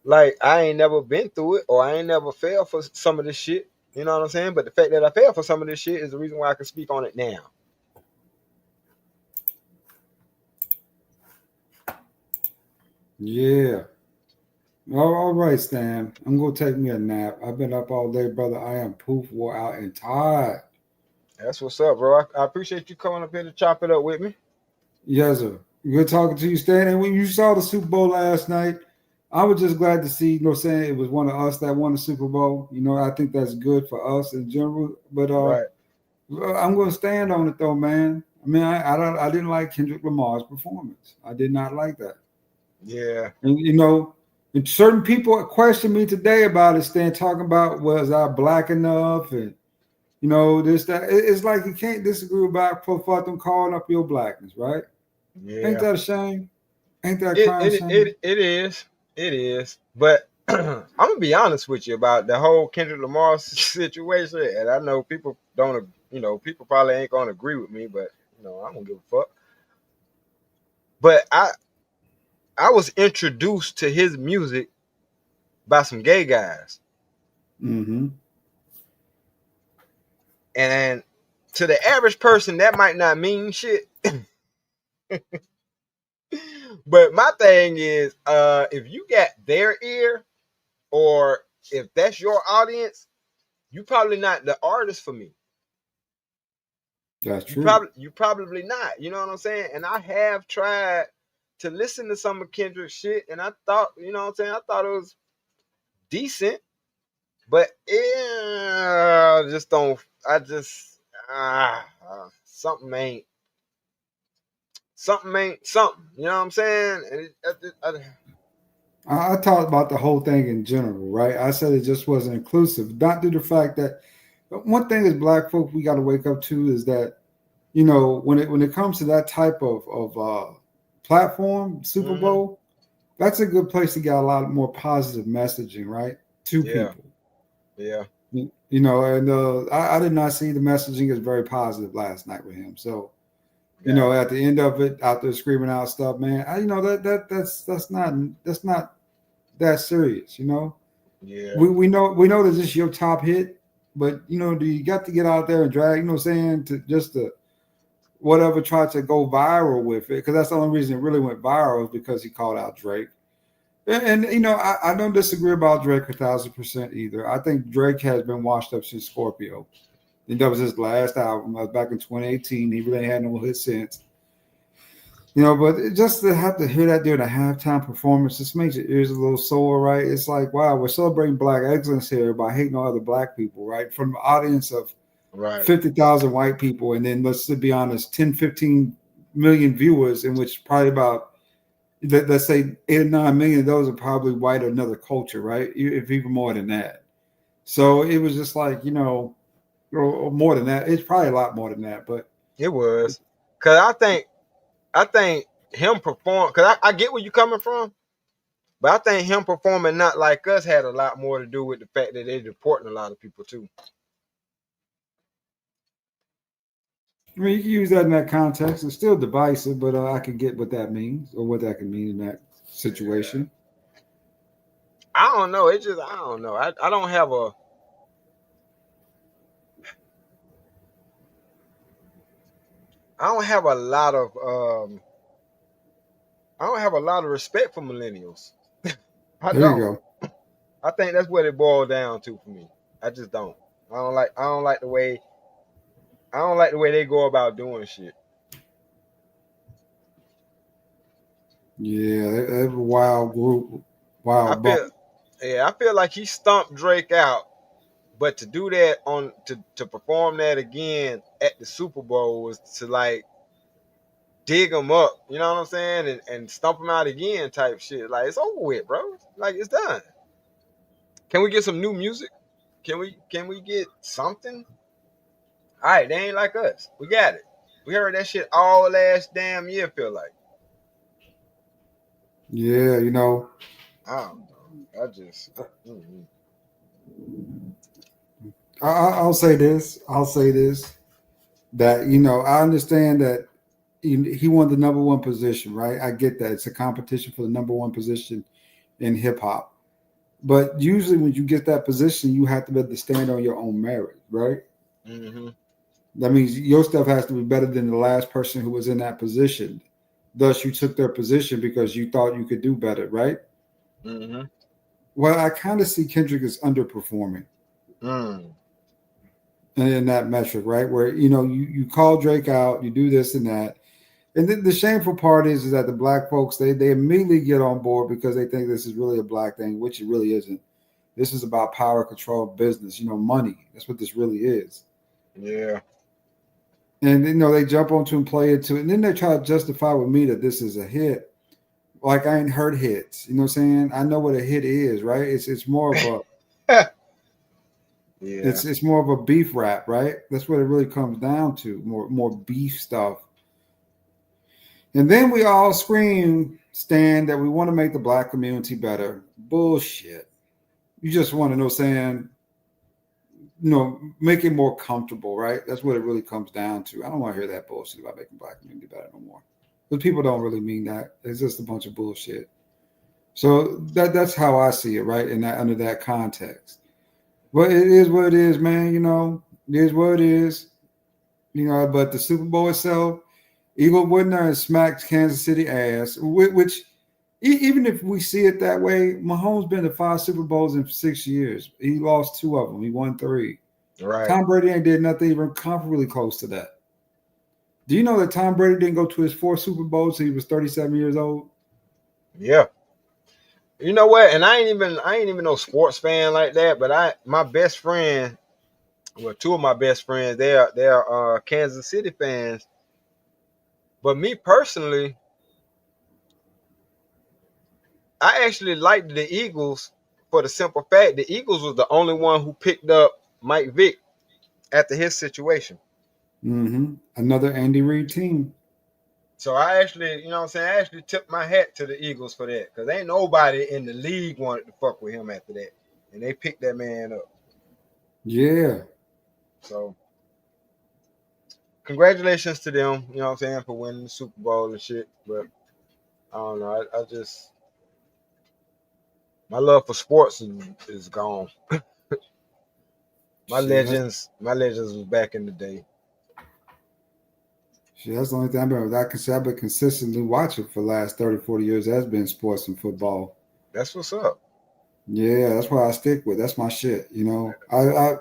like I ain't never been through it or I ain't never fell for some of this shit. You know what I'm saying? But the fact that I fell for some of this shit is the reason why I can speak on it now. Yeah. All right, Stan. I'm gonna take me a nap. I've been up all day, brother. I am poof, wore out, and tired. That's what's up, bro. I appreciate you coming up here to chop it up with me. Yes, sir. Good talking to you, Stan. And when you saw the Super Bowl last night, I was just glad to see, you know, saying it was one of us that won the Super Bowl. You know, I think that's good for us in general. But I'm going to stand on it, though, man. I mean, I didn't like Kendrick Lamar's performance. I did not like that. Yeah. And, you know, and certain people question me today about it, Stan, talking about, was I black enough? And, you know, this, that. It's like you can't disagree about for them calling up your blackness, right? Yeah. Ain't that a shame? Ain't that a crying shame? It is. It is. But I'm gonna be honest with you about the whole Kendrick Lamar situation. And I know people don't, you know, people probably ain't gonna agree with me, but you know, I don't give a fuck. But I was introduced to his music by some gay guys. Mm-hmm. And to the average person, that might not mean shit. But my thing is, if you got their ear, or if that's your audience, you probably not the artist for me. That's true. You probably not. You know what I'm saying? And I have tried to listen to some of Kendrick's shit, and I thought, you know what I'm saying? I thought it was decent, but just don't. Something something ain't something. You know what I'm saying? And I talked about the whole thing in general, right? I said it just wasn't inclusive. Not due to the fact that one thing as black folk we got to wake up to is that, you know, when it comes to that type of platform, Super Mhm. Bowl, that's a good place to get a lot more positive messaging, right? To Yeah. people. Yeah. You know, and I did not see the messaging as very positive last night with him. So, you know, at the end of it, out there screaming out stuff, man, you know, that's not that serious, you know. Yeah. We know that this is your top hit, but you know, do you got to get out there and drag, you know what I'm saying, to just to whatever try to go viral with it? Because that's the only reason it really went viral is because he called out Drake. And you know, I don't disagree about Drake 1,000% either. I think Drake has been washed up since Scorpio. And that was his last album. That was back in 2018. He really had no hit since. You know, but just to have to hear that during a halftime performance just makes your ears a little sore, right? It's like, wow, we're celebrating black excellence here by hating on other black people, right? From an audience of Right. 50,000 white people, and then let's be honest, 10, 15 million viewers, in which probably about, let's say 8 or 9 million of those are probably white or another culture, right? If even more than that. So it was just like, you know, or more than that. It's probably a lot more than that, but It was. Cause I think him perform, cause I get where you coming from, but I think him performing not like us had a lot more to do with the fact that they're deporting a lot of people too. I mean, you can use that in that context. It's still divisive, but I can get what that means or what that can mean in that situation. I don't know. It just I don't know. I don't have a lot of I don't have a lot of respect for millennials. I There you don't. go. I think that's what it boiled down to for me. I just don't. I don't like the way they go about doing shit. Yeah, that's a wild group, I wild bunch. I feel like he stumped Drake out, but to do that to perform that again at the Super Bowl was to like dig him up, you know what I'm saying, and stump him out again type shit. Like it's over with, bro. Like it's done. Can we get some new music? Can we get something? All right, they ain't like us. We got it. We heard that shit all last damn year. Feel like Yeah, you know, I don't know. I just I'll say this. I'll say this that you know I understand that he won the number one position, right? I get that it's a competition for the number one position in hip hop, but usually when you get that position, you have to be able to stand on your own merit, right? Mm-hmm. That means your stuff has to be better than the last person who was in that position. Thus, you took their position because you thought you could do better, right? Mm-hmm. Well, I kind of see Kendrick as underperforming in that metric, right? Where you know you call Drake out, you do this and that, and the shameful part is that the black folks they immediately get on board because they think this is really a black thing, which it really isn't. This is about power, control, business. You know, money. That's what this really is. Yeah. And you know they jump onto and play into it, and then they try to justify with me that this is a hit. Like I ain't heard hits. You know what I'm saying? I know what a hit is, right? It's more of a Yeah. it's more of a beef rap, right? That's what it really comes down to. More beef stuff. And then we all scream, stand that we want to make the black community better. Bullshit. You just want to know saying, you know, make it more comfortable, right? That's what it really comes down to. I don't want to hear that bullshit about making black community better no more. But people don't really mean that. It's just a bunch of bullshit. So that's how I see it, right? In that under that context. But it is what it is, man. You know, it is what it is. You know, but the Super Bowl itself, Eagle went there and smacked Kansas City ass, which even if we see it that way, Mahomes been to 5 Super Bowls in 6 years. He lost 2 of them. He won 3. Right. Tom Brady ain't did nothing even comparably close to that. Do you know that Tom Brady didn't go to his 4th Super Bowl till he was 37 years old? Yeah. You know what? And I ain't even no sports fan like that. But my best friend, well, 2 of my best friends, they're Kansas City fans. But me personally, I actually liked the Eagles for the simple fact the Eagles was the only one who picked up Mike Vick after his situation. Another Andy Reid team. So I actually, you know what I'm saying, I actually tipped my hat to the Eagles for that. Because ain't nobody in the league wanted to fuck with him after that. And they picked that man up. Yeah. So congratulations to them, you know what I'm saying, for winning the Super Bowl and shit. But I don't know. I just, my love for sports is gone. My legends was back in the day. Shit, that's the only thing I've been consistently watching for the last 30, 40 years. Has been sports and football. That's what's up. Yeah, that's what I stick with. That's my shit. You know, I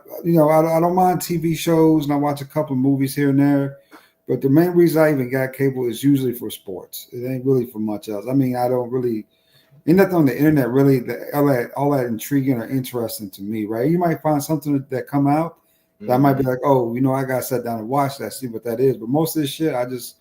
don't mind TV shows and I watch a couple of movies here and there, but the main reason I even got cable is usually for sports. It ain't really for much else. I mean, I don't really ain't nothing on the internet really all that intriguing or interesting to me, right? You might find something that come out that might be like, oh, you know, I gotta sit down and watch that, see what that is. But most of this shit, I just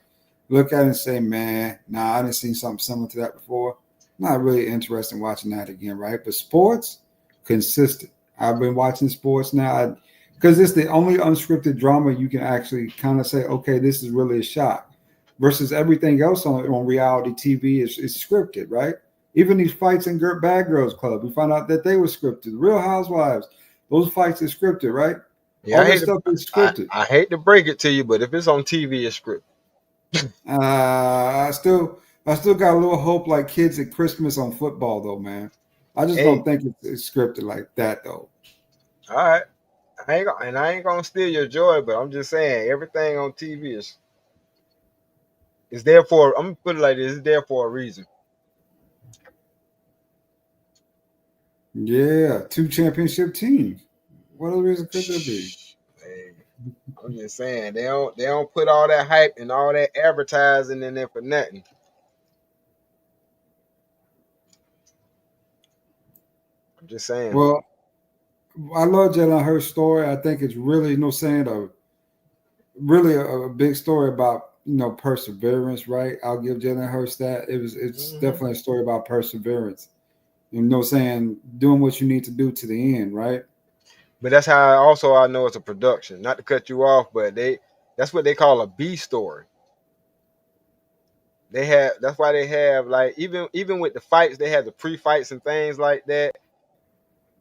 look at it and say, man, nah, I didn't see something similar to that before. Not really interested in watching that again, right? But sports, consistent. I've been watching sports now because it's the only unscripted drama you can actually kind of say, okay, this is really a shot. Versus everything else on reality TV is scripted, right? Even these fights in Bad Girls Club, we found out that they were scripted. Real Housewives, those fights are scripted, right? Yeah, all this stuff is scripted. I hate to break it to you, but if it's on TV, it's scripted. I still got a little hope like kids at Christmas on football though, man. I just don't think it's scripted like that though. All right. I ain't gonna steal your joy, but I'm just saying everything on TV is there for. I'm gonna put it like this: it's there for a reason. Yeah, 2 championship teams. What other reason could there be? Hey, I'm just saying they don't put all that hype and all that advertising in there for nothing. I'm just saying. Well, I love Jalen Hurts' story. I think it's really, a big story about perseverance, right? I'll give Jalen Hurts that. It's definitely a story about perseverance. Saying doing what you need to do to the end, right? But that's how I know it's a production. Not to cut you off, but that's what they call a B story. That's why they have like even with the fights, they have the pre-fights and things like that.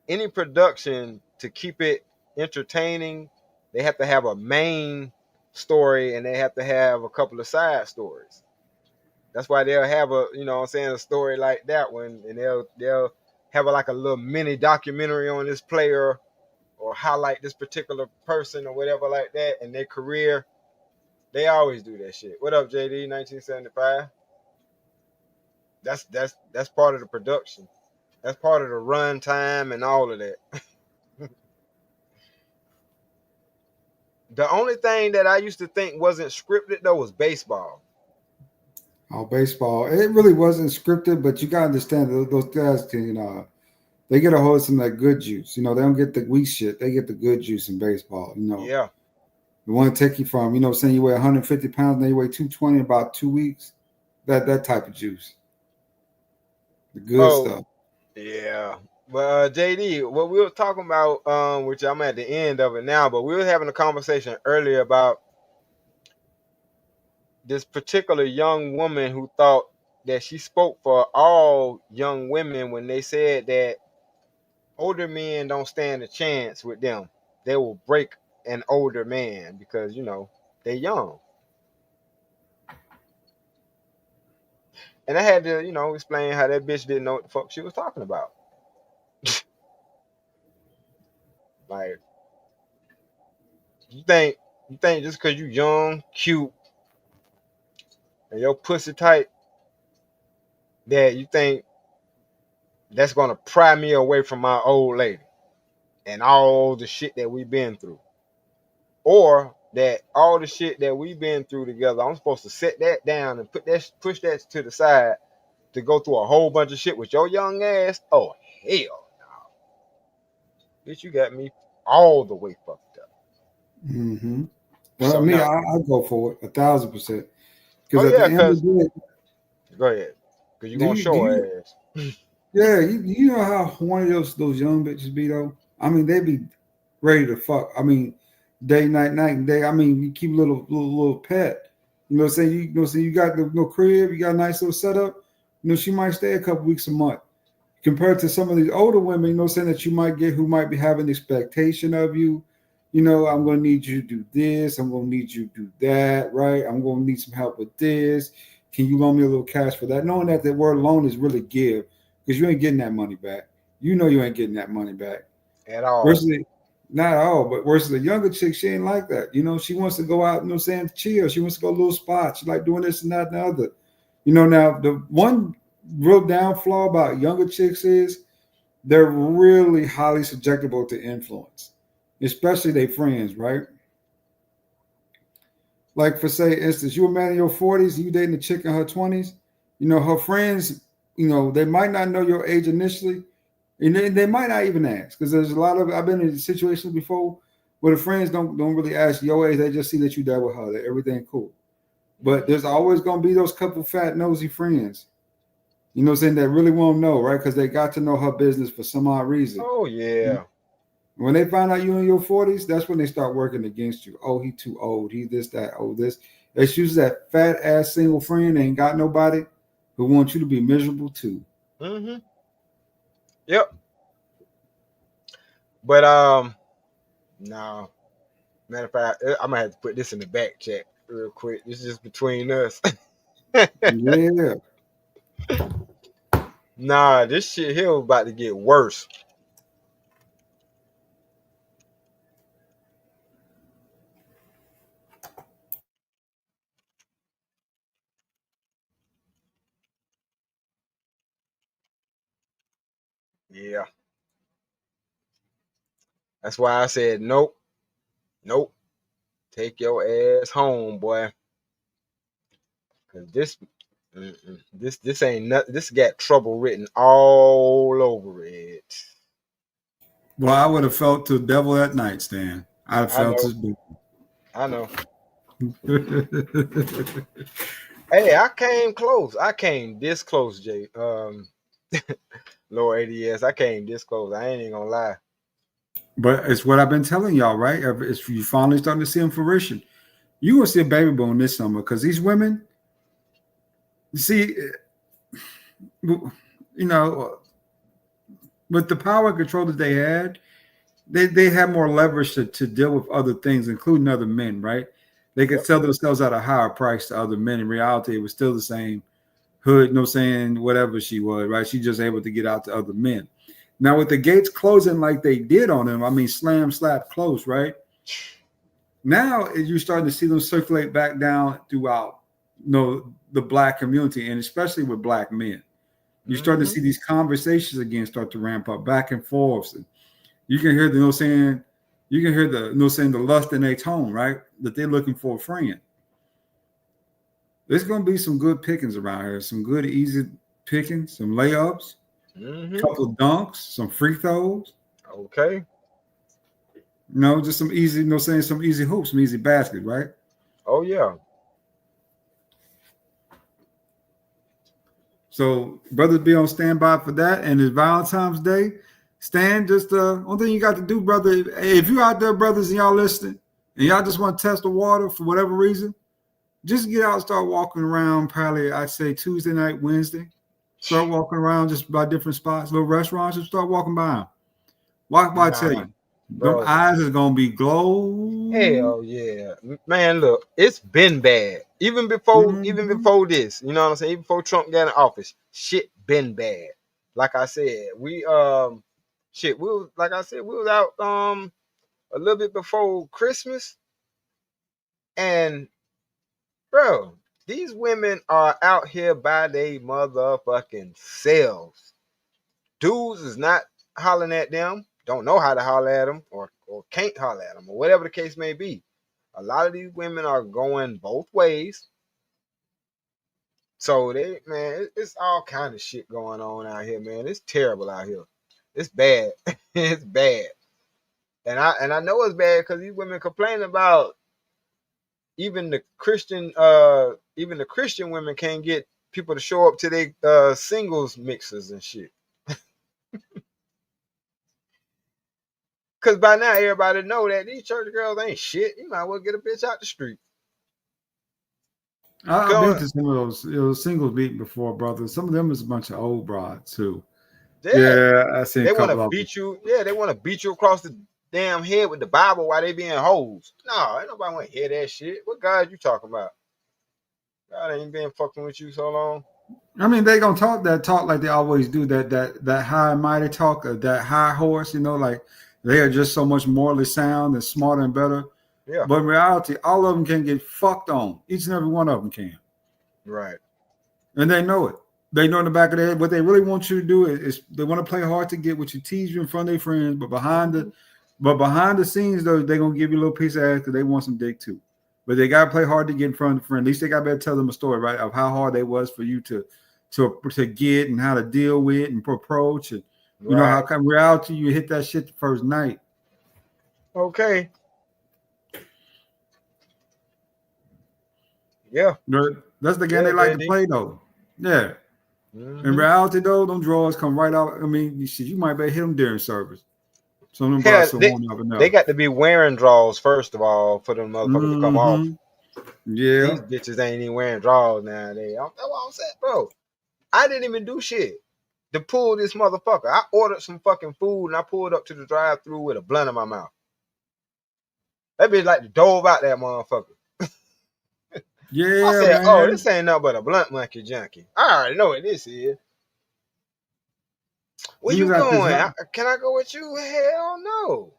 Any production to keep it entertaining, they have to have a main story and they have to have a couple of side stories. That's why they'll have a story like that one, and they'll have like a little mini documentary on this player or highlight this particular person or whatever like that in their career. They always do that shit. What up, JD? 1975. That's part of the production. That's part of the run time and all of that. The only thing that I used to think wasn't scripted though was baseball. Oh, baseball. It really wasn't scripted, but you gotta understand those guys can, they get a hold of some of that good juice. They don't get the weak shit. They get the good juice in baseball. Yeah. They want to take you from, saying you weigh 150 pounds, and then you weigh 220 in about 2 weeks. That type of juice. The good stuff. Yeah. But JD, what we were talking about, which I'm at the end of it now, but we were having a conversation earlier about this particular young woman who thought that she spoke for all young women when they said that older men don't stand a chance with them. They will break an older man because, they're young. And I had to, explain how that bitch didn't know what the fuck she was talking about. Like, you think just because you young, cute, and your pussy tight, that you think that's gonna pry me away from my old lady and all the shit that we've been through, or that all the shit that we've been through together, I'm supposed to set that down and push that to the side to go through a whole bunch of shit with your young ass? Oh hell no, bitch, you got me all the way fucked up. Mm-hmm. Well, so I go for it 1,000%. Because Oh at the yeah, end of cause the day, go ahead. Cause you do gonna you do show you her ass. yeah, you know how horny those young bitches be though? I mean, they be ready to fuck. I mean, day, night and day. I mean, you keep a little pet. You know what I'm saying? You know what I'm saying? You got the no crib, you got a nice little setup. You know, she might stay a couple weeks a month. Compared to some of these older women, you know what I'm saying, that you might get who might be having expectation of you. You know, I'm gonna need you to do this, I'm gonna need you to do that, right? I'm gonna need some help with this. Can you loan me a little cash for that? Knowing that the word loan is really give, because you ain't getting that money back. You know you ain't getting that money back. At all. Versus not all, but versus a younger chick, she ain't like that. You know, she wants to go out, you know what I'm saying, chill. She wants to go to little spots. She like doing this and that and the other. You know, now the one real down flaw about younger chicks is they're really highly susceptible to influence, especially their friends, right? Like for say instance, you a man in your 40s, you dating a chick in her 20s, you know, her friends, you know, they might not know your age initially, and they might not even ask. Because there's a lot of I've been in situations before where the friends don't really ask your age, they just see that you there with her, that everything cool. But there's always gonna be those couple fat nosy friends, you know what I'm saying, that really won't know, right? Because they got to know her business for some odd reason. Oh yeah. When they find out you in your 40s, that's when they start working against you. Oh, he too old. He this, that, oh, this. It's usually that fat ass single friend that ain't got nobody who wants you to be miserable too. Mm-hmm. Yep. But no. Matter of fact, I'm gonna have to put this in the back chat real quick. This is just between us. Yeah. Nah, this shit here about to get worse. Yeah. That's why I said nope. Nope. Take your ass home, boy. Cause this ain't nothing. This got trouble written all over it. Well, I would have felt to the devil at night, Stan. I'd have I felt know. to. I know. Hey, I came close. I came this close, Jay. Lower ADS. I came this close. I ain't even gonna lie. But it's what I've been telling y'all, right? If you finally starting to see them fruition, you will see a baby boom this summer because these women, you see, you know, with the power and control that they had, they have more leverage to deal with other things, including other men, right? They could Yep. sell themselves at a higher price to other men. In reality, it was still the same hood, no saying whatever she was, right? She just able to get out to other men. Now with the gates closing like they did on them, I mean slam, slap, close, right? Now you're starting to see them circulate back down throughout, you know, the black community, and especially with black men. You're starting to see these conversations again start to ramp up back and forth. And you can hear the no saying, you can hear the no saying the lust in their tone, right? That they're looking for a friend. There's going to be some good pickings around here, some good easy pickings, some layups, couple of dunks, some free throws. Okay. You know, just some easy, you know, saying some easy hoops, some easy baskets, right? Oh yeah. So brothers be on standby for that. And it's Valentine's Day. Stan, just one thing you got to do, brother. If you out there, brothers, and y'all listening, and y'all just want to test the water for whatever reason, just get out and start walking around. Probably I'd say Tuesday night, Wednesday. Start walking around just by different spots, little restaurants, and start walking by them. Why I tell Nah, you, them bro. eyes is gonna be glow. Hell yeah, man. Look, it's been bad. Even before this, you know what I'm saying. Even before Trump got in office, shit been bad. Like I said, shit. We was like I said, we was out a little bit before Christmas, and bro, these women are out here by their motherfucking selves. Dudes is not hollering at them, don't know how to holler at them, or can't holler at them, or whatever the case may be. A lot of these women are going both ways. So it's all kind of shit going on out here, man. It's terrible out here. It's bad. It's bad. And I know it's bad because these women complain about even the Christian women can't get people to show up to their singles mixers and shit. Cause by now everybody know that these church girls ain't shit. You might as well get a bitch out the street. I've been to some of those singles meeting before, brother. Some of them is a bunch of old broads too. Yeah, I seen they a couple want to of beat you. Yeah, they want to beat you across the damn head with the Bible while they being hoes. No, ain't nobody want to hear that shit. What God you talking about? God ain't been fucking with you so long. I mean, they gonna talk like they always do. That high and mighty talk, that high horse. You know, like they are just so much morally sound and smarter and better. Yeah. But in reality, all of them can get fucked on. Each and every one of them can. Right. And they know it. They know in the back of their head what they really want you to do is they want to play hard to get, what you tease you in front of their friends, but behind the scenes though, they're gonna give you a little piece of ass because they want some dick too. But they gotta play hard to get in front of the friend. At least they gotta better tell them a story, right? Of how hard they was for you to get and how to deal with and approach and you know how come reality you hit that shit the first night. Okay. Yeah. That's the game they like to play though. Yeah. Mm-hmm. In reality though, them drawers come right out. I mean, you might better hit them during service. Some of them they got to be wearing drawers first of all for them motherfuckers to come off. Yeah. These bitches ain't even wearing drawers nowadays. That's what I'm saying, bro. I didn't even do shit to pull this motherfucker. I ordered some fucking food and I pulled up to the drive-thru with a blunt in my mouth. That bitch like to dove out that motherfucker. Yeah, I said, man. oh, this ain't nothing but a blunt monkey junkie. I already know what this is. Where you going? Can I go with you? Hell no.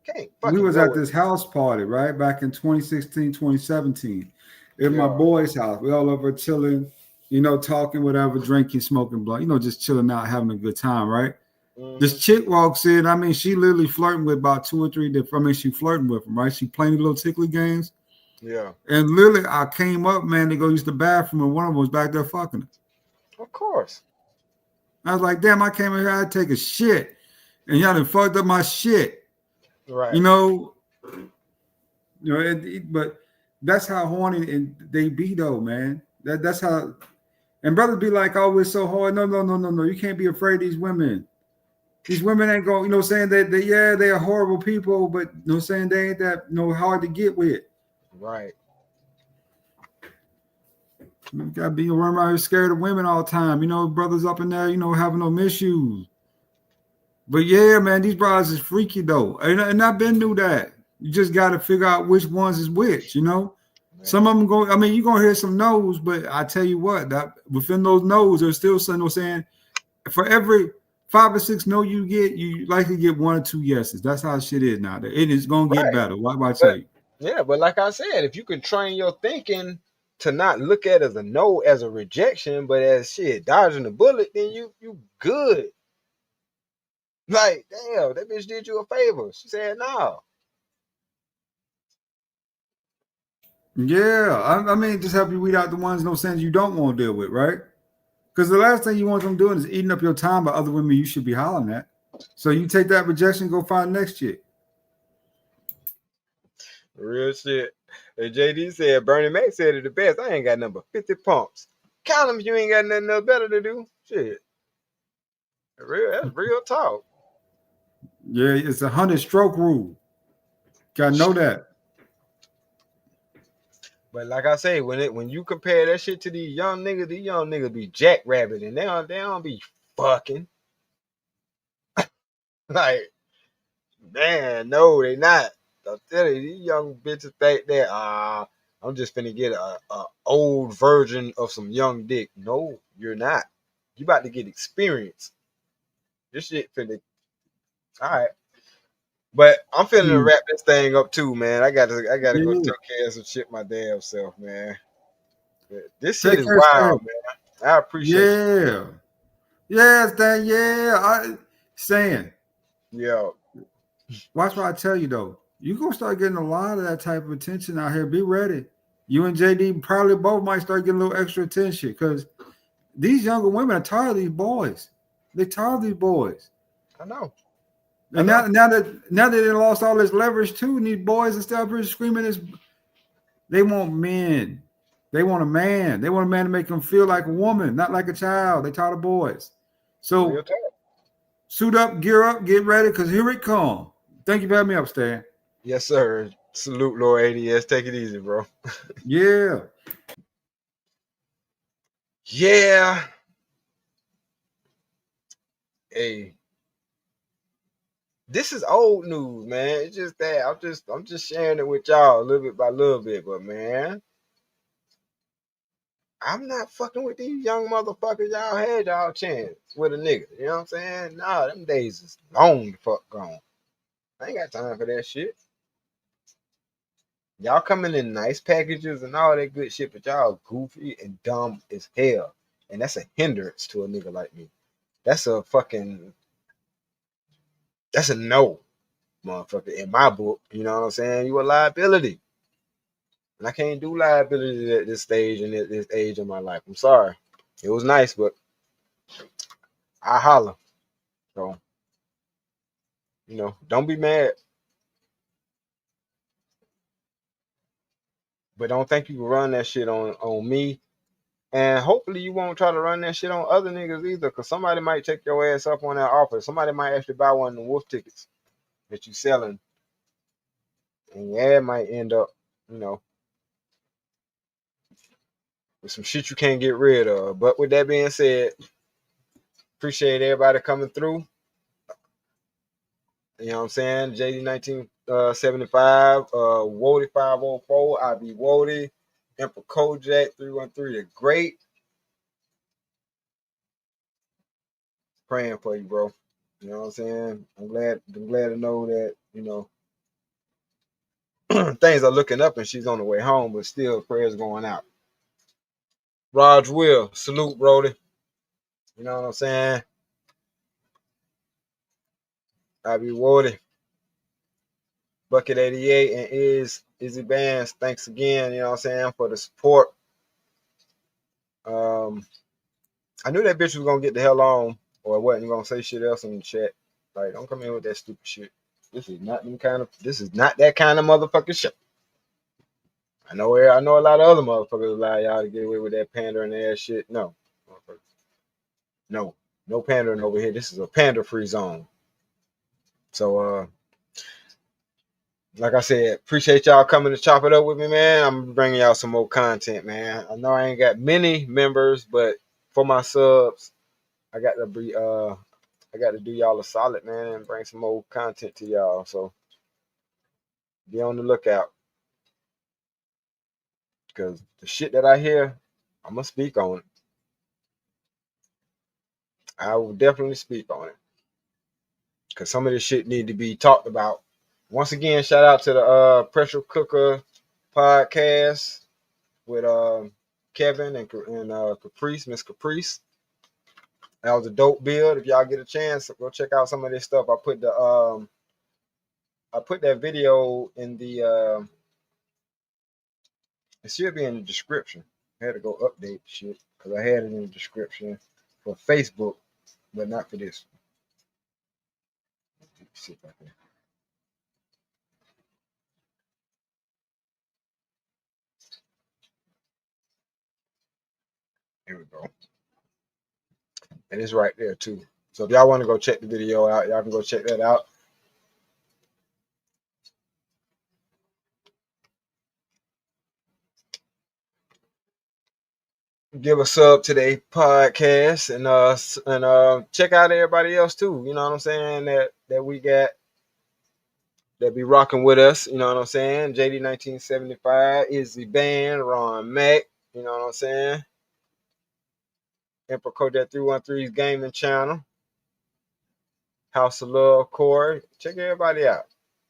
Can't fucking We was go at this house party, right? Back in 2016, 2017. In my boy's house. We all over chilling, you know, talking, whatever, drinking, smoking blunt, you know, just chilling out, having a good time, right? Mm-hmm. This chick walks in. I mean, she literally flirting with about 2 or 3 different. I mean, she flirting with them, right? She playing the little tickly games. Yeah. And literally, I came up, man, to go use the bathroom, and one of them was back there fucking her. Of course. I was like, damn, I came in here, I had to take a shit. And y'all done fucked up my shit. Right. You know, but that's how horny and they be though, man. That's how, and brothers be like, oh, we're so hard. No. You can't be afraid of these women. These women ain't going, you know, saying that they are horrible people, but you know, saying they ain't that hard to get with. Right. You gotta be around here scared of women all the time. You know, brothers up in there, you know, having no issues. But yeah, man, these brothers is freaky though. And I've been through that. You just gotta figure out which ones is which, you know. Man. Some of them go, I mean, you're gonna hear some no's, but I tell you what, that within those no's, there's still some saying for every 5 or 6 no you get, you likely get 1 or 2 yeses. That's how shit is now. It is gonna get better. What I tell you? Yeah, but like I said, if you can train your thinking to not look at it as a no, as a rejection, but as shit, dodging the bullet, then you good. Like, damn, that bitch did you a favor. She said no. Yeah, I mean, just help you weed out the ones, no sense you don't want to deal with, right? Because the last thing you want them doing is eating up your time by other women you should be hollering at. So you take that rejection, go find the next chick. Real shit. And JD said, Bernie Mac said it the best. I ain't got number 50 pumps. Count them if you ain't got nothing else better to do. Shit. That's real talk. Yeah, it's a 100-stroke rule. Gotta know that. But like I say, when you compare that shit to these young niggas be jackrabbit and they don't be fucking. Like, man, no, they not. I'll tell you, these young bitches think that I'm just finna get a old version of some young dick. No, you're not. You about to get experience. This shit finna. All right. But I'm finna to wrap this thing up too, man. I gotta go take care of some shit my damn self, man. This shit is wild, man. I appreciate it. Yes, that, yeah. Yeah. Watch what I tell you though. You're gonna start getting a lot of that type of attention out here. Be ready. You and JD probably both might start getting a little extra attention because these younger women are tired of these boys. They're tired of these boys. I know. And now that they lost all this leverage too, and these boys are still up here screaming this. They want men. They want a man. They want a man to make them feel like a woman, not like a child. They taught the boys. So Real talk. suit up, gear up, get ready, because here it comes. Thank you for having me up, Stan. Yes, sir. Salute, Lord ADS. Take it easy, bro. Yeah. Yeah. Hey. This is old news, man. It's just that I'm just sharing it with y'all a little bit by little bit, but man, I'm not fucking with these young motherfuckers. Y'all had y'all chance with a nigga. You know what I'm saying? Nah, them days is long the fuck gone. I ain't got time for that shit. Y'all coming in nice packages and all that good shit, but y'all goofy and dumb as hell. And that's a hindrance to a nigga like me. That's a no, motherfucker, in my book. You know what I'm saying? You a liability. And I can't do liability at this stage and at this age of my life. I'm sorry. It was nice, but I holler. So, don't be mad. But don't think you can run that shit on me. And hopefully you won't try to run that shit on other niggas either, because somebody might take your ass up on that offer. Somebody might actually buy one of the wolf tickets that you selling. And yeah, it might end up, with some shit you can't get rid of. But with that being said, appreciate everybody coming through. You know what I'm saying? JD 1975, Wody 504, IB Wody, Emperor Kojak 313, the great. Praying for you, bro. You know what I'm saying? I'm glad to know that, things are looking up and she's on the way home, but still prayers going out. Raj Will, salute, Brody. You know what I'm saying? IB Wody, Bucket 88, and Izzy Bands. Thanks again, you know what I'm saying, for the support. I knew that bitch was gonna get the hell on, or wasn't gonna say shit else in the chat. Like, don't come in with that stupid shit. This is not that kind of motherfucking shit. I know a lot of other motherfuckers allow y'all to get away with that pandering ass shit. No, no pandering over here. This is a pander free zone. So, like I said, appreciate y'all coming to chop it up with me, man. I'm bringing y'all some more content, man. I know I ain't got many members, but for my subs, I got to do y'all a solid, man, and bring some more content to y'all. So be on the lookout, because the shit that I hear, I'm gonna speak on it. I will definitely speak on it, because some of this shit need to be talked about. Once again, shout out to the Pressure Cooker podcast with Kevin and Caprice, Miss Caprice. That was a dope build. If y'all get a chance, go check out some of this stuff. I put that video in the it should be in the description. I had to go update shit because I had it in the description for Facebook, but not for this. Sit back there. Here we go. And it's right there too. So if y'all want to go check the video out, y'all can go check that out. Give a sub to the podcast and check out everybody else too. You know what I'm saying? That we got that be rocking with us. You know what I'm saying? JD 1975 is the band. Ron Mack. You know what I'm saying? Emperor Kodak 313's gaming channel. House of Love, Corey. Check everybody out.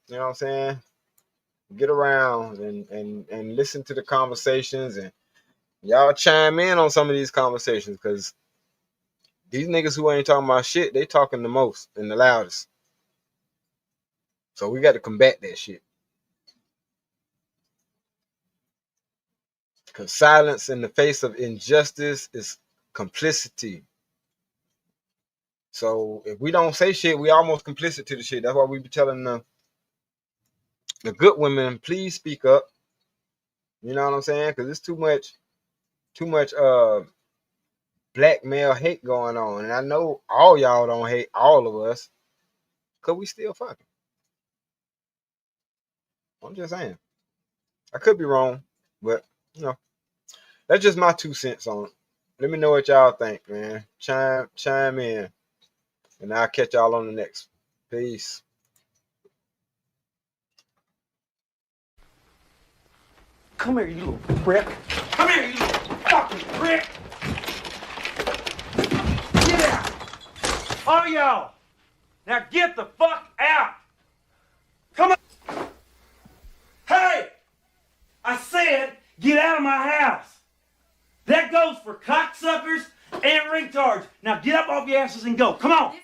You know what I'm saying? Get around and listen to the conversations, and y'all chime in on some of these conversations, because these niggas who ain't talking about shit, they talking the most and the loudest. So we got to combat that shit. Because silence in the face of injustice is complicity. So if we don't say shit, we almost complicit to the shit. That's why we be telling the good women, please speak up. You know what I'm saying? Because it's too much black male hate going on. And I know all y'all don't hate all of us because we still fucking. I'm just saying. I could be wrong, but you know, that's just my 2 cents on it. Let me know what y'all think, man. Chime in. And I'll catch y'all on the next. Peace. Come here, you little prick. Come here, you little fucking prick. Get out. All y'all. Now get the fuck out. Come on. Hey, I said get out of my house. That goes for cocksuckers and retards. Now get up off your asses and go. Come on.